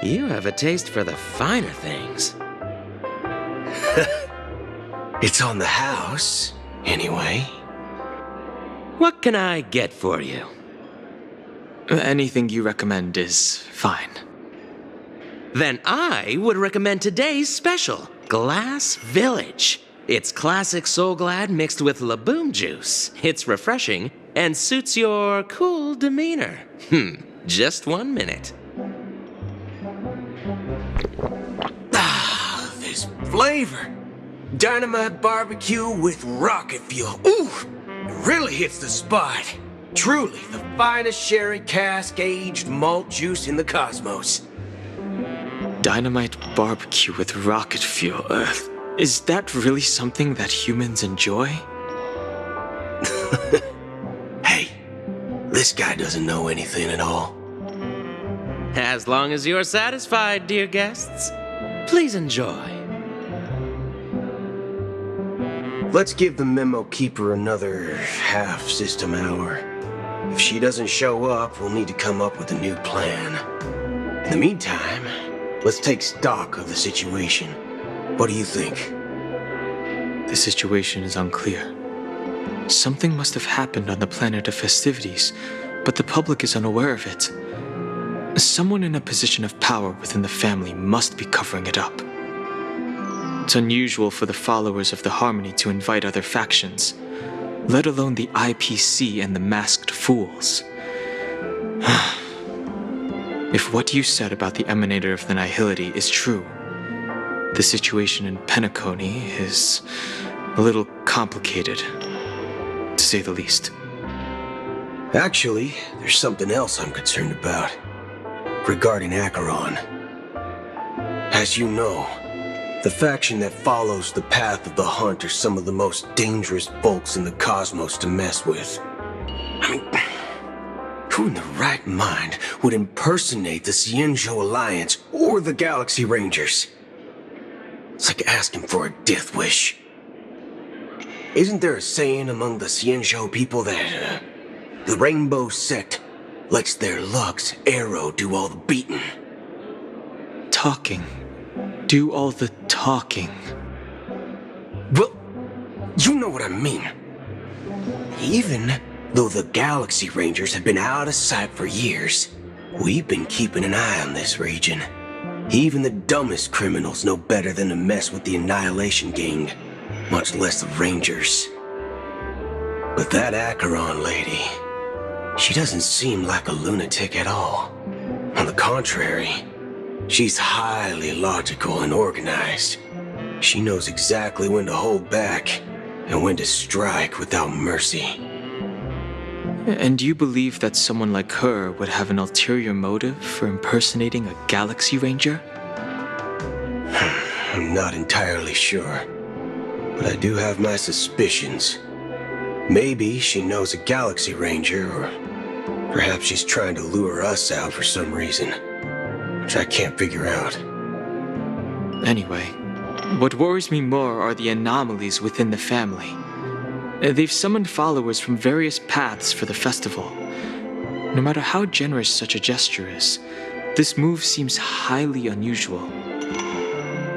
You have a taste for the finer things. It's on the house, anyway. What can I get for you? Anything you recommend is fine. Then I would recommend today's special, Glass Village. It's classic Soul Glad mixed with Laboom juice. It's refreshing and suits your cool demeanor. Just 1 minute. Ah, this flavor. Dynamite barbecue with rocket fuel. Ooh, it really hits the spot. Truly the finest sherry cask-aged malt juice in the cosmos. Dynamite barbecue with rocket fuel. Is that really something that humans enjoy? Hey, this guy doesn't know anything at all. As long as you're satisfied, dear guests, please enjoy. Let's give the memo keeper another half system hour. If she doesn't show up, we'll need to come up with a new plan. In the meantime, let's take stock of the situation. What do you think? The situation is unclear. Something must have happened on the planet of festivities, but the public is unaware of it. Someone in a position of power within the family must be covering it up. It's unusual for the followers of the Harmony to invite other factions, let alone the IPC and the Masked Fools. If what you said about the Emanator of the Nihility is true, the situation in Penacony is a little complicated, to say the least. Actually, there's something else I'm concerned about. Regarding Acheron. As you know, the faction that follows the path of the hunt are some of the most dangerous folks in the cosmos to mess with. I mean, who in the right mind would impersonate the Cienjo Alliance or the Galaxy Rangers? It's like asking for a death wish. Isn't there a saying among the Cienjo people that the Rainbow Sect lets their luck's arrow do all the beating. Talking. Do all the talking. Well, you know what I mean. Even though the Galaxy Rangers have been out of sight for years, we've been keeping an eye on this region. Even the dumbest criminals know better than to mess with the Annihilation Gang, much less the Rangers. But that Acheron lady, she doesn't seem like a lunatic at all. On the contrary, she's highly logical and organized. She knows exactly when to hold back and when to strike without mercy. And you believe that someone like her would have an ulterior motive for impersonating a Galaxy Ranger? I'm not entirely sure, but I do have my suspicions. Maybe she knows a Galaxy Ranger, or perhaps she's trying to lure us out for some reason, which I can't figure out. Anyway, what worries me more are the anomalies within the family. They've summoned followers from various paths for the festival. No matter how generous such a gesture is, this move seems highly unusual.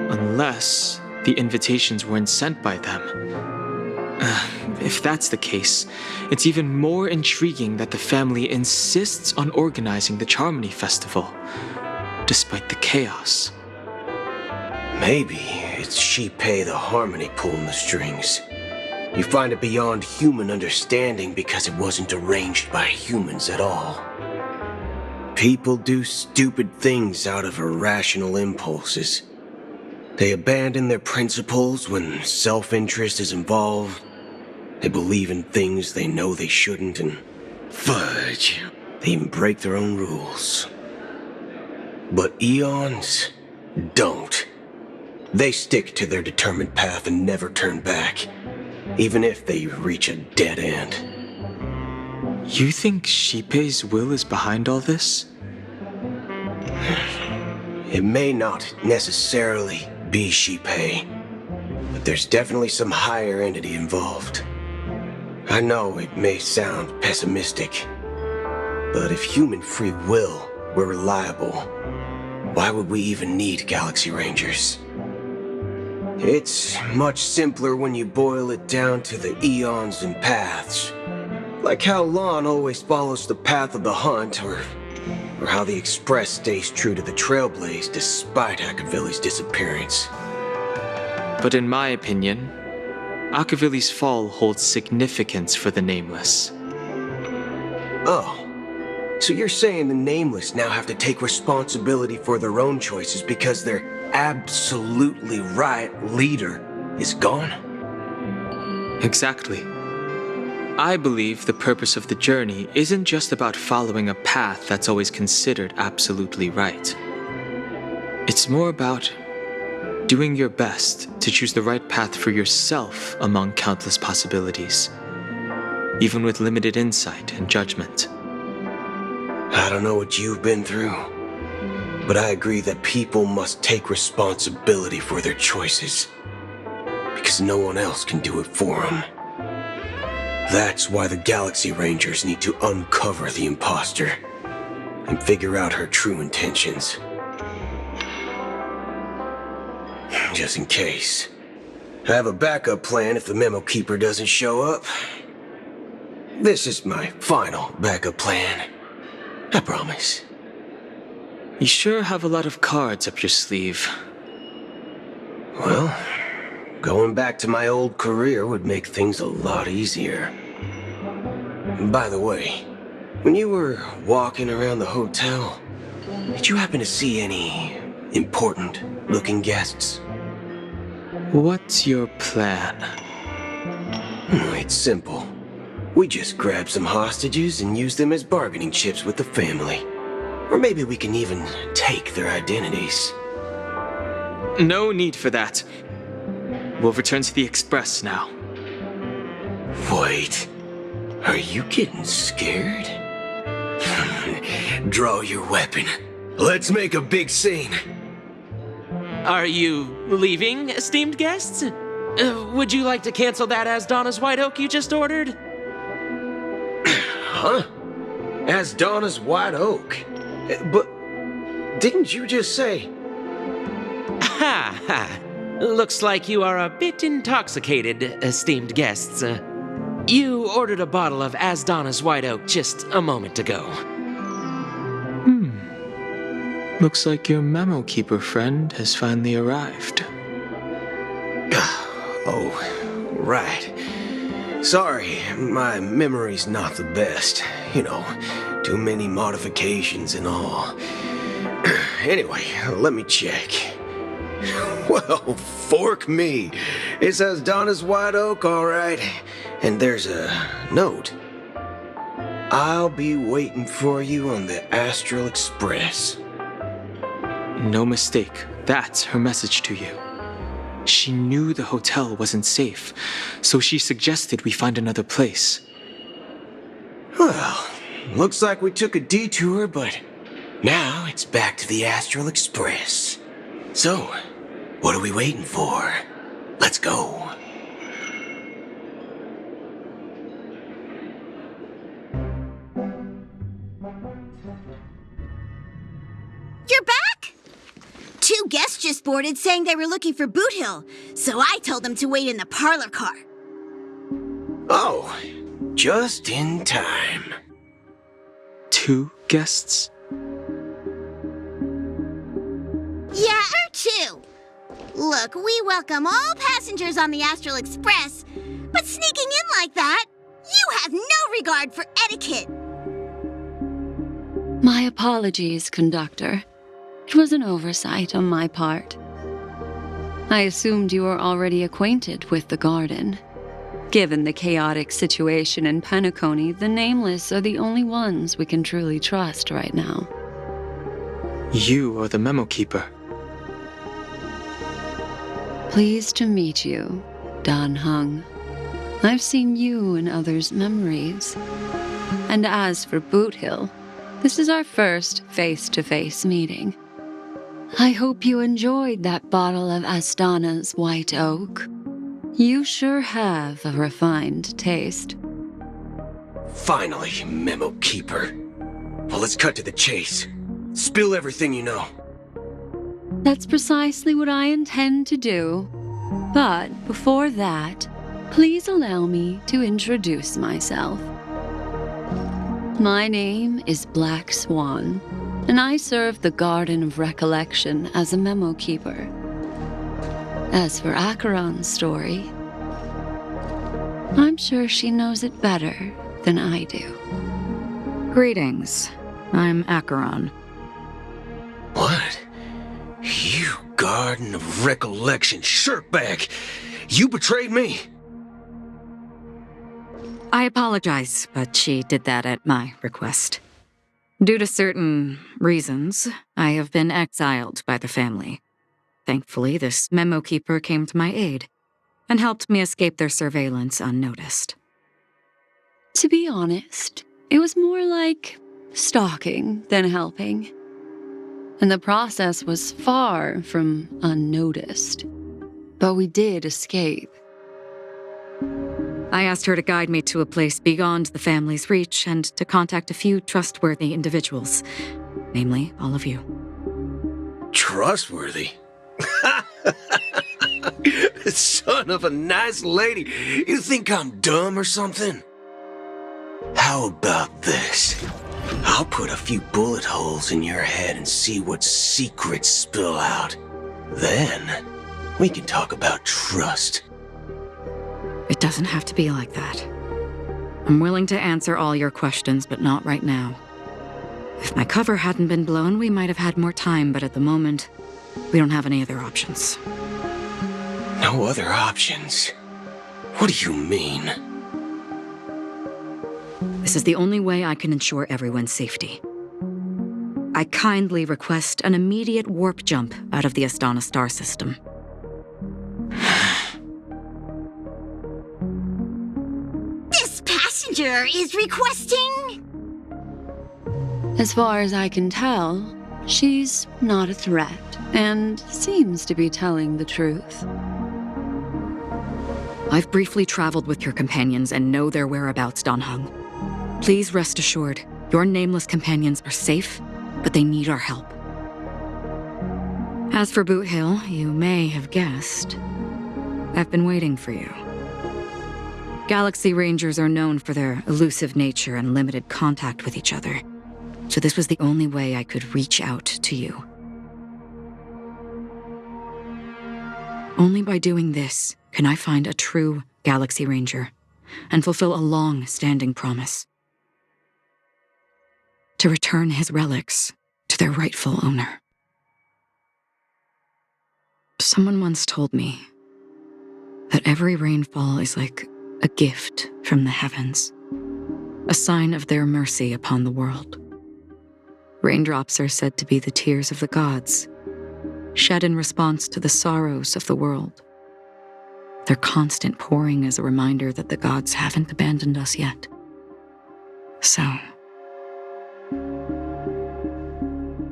Unless the invitations weren't sent by them. If that's the case, it's even more intriguing that the family insists on organizing the Charmony Festival, despite the chaos. Maybe it's Shipei the Harmony pulling the strings. You find it beyond human understanding because it wasn't arranged by humans at all. People do stupid things out of irrational impulses. They abandon their principles when self-interest is involved. They believe in things they know they shouldn't, and fudge, they even break their own rules. But Eons don't. They stick to their determined path and never turn back, even if they reach a dead end. You think Shipei's will is behind all this? It may not necessarily be Shipei, but there's definitely some higher entity involved. I know it may sound pessimistic, but if human free will were reliable, why would we even need Galaxy Rangers? It's much simpler when you boil it down to the eons and paths. Like how Lon always follows the path of the hunt, or how the Express stays true to the Trailblaze despite Akavili's disappearance. But in my opinion, Akavili's fall holds significance for the Nameless. Oh, so you're saying the Nameless now have to take responsibility for their own choices because their absolutely right leader is gone? Exactly. I believe the purpose of the journey isn't just about following a path that's always considered absolutely right. It's more about doing your best to choose the right path for yourself among countless possibilities, even with limited insight and judgment. I don't know what you've been through, but I agree that people must take responsibility for their choices, because no one else can do it for them. That's why the Galaxy Rangers need to uncover the imposter and figure out her true intentions. Just in case. I have a backup plan if the Memo Keeper doesn't show up. This is my final backup plan. I promise. You sure have a lot of cards up your sleeve. Well, going back to my old career would make things a lot easier. By the way, when you were walking around the hotel, did you happen to see any important-looking guests? What's your plan? It's simple. We just grab some hostages and use them as bargaining chips with the family. Or maybe we can even take their identities. No need for that. We'll return to the Express now. Wait, are you getting scared? Draw your weapon. Let's make a big scene. Are you leaving, esteemed guests? Would you like to cancel that as Donna's White Oak you just ordered? Huh? As Donna's White Oak. But didn't you just say... Ha ha! Looks like you are a bit intoxicated, esteemed guests. You ordered a bottle of Asdana's White Oak just a moment ago. Looks like your memo keeper friend has finally arrived. Oh, right. Sorry, my memory's not the best. You know, too many modifications and all. Anyway, let me check. Well, fork me. It says Donna's White Oak, all right. And there's a note. I'll be waiting for you on the Astral Express. No mistake, that's her message to you. She knew the hotel wasn't safe, so she suggested we find another place. Well, looks like we took a detour, but now it's back to the Astral Express. So, what are we waiting for? Let's go. You're back? Two guests just boarded saying they were looking for Boot Hill, so I told them to wait in the parlor car. Oh, just in time. 2 guests? Yeah, or 2. Look, we welcome all passengers on the Astral Express, but sneaking in like that, you have no regard for etiquette. My apologies, conductor. It was an oversight on my part. I assumed you were already acquainted with the garden. Given the chaotic situation in Penacony, the Nameless are the only ones we can truly trust right now. You are the memo keeper. Pleased to meet you, Dan Hung. I've seen you in others' memories. And as for Boot Hill, this is our first face-to-face meeting. I hope you enjoyed that bottle of Astana's White Oak. You sure have a refined taste. Finally, Memo Keeper. Well, let's cut to the chase. Spill everything you know. That's precisely what I intend to do. But before that, please allow me to introduce myself. My name is Black Swan, and I serve the Garden of Recollection as a memo keeper. As for Acheron's story, I'm sure she knows it better than I do. Greetings. I'm Acheron. What? You Garden of Recollection shirtbag! You betrayed me! I apologize, but she did that at my request. Due to certain reasons, I have been exiled by the family. Thankfully, this memo keeper came to my aid and helped me escape their surveillance unnoticed. To be honest, it was more like stalking than helping. And the process was far from unnoticed. But we did escape. I asked her to guide me to a place beyond the family's reach and to contact a few trustworthy individuals, namely all of you. Trustworthy? Son of a nice lady. You think I'm dumb or something? How about this? I'll put a few bullet holes in your head and see what secrets spill out. Then, we can talk about trust. It doesn't have to be like that. I'm willing to answer all your questions, but not right now. If my cover hadn't been blown, we might have had more time, but at the moment, we don't have any other options. No other options? What do you mean? This is the only way I can ensure everyone's safety. I kindly request an immediate warp jump out of the Astana star system. This passenger is requesting... As far as I can tell, she's not a threat and seems to be telling the truth. I've briefly traveled with your companions and know their whereabouts, Dan Hung. Please rest assured, Your nameless companions are safe, but they need our help. As for Boot Hill, you may have guessed, I've been waiting for you. Galaxy Rangers are known for their elusive nature and limited contact with each other, so this was the only way I could reach out to you. Only by doing this can I find a true Galaxy Ranger and fulfill a long-standing promise. To return his relics to their rightful owner. Someone once told me that every rainfall is like a gift from the heavens, a sign of their mercy upon the world. Raindrops are said to be the tears of the gods, shed in response to the sorrows of the world. Their constant pouring is a reminder that the gods haven't abandoned us yet. So,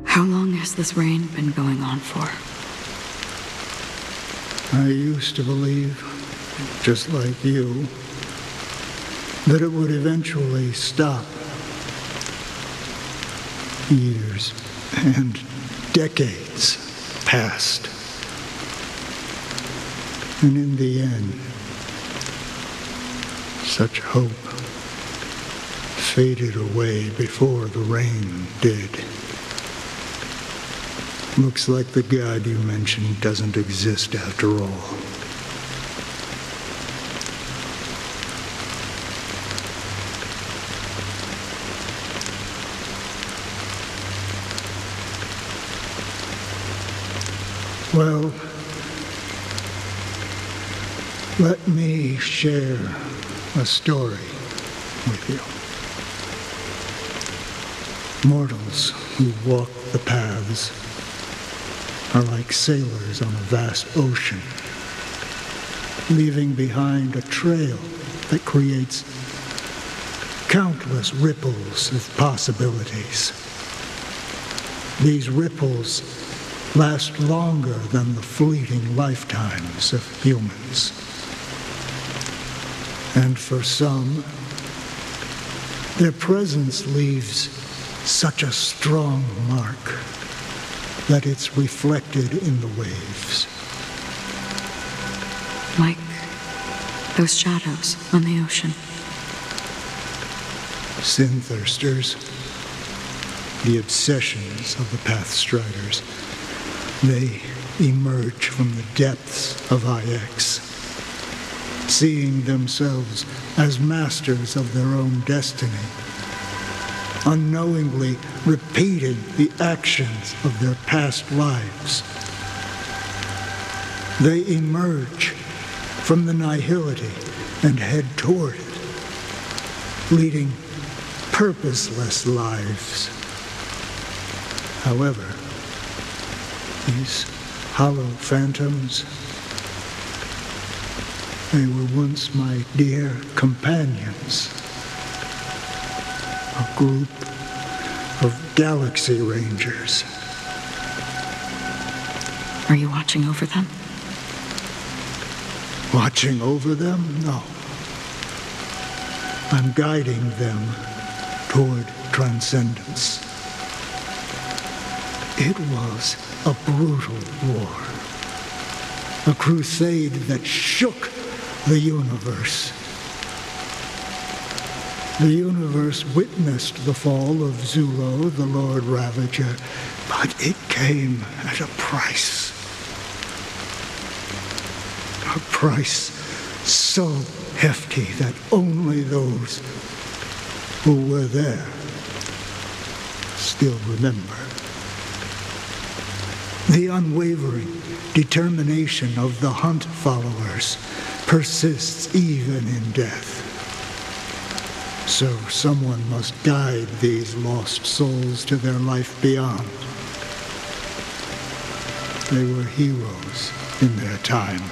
how long has this rain been going on for? I used to believe, just like you, that it would eventually stop. Years and decades passed. And in the end, such hope faded away before the rain did. Looks like the God you mentioned doesn't exist after all. Well, let me share a story with you. Mortals who walk the paths are like sailors on a vast ocean, leaving behind a trail that creates countless ripples of possibilities. These ripples last longer than the fleeting lifetimes of humans. And for some, their presence leaves such a strong mark that it's reflected in the waves. Like those shadows on the ocean. Sin-thirsters, the obsessions of the Pathstriders, they emerge from the depths of IX, seeing themselves as masters of their own destiny, unknowingly repeating the actions of their past lives. They emerge from the nihility and head toward it, leading purposeless lives. However, these hollow phantoms, they were once my dear companions. A group of Galaxy Rangers. Are you watching over them? Watching over them? No. I'm guiding them toward transcendence. It was a brutal war. A crusade that shook the universe. The universe witnessed the fall of Zulo, the Lord Ravager, but it came at a price. A price so hefty that only those who were there still remember. The unwavering determination of the Hunt followers persists even in death. So someone must guide these lost souls to their life beyond. They were heroes in their time,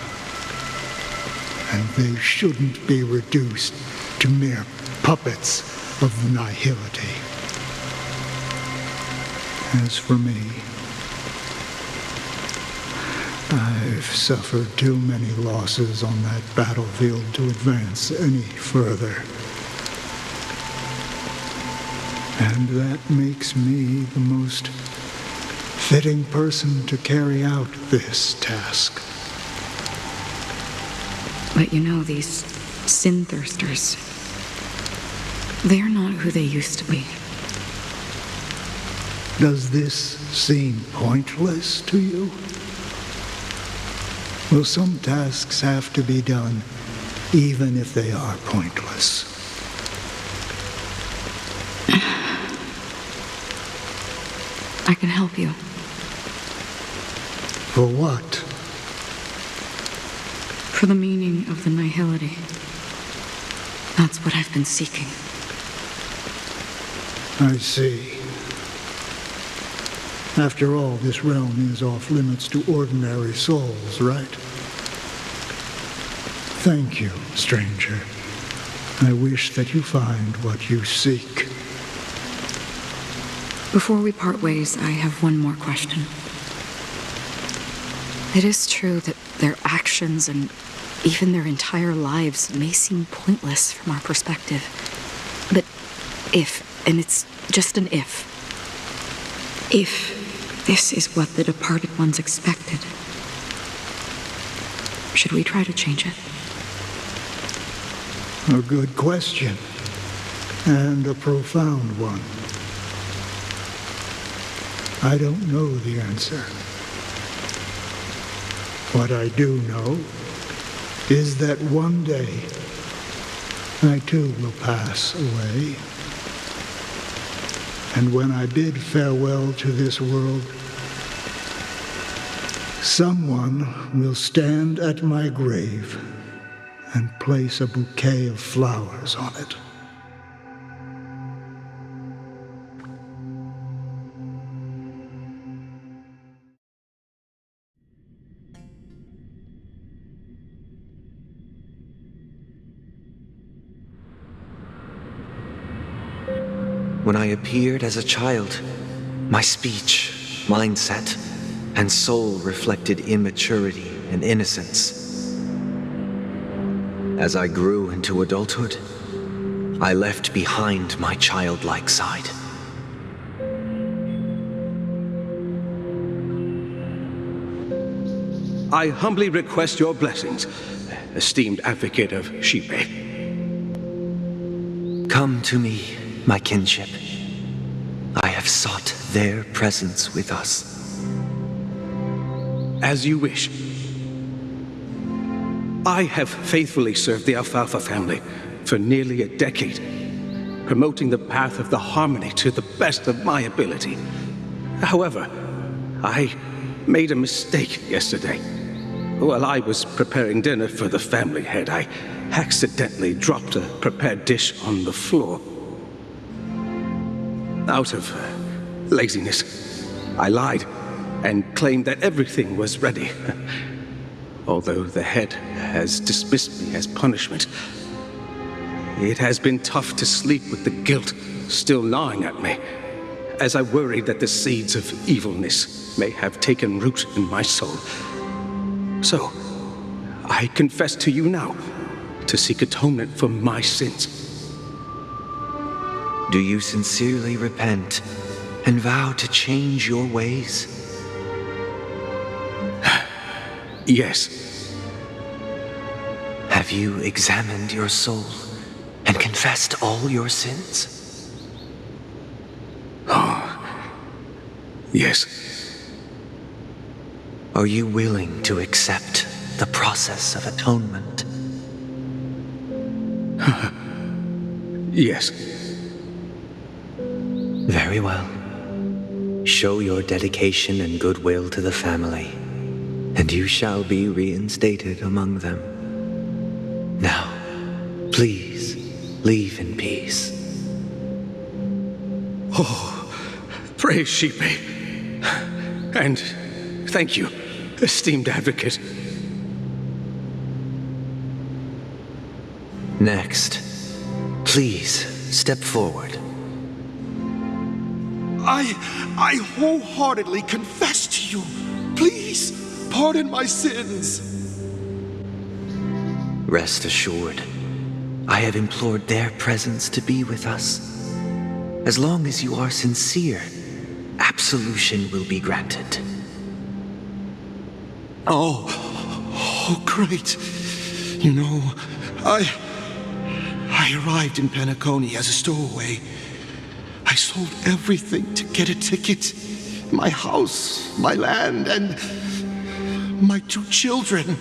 and they shouldn't be reduced to mere puppets of the nihility. As for me, I've suffered too many losses on that battlefield to advance any further. And that makes me the most fitting person to carry out this task. But you know, these sin thirsters, they're not who they used to be. Does this seem pointless to you? Well, some tasks have to be done, even if they are pointless. I can help you. For what? For the meaning of the nihility. That's what I've been seeking. I see. After all, this realm is off limits to ordinary souls, right? Thank you, stranger. I wish that you find what you seek. Before we part ways, I have one more question. It is true that their actions and even their entire lives may seem pointless from our perspective. But if, and it's just an if this is what the departed ones expected, should we try to change it? A good question, and a profound one. I don't know the answer. What I do know is that one day I too will pass away. And when I bid farewell to this world, someone will stand at my grave and place a bouquet of flowers on it. When I appeared as a child, my speech, mindset, and soul reflected immaturity and innocence. As I grew into adulthood, I left behind my childlike side. I humbly request your blessings, esteemed advocate of Shipe. Come to me, my kinship. I have sought their presence with us. As you wish. I have faithfully served the Alfalfa family for nearly a decade, promoting the path of the harmony to the best of my ability. However, I made a mistake yesterday. While I was preparing dinner for the family head, I accidentally dropped a prepared dish on the floor. Out of laziness, I lied and claimed that everything was ready. Although the head has dismissed me as punishment, it has been tough to sleep with the guilt still gnawing at me, as I worried that the seeds of evilness may have taken root in my soul. So, I confess to you now to seek atonement for my sins. Do you sincerely repent and vow to change your ways? Yes. Have you examined your soul and confessed all your sins? Oh, yes. Are you willing to accept the process of atonement? Yes. Very well. Show your dedication and goodwill to the family, and you shall be reinstated among them. Now, please, leave in peace. Oh, praise Shipe. And thank you, esteemed advocate. Next, please step forward. I wholeheartedly confess to you. Please, pardon my sins. Rest assured, I have implored their presence to be with us. As long as you are sincere, absolution will be granted. Oh, great. You know, I arrived in Penacony as a stowaway. I sold everything to get a ticket. My house, my land, and my 2 children.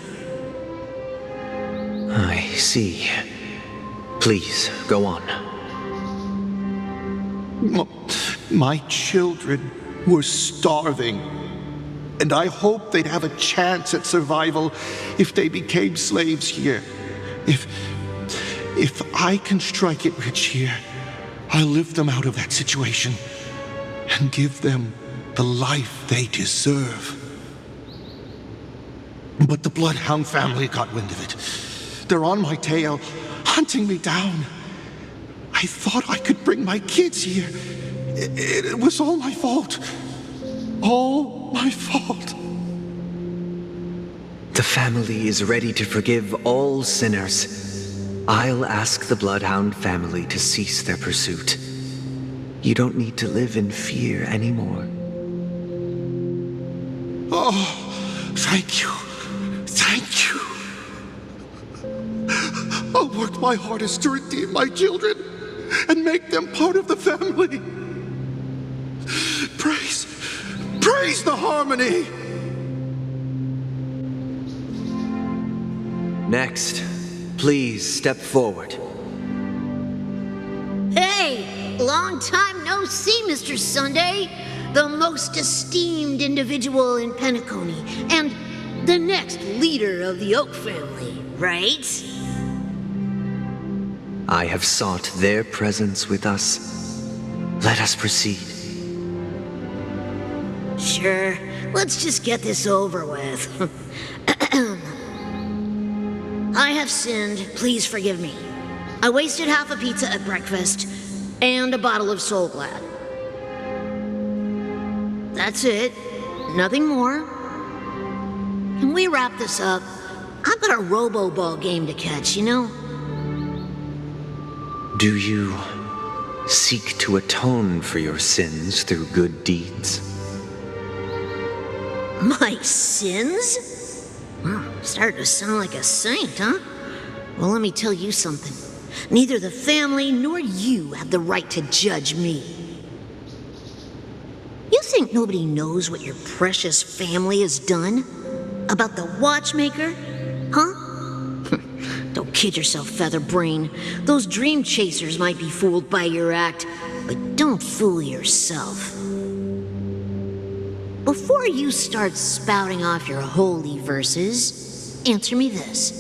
I see. Please, go on. My children were starving, and I hoped they'd have a chance at survival if they became slaves here. If I can strike it rich here, I'll lift them out of that situation and give them the life they deserve. But the Bloodhound family got wind of it. They're on my tail, hunting me down. I thought I could bring my kids here. It was all my fault. All my fault. The family is ready to forgive all sinners. I'll ask the Bloodhound family to cease their pursuit. You don't need to live in fear anymore. Oh, thank you. Thank you. I'll work my hardest to redeem my children and make them part of the family. Praise the harmony! Next, please step forward. Hey! Long time no see, Mr. Sunday. The most esteemed individual in Penacony, and the next leader of the Oak family, right? I have sought their presence with us. Let us proceed. Sure. Let's just get this over with. I have sinned. Please forgive me. I wasted half a pizza at breakfast and a bottle of Soul Glad. That's it. Nothing more. Can we wrap this up? I've got a robo-ball game to catch, you know? Do you seek to atone for your sins through good deeds? My sins? Wow, started to sound like a saint, huh? Well, let me tell you something. Neither the family nor you have the right to judge me. You think nobody knows what your precious family has done? About the watchmaker? Huh? Don't kid yourself, Featherbrain. Those dream chasers might be fooled by your act, but don't fool yourself. Before you start spouting off your holy verses, answer me this.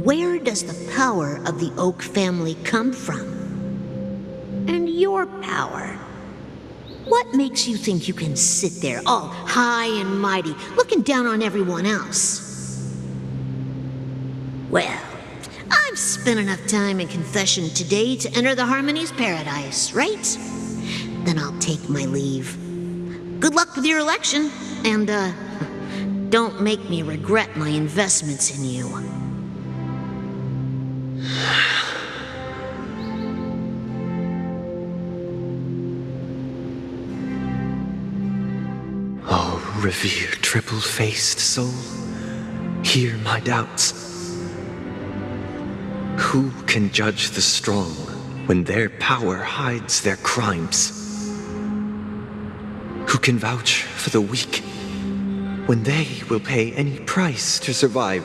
Where does the power of the Oak family come from? And your power? What makes you think you can sit there all high and mighty, looking down on everyone else? Well, I've spent enough time in confession today to enter the Harmony's paradise, right? Then I'll take my leave. Good luck with your election, and, don't make me regret my investments in you. Oh, revered triple-faced soul, hear my doubts. Who can judge the strong when their power hides their crimes? Who can vouch for the weak when they will pay any price to survive?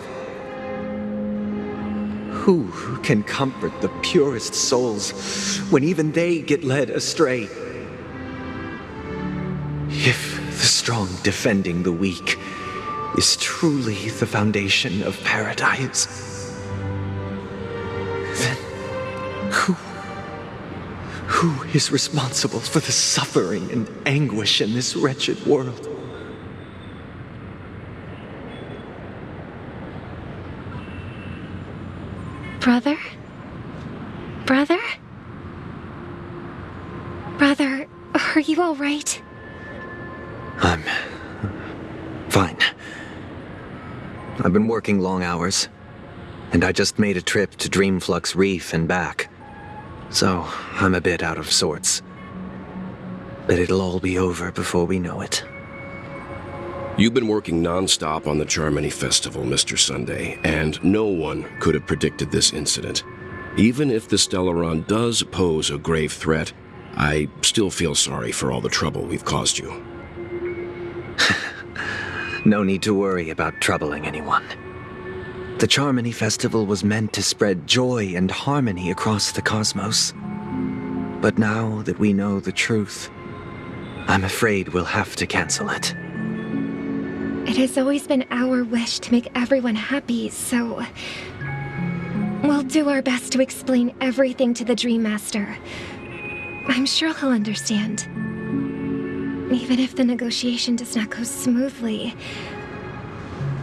Who can comfort the purest souls when even they get led astray? If the strong defending the weak is truly the foundation of paradise, then who is responsible for the suffering and anguish in this wretched world? Brother? Brother? Brother, are you all right? I'm fine. I've been working long hours, and I just made a trip to Dreamflux Reef and back. So, I'm a bit out of sorts. but it'll all be over before we know it. You've been working non-stop on the Charmony Festival, Mr. Sunday, and no one could have predicted this incident. Even if the Stellaron does pose a grave threat, I still feel sorry for all the trouble we've caused you. No need to worry about troubling anyone. The Charmony Festival was meant to spread joy and harmony across the cosmos. But now that we know the truth, I'm afraid we'll have to cancel it. It has always been our wish to make everyone happy, so we'll do our best to explain everything to the Dream Master. I'm sure he'll understand. Even if the negotiation does not go smoothly,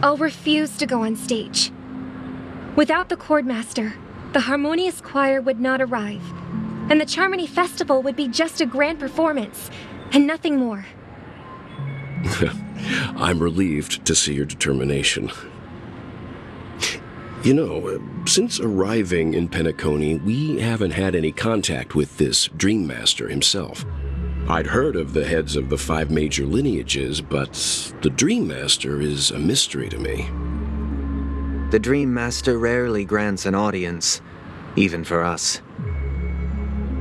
I'll refuse to go on stage. Without the Chord Master, the Harmonious Choir would not arrive, and the Charmony Festival would be just a grand performance, and nothing more. I'm relieved to see your determination. You know, since arriving in Penacony, we haven't had any contact with this Dream Master himself. I'd heard of the heads of the 5 major lineages, but the Dream Master is a mystery to me. The Dream Master rarely grants an audience, even for us.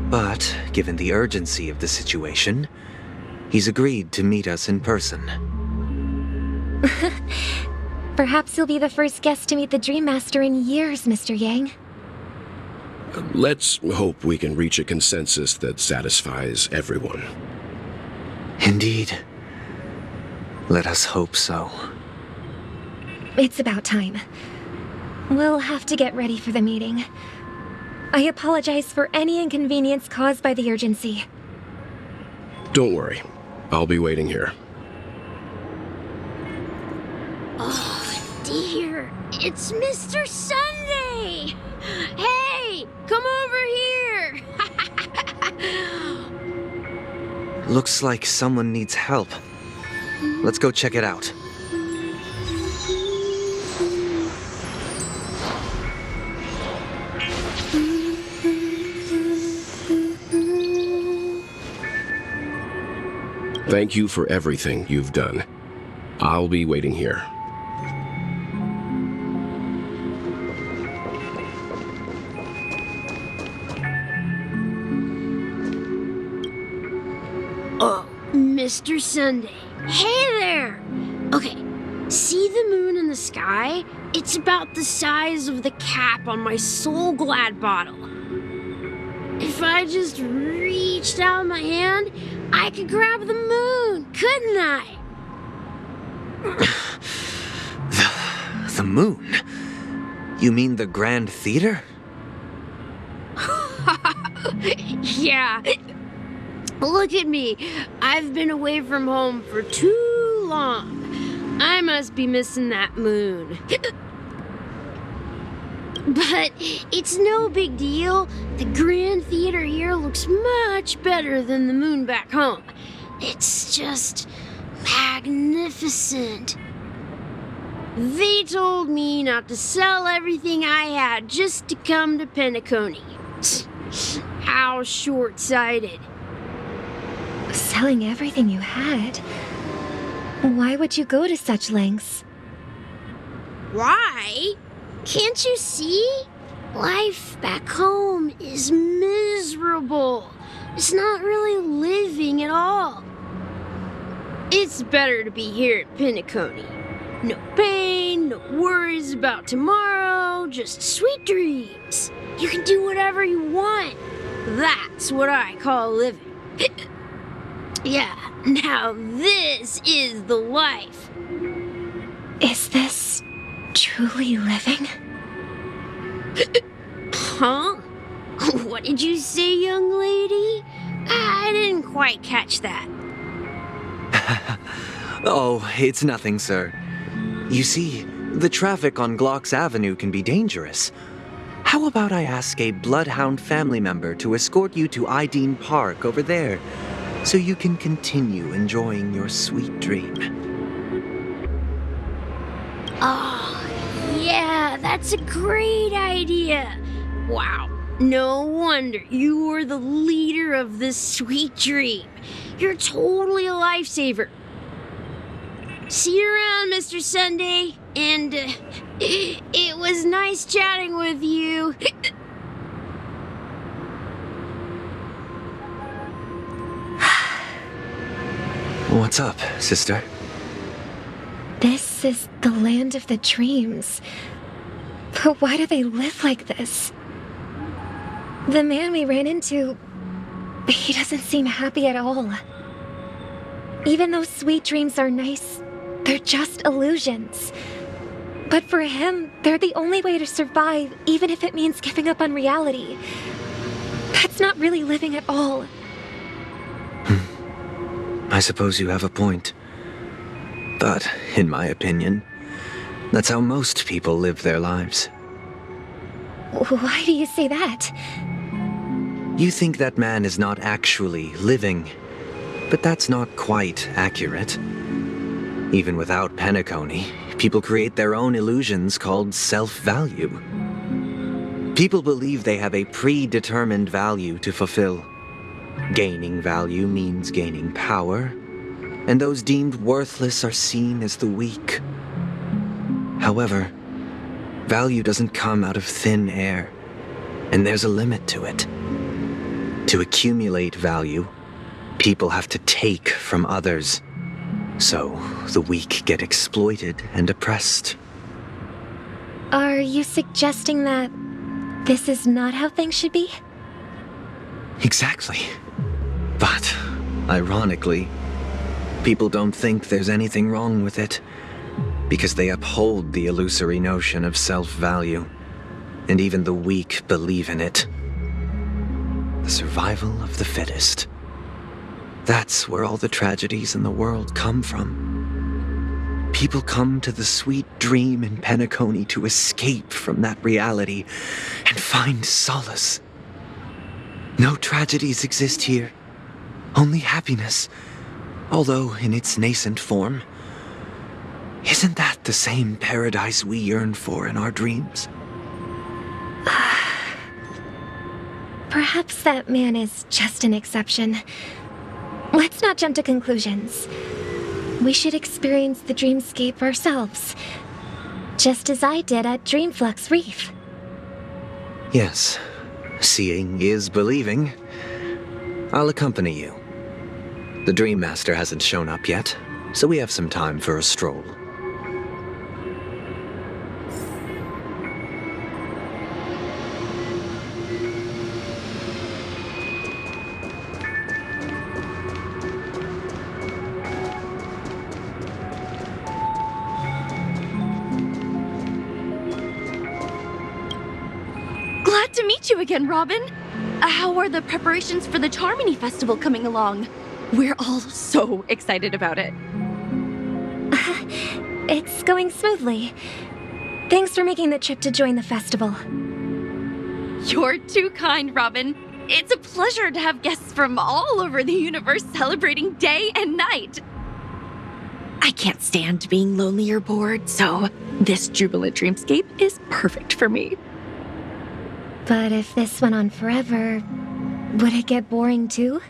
But, given the urgency of the situation, he's agreed to meet us in person. Perhaps you'll be the first guest to meet the Dream Master in years, Mr. Yang. Let's hope we can reach a consensus that satisfies everyone. Indeed. Let us hope so. It's about time. We'll have to get ready for the meeting. I apologize for any inconvenience caused by the urgency. Don't worry. I'll be waiting here. Oh, dear. It's Mr. Sunday! Hey, come over here! Looks like someone needs help. Let's go check it out. Thank you for everything you've done. I'll be waiting here. Oh, Mr. Sunday. Hey there! Okay, see the moon in the sky? It's about the size of the cap on my Soul Glad bottle. If I just reached out my hand, I could grab the moon, couldn't I? The moon? You mean the Grand Theater? Yeah. Look at me. I've been away from home for too long. I must be missing that moon. But it's no big deal. The Grand Theater here looks much better than the moon back home. It's just magnificent. They told me not to sell everything I had just to come to Penacony. How short-sighted. Selling everything you had? Why would you go to such lengths? Why? Can't you see? Life back home is miserable. It's not really living at all. It's better to be here at Penacony. No pain, no worries about tomorrow, just sweet dreams. You can do whatever you want. That's what I call living. Yeah, now this is the life. Is this truly living? Huh? What did you say, young lady? I didn't quite catch that. Oh, it's nothing, sir. You see, the traffic on Glock's Avenue can be dangerous. How about I ask a Bloodhound family member to escort you to Ideen Park over there, so you can continue enjoying your sweet dream? Oh, yeah, that's a great idea. Wow, No wonder you were the leader of this sweet dream. You're totally a lifesaver. See you around, Mr. Sunday. And it was nice chatting with you. What's up, sister? This is the land of the dreams. But why do they live like this? The man we ran into, he doesn't seem happy at all. Even though sweet dreams are nice, they're just illusions. But for him, they're the only way to survive, even if it means giving up on reality. That's not really living at all. I suppose you have a point. But, in my opinion, that's how most people live their lives. Why do you say that? You think that man is not actually living, but that's not quite accurate. Even without Penacony, people create their own illusions called self-value. People believe they have a predetermined value to fulfill. Gaining value means gaining power, and those deemed worthless are seen as the weak. However, value doesn't come out of thin air, and there's a limit to it. To accumulate value, people have to take from others. So, the weak get exploited and oppressed. Are you suggesting that this is not how things should be? Exactly. But, ironically, people don't think there's anything wrong with it, because they uphold the illusory notion of self-value, and even the weak believe in it. The survival of the fittest. That's where all the tragedies in the world come from. People come to the sweet dream in Penacony to escape from that reality and find solace. No tragedies exist here, only happiness, although in its nascent form. Isn't that the same paradise we yearn for in our dreams? Perhaps that man is just an exception. Let's not jump to conclusions. We should experience the dreamscape ourselves, just as I did at Dreamflux Reef. Yes, seeing is believing. I'll accompany you. The Dream Master hasn't shown up yet, so we have some time for a stroll. Glad to meet you again, Robin. How are the preparations for the Charmony Festival coming along? We're all so excited about it. It's going smoothly. Thanks for making the trip to join the festival. You're too kind, Robin. It's a pleasure to have guests from all over the universe celebrating day and night. I can't stand being lonely or bored, so this jubilant dreamscape is perfect for me. But if this went on forever, would it get boring too?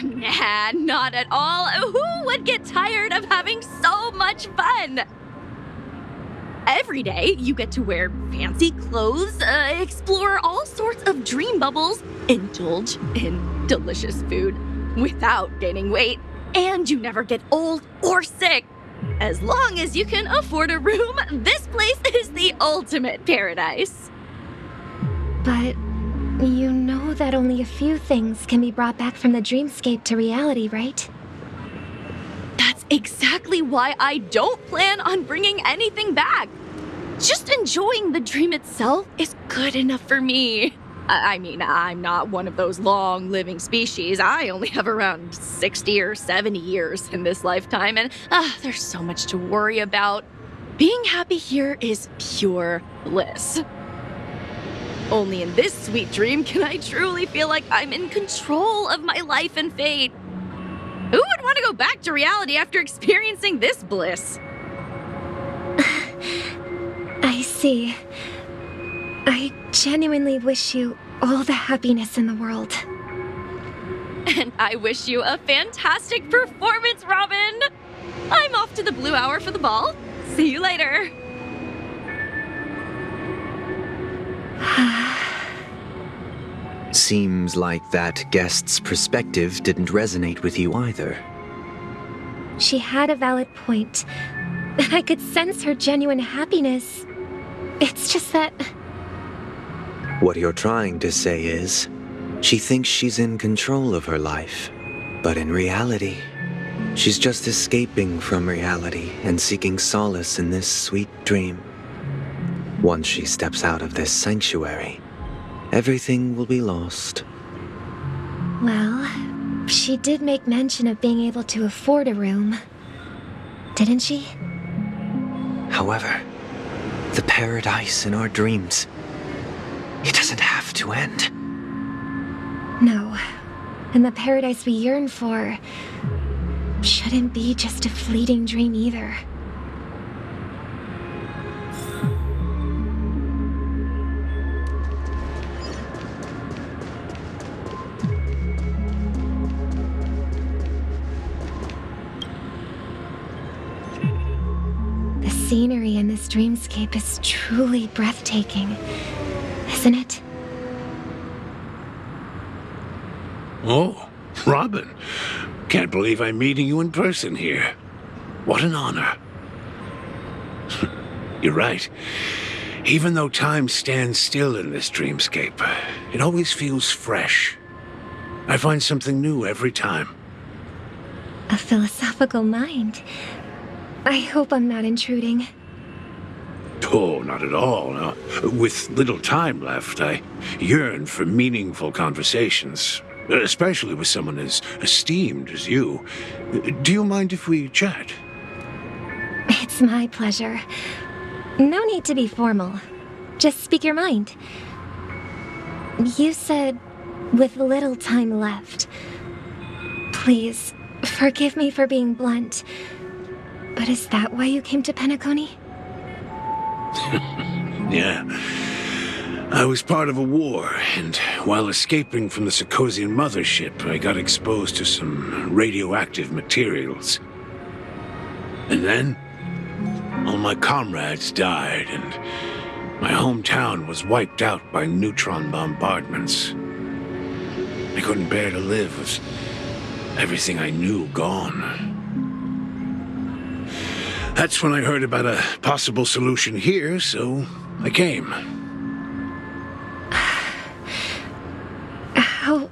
Nah, not at all. Who would get tired of having so much fun? Every day, you get to wear fancy clothes, explore all sorts of dream bubbles, indulge in delicious food without gaining weight, and you never get old or sick. As long as you can afford a room, this place is the ultimate paradise. But you know that only a few things can be brought back from the dreamscape to reality, right? That's exactly why I don't plan on bringing anything back. Just enjoying the dream itself is good enough for me. I mean, I'm not one of those long-living species. I only have around 60 or 70 years in this lifetime, and there's so much to worry about. Being happy here is pure bliss. Only in this sweet dream can I truly feel like I'm in control of my life and fate. Who would want to go back to reality after experiencing this bliss? I see. I genuinely wish you all the happiness in the world. And I wish you a fantastic performance, Robin! I'm off to the Blue Hour for the ball. See you later. Seems like that guest's perspective didn't resonate with you either. She had a valid point, and I could sense her genuine happiness. It's just that... What you're trying to say is, she thinks she's in control of her life, but in reality, she's just escaping from reality and seeking solace in this sweet dream. Once she steps out of this sanctuary, everything will be lost. Well, she did make mention of being able to afford a room, didn't she? However, the paradise in our dreams, it doesn't have to end. No, and the paradise we yearn for shouldn't be just a fleeting dream either. The scenery in this dreamscape is truly breathtaking, isn't it? Oh, Robin. Can't believe I'm meeting you in person here. What an honor. You're right. Even though time stands still in this dreamscape, it always feels fresh. I find something new every time. A philosophical mind. I hope I'm not intruding. Oh, not at all. No. With little time left, I yearn for meaningful conversations, especially with someone as esteemed as you. Do you mind if we chat? It's my pleasure. No need to be formal. Just speak your mind. You said, with little time left. Please, forgive me for being blunt, but is that why you came to Penacony? Yeah. I was part of a war, and while escaping from the Sarkosian mothership, I got exposed to some radioactive materials. And then, all my comrades died, and my hometown was wiped out by neutron bombardments. I couldn't bear to live with everything I knew gone. That's when I heard about a possible solution here, so I came. How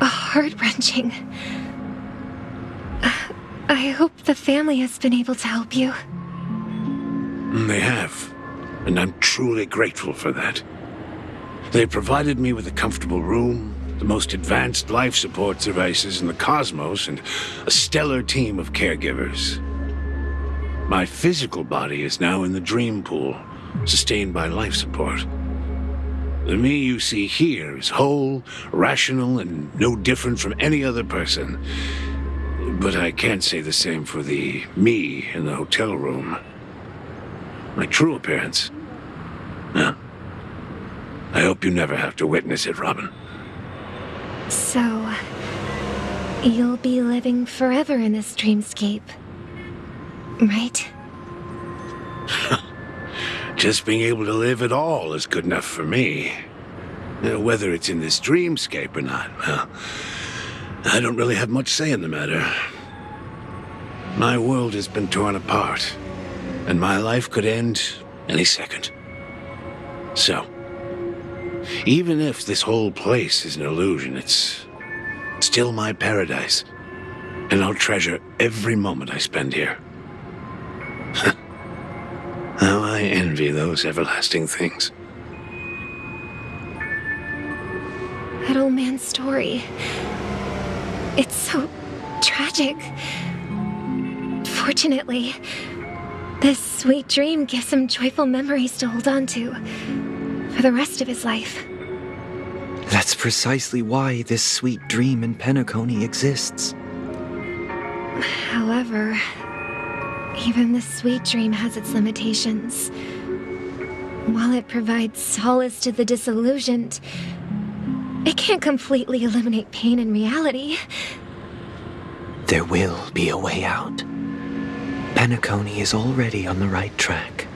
heart-wrenching. I hope the family has been able to help you. They have, and I'm truly grateful for that. They provided me with a comfortable room, the most advanced life support devices in the cosmos, and a stellar team of caregivers. My physical body is now in the dream pool, sustained by life support. The me you see here is whole, rational, and no different from any other person. But I can't say the same for the me in the hotel room. My true appearance. Well, I hope you never have to witness it, Robin. So, you'll be living forever in this dreamscape, right? Just being able to live at all is good enough for me. Whether it's in this dreamscape or not, well, I don't really have much say in the matter. My world has been torn apart, and my life could end any second. So, even if this whole place is an illusion, it's still my paradise, and I'll treasure every moment I spend here. How I envy those everlasting things. That old man's story. It's so tragic. Fortunately, this sweet dream gives him joyful memories to hold on to for the rest of his life. That's precisely why this sweet dream in Penacony exists. However, even this sweet dream has its limitations. While it provides solace to the disillusioned, it can't completely eliminate pain in reality. There will be a way out. Penacony is already on the right track.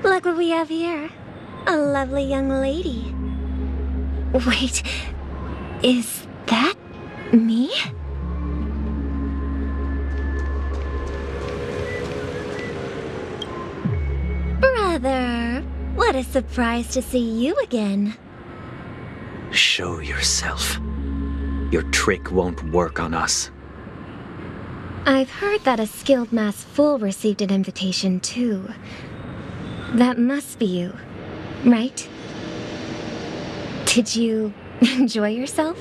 Look what we have here. A lovely young lady. Wait, is that me? Brother, what a surprise to see you again. Show yourself. Your trick won't work on us. I've heard that a skilled mass fool received an invitation too. That must be you, right? Did you enjoy yourself?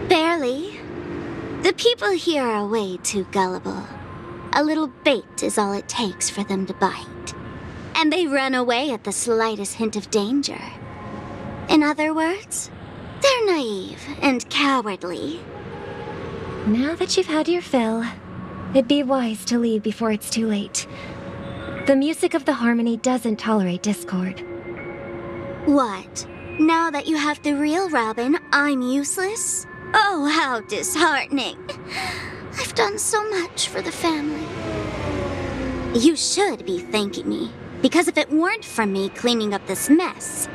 Barely. The people here are way too gullible. A little bait is all it takes for them to bite. And they run away at the slightest hint of danger. In other words, they're naive and cowardly. Now that you've had your fill, it'd be wise to leave before it's too late. The music of the harmony doesn't tolerate discord. What? Now that you have the real Robin, I'm useless? Oh, how disheartening. I've done so much for the family. You should be thanking me, because if it weren't for me cleaning up this mess,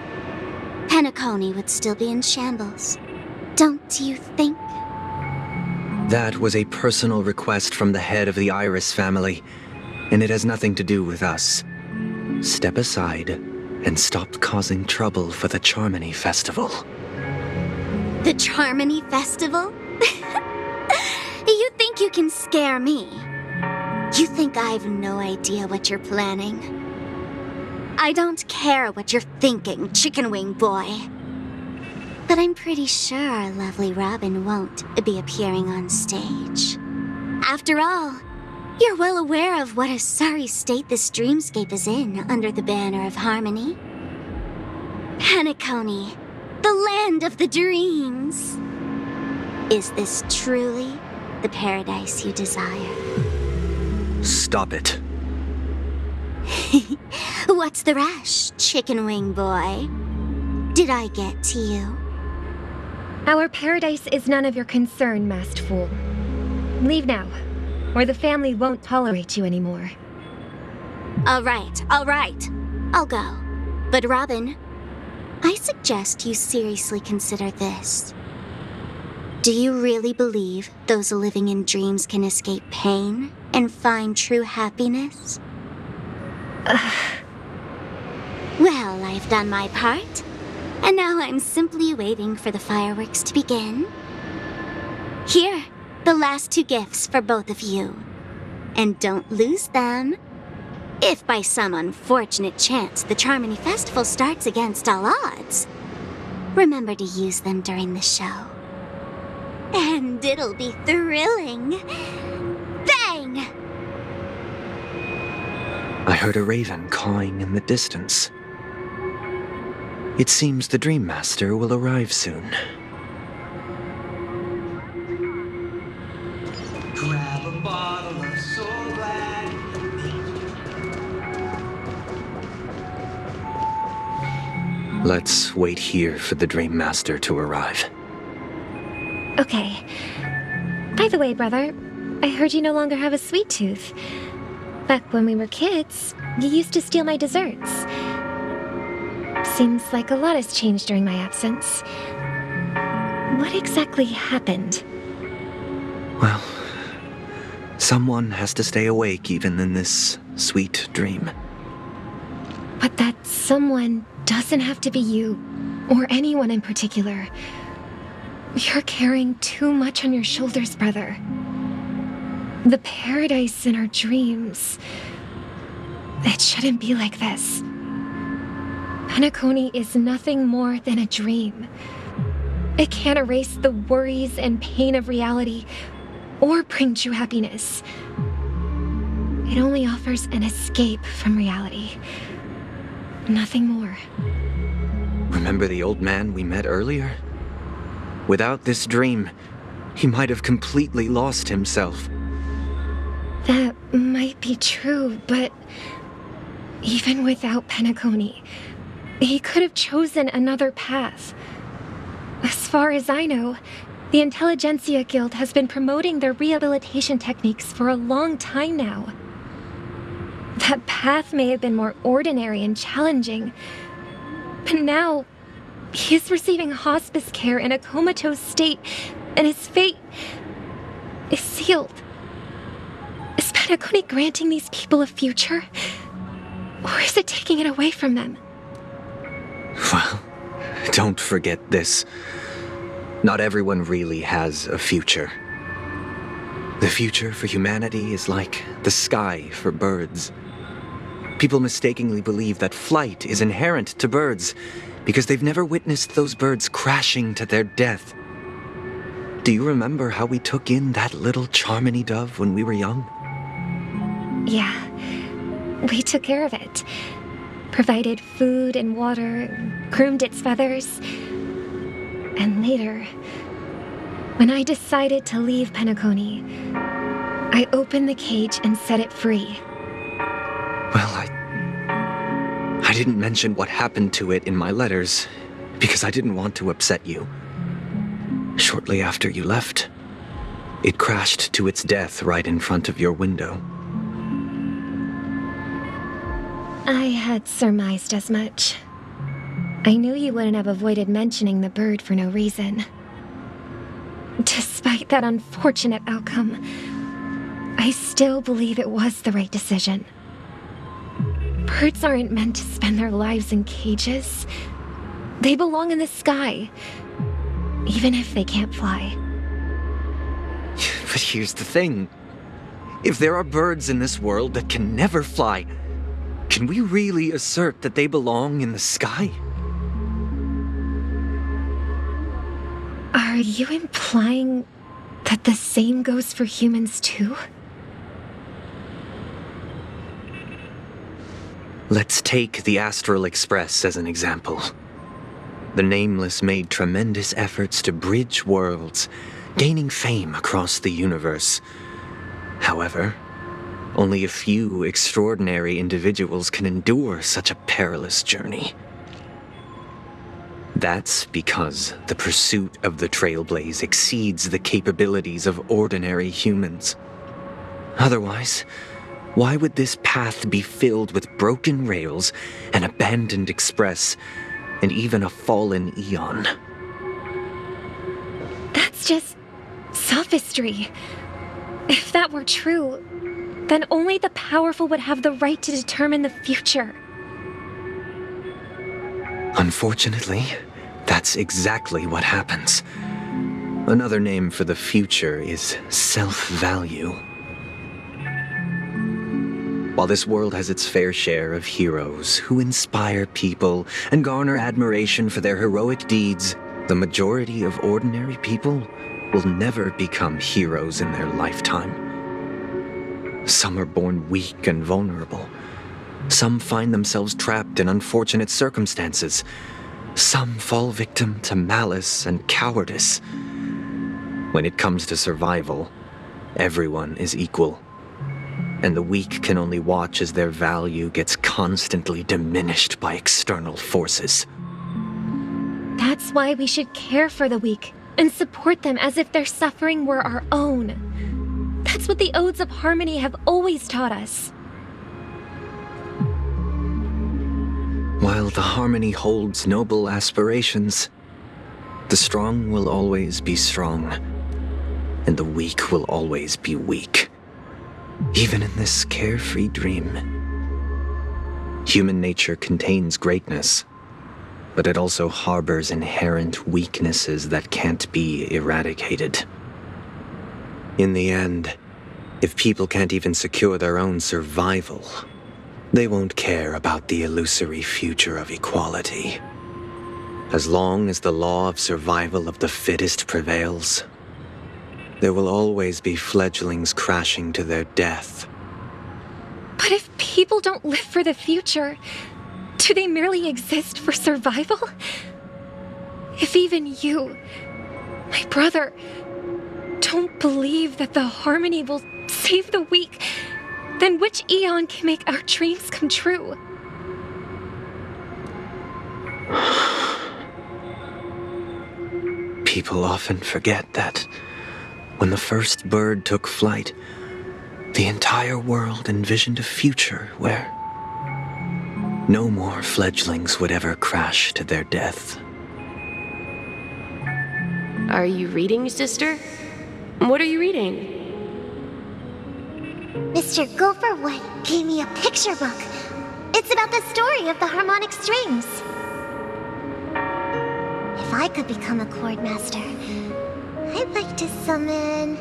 Penacony would still be in shambles. Don't you think? That was a personal request from the head of the Iris family, and it has nothing to do with us. Step aside and stop causing trouble for the Charmony Festival. The Charmony Festival? You think you can scare me? You think I've no idea what you're planning? I don't care what you're thinking, chicken wing boy. But I'm pretty sure our lovely Robin won't be appearing on stage. After all, you're well aware of what a sorry state this dreamscape is in under the banner of harmony. Penacony, the land of the dreams. Is this truly the paradise you desire? Stop it. What's the rush, chicken wing boy? Did I get to you? Our paradise is none of your concern, masked fool. Leave now, or the family won't tolerate you anymore. All right. I'll go. But Robin, I suggest you seriously consider this. Do you really believe those living in dreams can escape pain and find true happiness? Well, I've done my part, and now I'm simply waiting for the fireworks to begin. Here, the last 2 gifts for both of you. And don't lose them. If by some unfortunate chance the Charmony Festival starts against all odds, remember to use them during the show. And it'll be thrilling. Bang! I heard a raven cawing in the distance. It seems the Dream Master will arrive soon. Grab a bottle of Soul Glad. Let's wait here for the Dream Master to arrive. Okay. By the way, brother, I heard you no longer have a sweet tooth. Back when we were kids, you used to steal my desserts. Seems like a lot has changed during my absence. What exactly happened? Well, someone has to stay awake even in this sweet dream. But that someone doesn't have to be you, or anyone in particular. You're carrying too much on your shoulders, brother. The paradise in our dreams. It shouldn't be like this. Penacony is nothing more than a dream. It can't erase the worries and pain of reality, or bring true happiness. It only offers an escape from reality. Nothing more. Remember the old man we met earlier? Without this dream, he might have completely lost himself. That might be true, but even without Penacony, he could have chosen another path. As far as I know, the Intelligentsia Guild has been promoting their rehabilitation techniques for a long time now. That path may have been more ordinary and challenging, but now he is receiving hospice care in a comatose state, and his fate is sealed. Is Penacony granting these people a future? Or is it taking it away from them? Well, don't forget this. Not everyone really has a future. The future for humanity is like the sky for birds. People mistakenly believe that flight is inherent to birds because they've never witnessed those birds crashing to their death. Do you remember how we took in that little Charmony dove when we were young? Yeah, we took care of it. Provided food and water, groomed its feathers. And later, when I decided to leave Penacony, I opened the cage and set it free. Well, I didn't mention what happened to it in my letters because I didn't want to upset you. Shortly after you left, it crashed to its death right in front of your window. I had surmised as much. I knew you wouldn't have avoided mentioning the bird for no reason. Despite that unfortunate outcome, I still believe it was the right decision. Birds aren't meant to spend their lives in cages. They belong in the sky, even if they can't fly. But here's the thing. If there are birds in this world that can never fly, can we really assert that they belong in the sky? Are you implying that the same goes for humans too? Let's take the Astral Express as an example. The Nameless made tremendous efforts to bridge worlds, gaining fame across the universe. However, only a few extraordinary individuals can endure such a perilous journey. That's because the pursuit of the Trailblaze exceeds the capabilities of ordinary humans. Otherwise, why would this path be filled with broken rails, an abandoned express, and even a fallen eon? That's just sophistry. If that were true, then only the powerful would have the right to determine the future. Unfortunately, that's exactly what happens. Another name for the future is self-value. While this world has its fair share of heroes who inspire people and garner admiration for their heroic deeds, the majority of ordinary people will never become heroes in their lifetime. Some are born weak and vulnerable. Some find themselves trapped in unfortunate circumstances. Some fall victim to malice and cowardice. When it comes to survival, everyone is equal. And the weak can only watch as their value gets constantly diminished by external forces. That's why we should care for the weak and support them as if their suffering were our own. That's what the Odes of Harmony have always taught us. While the Harmony holds noble aspirations, the strong will always be strong, and the weak will always be weak. Even in this carefree dream. Human nature contains greatness, but it also harbors inherent weaknesses that can't be eradicated. In the end, if people can't even secure their own survival, they won't care about the illusory future of equality. As long as the law of survival of the fittest prevails, there will always be fledglings crashing to their death. But if people don't live for the future, do they merely exist for survival? If even you, My brother, don't believe that the harmony will save the weak, then which eon can make our dreams come true? People often forget that when the first bird took flight, the entire world envisioned a future where no more fledglings would ever crash to their death. Are you reading, sister? What are you reading? Mr. Gopherwood gave me a picture book. It's about the story of the harmonic strings. If I could become a chord master, I'd like to summon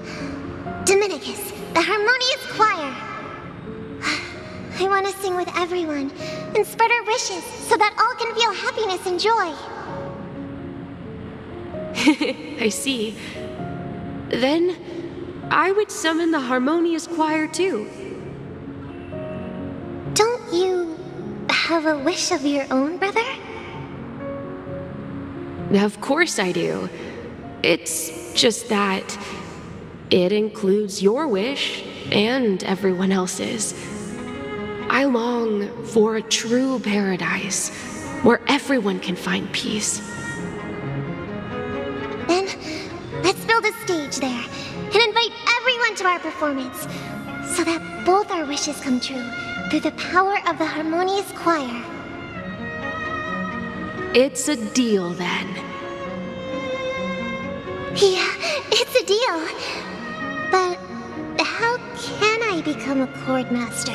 Dominicus, the harmonious choir. I want to sing with everyone and spread our wishes so that all can feel happiness and joy. I see. Then I would summon the harmonious choir too. Don't you have a wish of your own, brother? Of course I do. It's just that it includes your wish and everyone else's. I long for a true paradise where everyone can find peace. Then, let's build a stage there and invite everyone to our performance so that both our wishes come true through the power of the harmonious choir. It's a deal then. Yeah, it's a deal. But how can I become a chord master?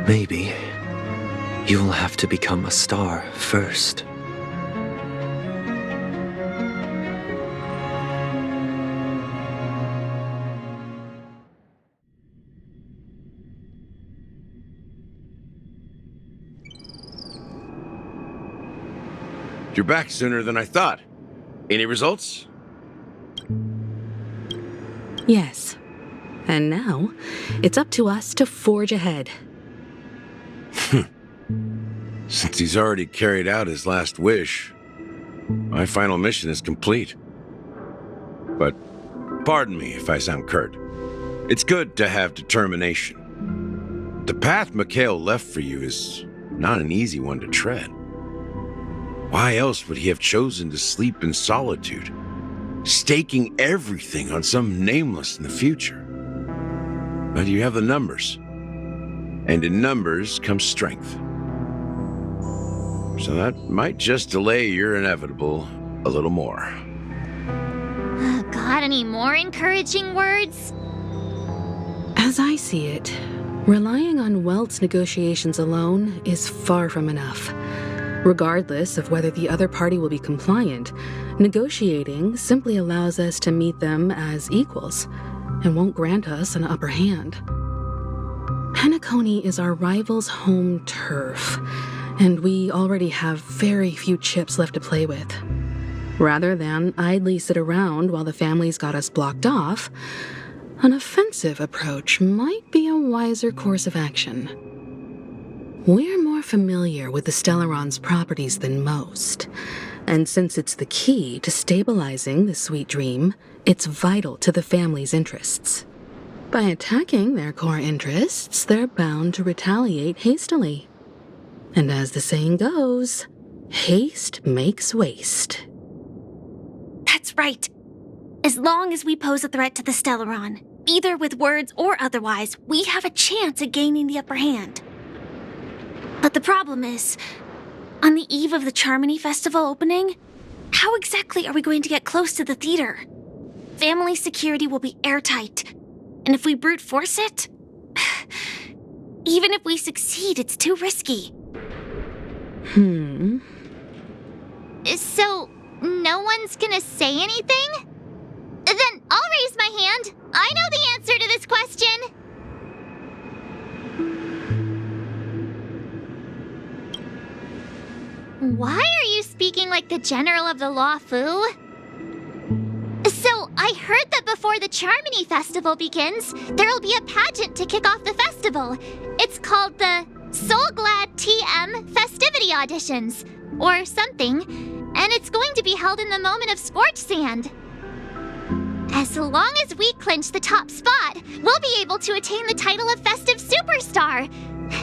Maybe you'll have to become a star first. You're back sooner than I thought. Any results? Yes. And now, it's up to us to forge ahead. Since he's already carried out his last wish, my final mission is complete. But pardon me if I sound curt. It's good to have determination. The path Mikhail left for you is not an easy one to tread. Why else would he have chosen to sleep in solitude, staking everything on some nameless in the future? But you have the numbers, and in numbers comes strength. So that might just delay your inevitable a little more. Got any more encouraging words? As I see it, relying on Welt's negotiations alone is far from enough. Regardless of whether the other party will be compliant, negotiating simply allows us to meet them as equals and won't grant us an upper hand. Penacony is our rival's home turf, and we already have very few chips left to play with. Rather than idly sit around while the family's got us blocked off, an offensive approach might be a wiser course of action. We're more familiar with the Stellaron's properties than most, and since it's the key to stabilizing the sweet dream, it's vital to the family's interests. By attacking their core interests, they're bound to retaliate hastily. And as the saying goes, haste makes waste. That's right. As long as we pose a threat to the Stellaron, either with words or otherwise, we have a chance at gaining the upper hand. But the problem is, on the eve of the Charmony Festival opening, how exactly are we going to get close to the theater? Family security will be airtight, and if we brute force it, even if we succeed, it's too risky. So, no one's gonna say anything? Then I'll raise my hand. I know the answer to this question. Why are you speaking like the General of the Law Fu? So, I heard that before the Charmony Festival begins, there'll be a pageant to kick off the festival. It's called the Soul Glad TM Festivity Auditions, or something, and it's going to be held in the moment of scorched sand. As long as we clinch the top spot, we'll be able to attain the title of Festive Superstar,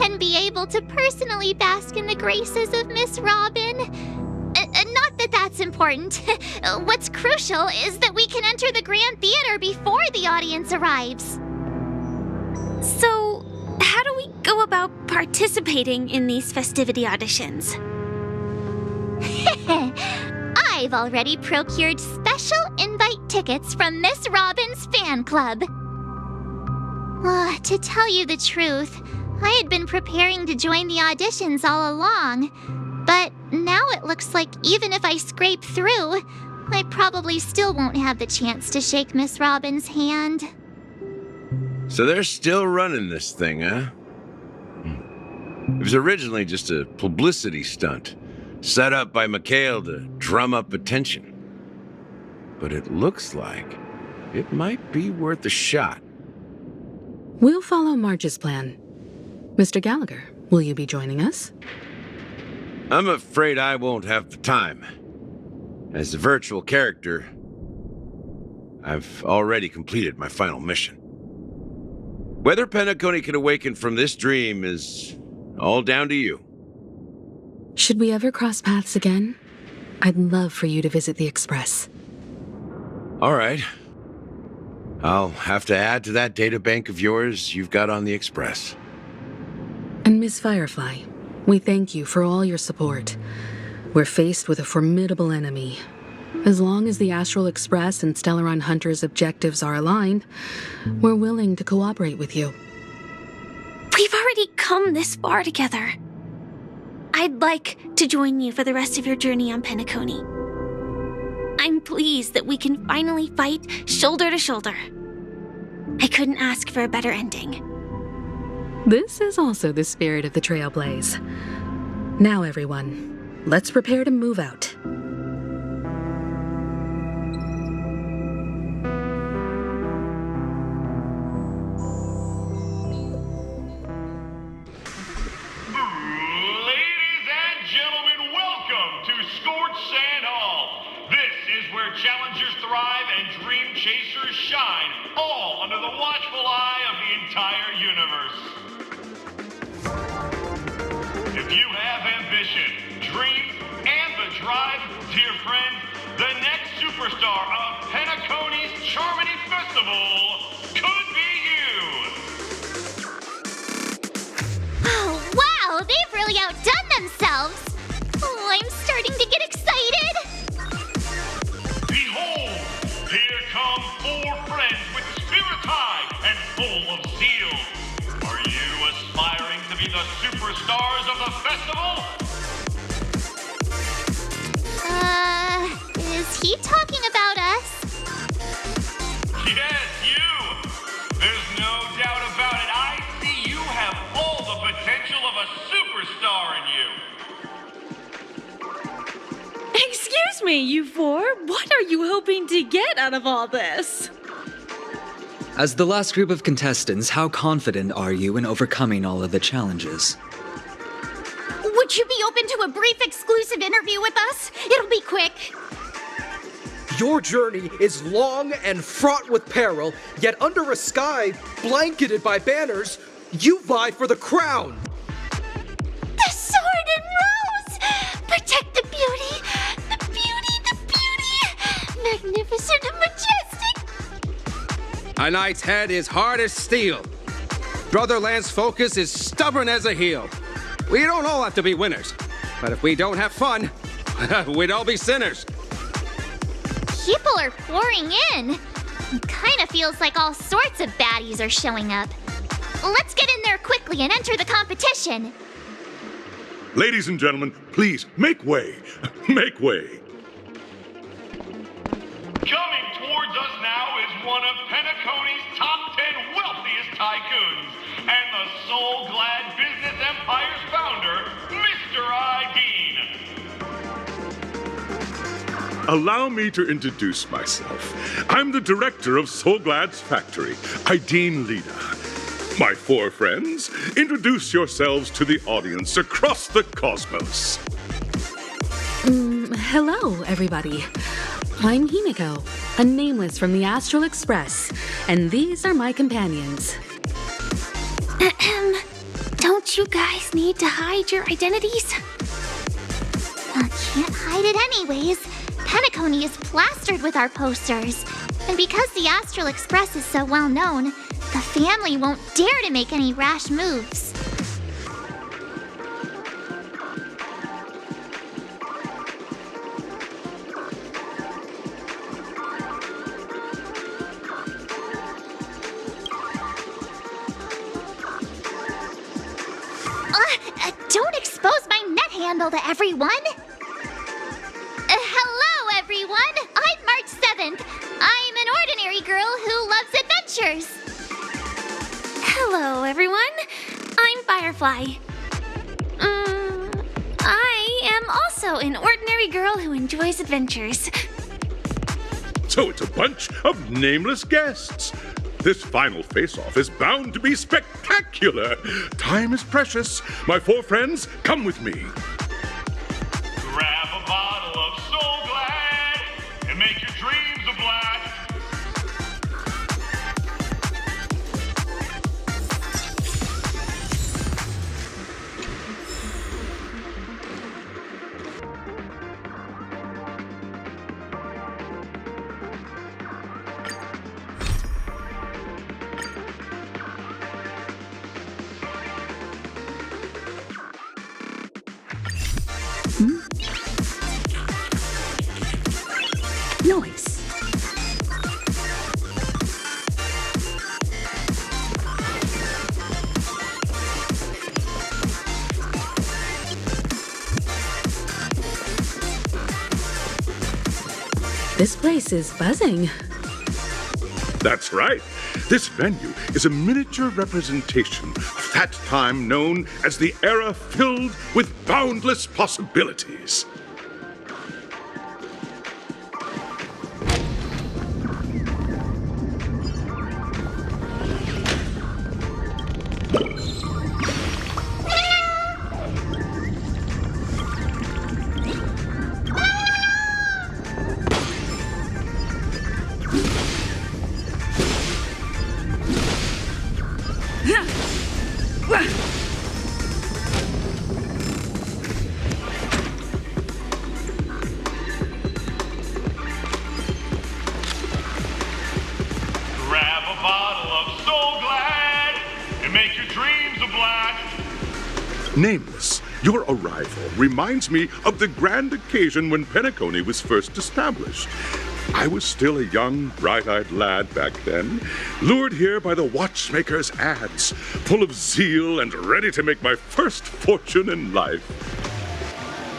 and be able to personally bask in the graces of Miss Robin. Not that that's important. What's crucial is that we can enter the Grand Theater before the audience arrives. So, how do we go about participating in these festivity auditions? I've already procured special invite tickets from Miss Robin's fan club. To tell you the truth, I had been preparing to join the auditions all along, but now it looks like even if I scrape through, I probably still won't have the chance to shake Miss Robin's hand. So they're still running this thing, huh? It was originally just a publicity stunt, set up by Mikhail to drum up attention. But it looks like it might be worth a shot. We'll follow Marge's plan. Mr. Gallagher, will you be joining us? I'm afraid I won't have the time. As a virtual character, I've already completed my final mission. Whether Penacony can awaken from this dream is all down to you. Should we ever cross paths again? I'd love for you to visit the Express. All right. I'll have to add to that data bank of yours you've got on the Express. And Miss Firefly, we thank you for all your support. We're faced with a formidable enemy. As long as the Astral Express and Stellaron Hunter's objectives are aligned, we're willing to cooperate with you. We've already come this far together. I'd like to join you for the rest of your journey on Penacony. I'm pleased that we can finally fight shoulder to shoulder. I couldn't ask for a better ending. This is also the spirit of the Trailblaze. Now, everyone, let's prepare to move out. Challengers thrive and dream chasers shine, all under the watchful eye of the entire universe. If you have ambition, dreams, and the drive, dear friend, the next superstar of Penacony's Charmony Festival could be you! Oh, wow! They've really outdone themselves! Oh, I'm starting to get excited! Behold, here come 4 friends with spirits high and full of zeal. Are you aspiring to be the superstars of the festival? Is he talking about us? Yes, you! There's no doubt about it. I see you have all the potential of a superstar in you. Excuse me, you 4. What are you hoping to get out of all this? As the last group of contestants, how confident are you in overcoming all of the challenges? Would you be open to a brief exclusive interview with us? It'll be quick. Your journey is long and fraught with peril, yet under a sky blanketed by banners, you vie for the crown. The sword and rose! Protect the beauty! The beauty! The beauty! Magnificent and majestic! A knight's head is hard as steel. Brother Lance's focus is stubborn as a heel. We don't all have to be winners, but if we don't have fun, we'd all be sinners. People are pouring in. It kind of feels like all sorts of baddies are showing up. Let's get in there quickly and enter the competition. Ladies and gentlemen, please, make way. Make way. Coming towards us now is one of Penacony's top 10 wealthiest tycoons and the soul-glad business empire's founder, Mr. Ideen. Allow me to introduce myself. I'm the director of Soulglad's factory, Ideen Lida. My four friends, introduce yourselves to the audience across the cosmos. Hello, everybody. I'm Himiko, a nameless from the Astral Express, and these are my companions. Don't you guys need to hide your identities? Can't hide it anyways. Penacony is plastered with our posters. And because the Astral Express is so well known, the family won't dare to make any rash moves. Don't expose my net handle to everyone! Hello, everyone! I'm March 7th. I'm an ordinary girl who loves adventures. Hello, everyone. I'm Firefly. I am also an ordinary girl who enjoys adventures. So it's a bunch of nameless guests. This final face-off is bound to be spectacular. Time is precious. My four friends, come with me. Grab a bottle of Soul Glad and make your dreams a blast. Noise. This place is buzzing. That's right. This venue is a miniature representation of that time known as the era filled with boundless possibilities. Grab a bottle of Soul Glad and make your dreams a blast. Nameless, your arrival reminds me of the grand occasion when Penacony was first established. I was still a young, bright-eyed lad back then, lured here by the watchmaker's ads, full of zeal and ready to make my first fortune in life.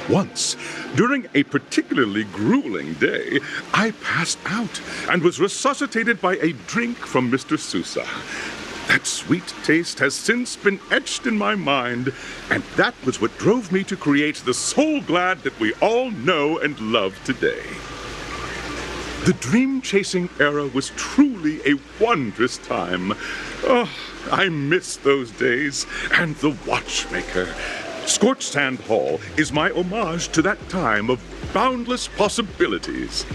Once, during a particularly grueling day, I passed out and was resuscitated by a drink from Mr. Sousa. That sweet taste has since been etched in my mind, and that was what drove me to create the Soul Glad that we all know and love today. The dream-chasing era was truly a wondrous time. Oh, I miss those days, and the watchmaker. Scorched Sand Hall is my homage to that time of boundless possibilities.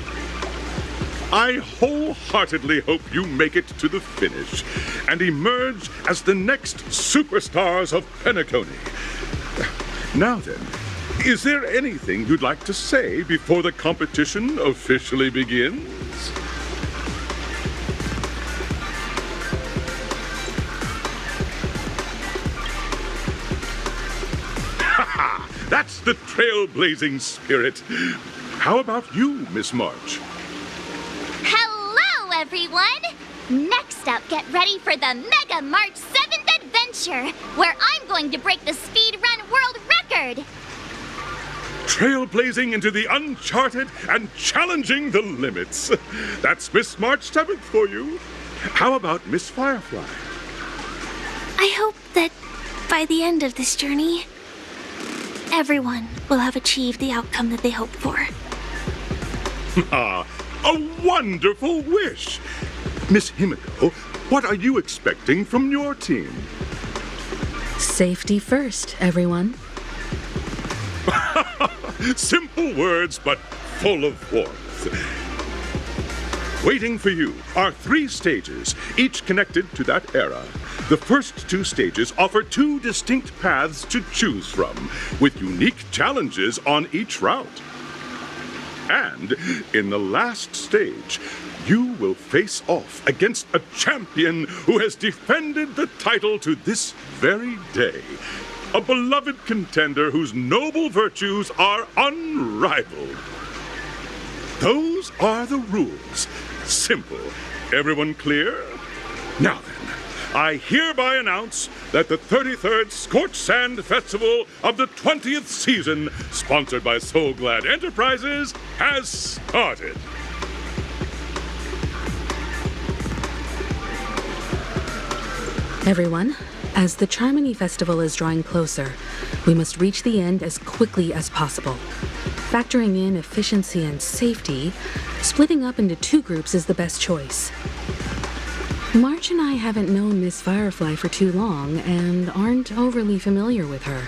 I wholeheartedly hope you make it to the finish and emerge as the next superstars of Penacony. Now then, is there anything you'd like to say before the competition officially begins? That's the trailblazing spirit. How about you, Miss March? Hello, everyone! Next up, get ready for the Mega March 7th Adventure, where I'm going to break the speedrun world record! Trailblazing into the uncharted and challenging the limits. That's Miss March 7th for you. How about Miss Firefly? I hope that by the end of this journey, everyone will have achieved the outcome that they hoped for. Ah, a wonderful wish! Miss Himiko, What are you expecting from your team? Safety first, everyone. Simple words, but full of warmth. Waiting for you are 3 stages, each connected to that era. The first 2 stages offer 2 distinct paths to choose from, with unique challenges on each route. And in the last stage, you will face off against a champion who has defended the title to this very day. A beloved contender whose noble virtues are unrivaled. Those are the rules. Simple. Everyone clear? Now then, I hereby announce that the 33rd Scorched Sand Festival of the 20th season, sponsored by Soul Glad Enterprises, has started. Everyone, as the Charmony Festival is drawing closer, we must reach the end as quickly as possible. Factoring in efficiency and safety, splitting up into 2 groups is the best choice. March and I haven't known Miss Firefly for too long and aren't overly familiar with her.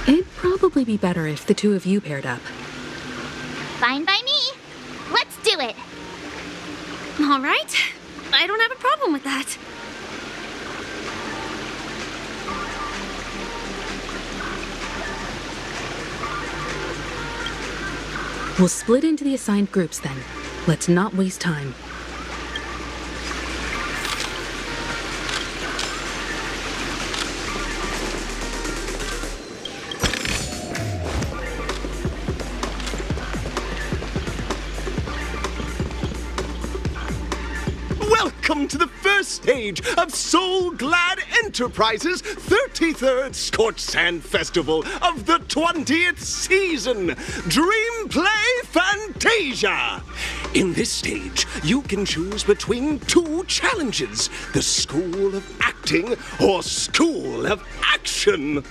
It'd probably be better if the 2 of you paired up. Fine by me. Let's do it. All right. I don't have a problem with that. We'll split into the assigned groups then. Let's not waste time. Welcome to the first stage of Soul Glad Enterprises' 33rd Scorched Sand Festival of the 20th season, Dream Play Fantasia. In this stage, you can choose between 2 challenges, the School of Acting or School of Action.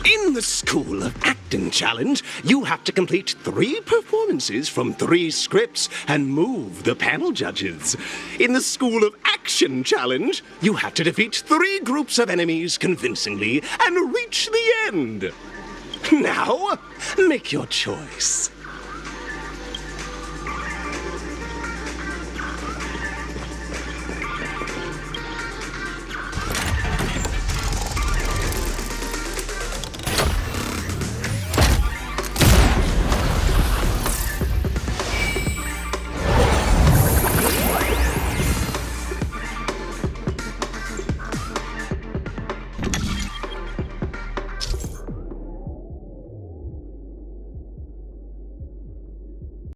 In the School of Acting Challenge, you have to complete 3 performances from 3 scripts and move the panel judges. In the School of Action Challenge, you have to defeat 3 groups of enemies convincingly and reach the end. Now, make your choice.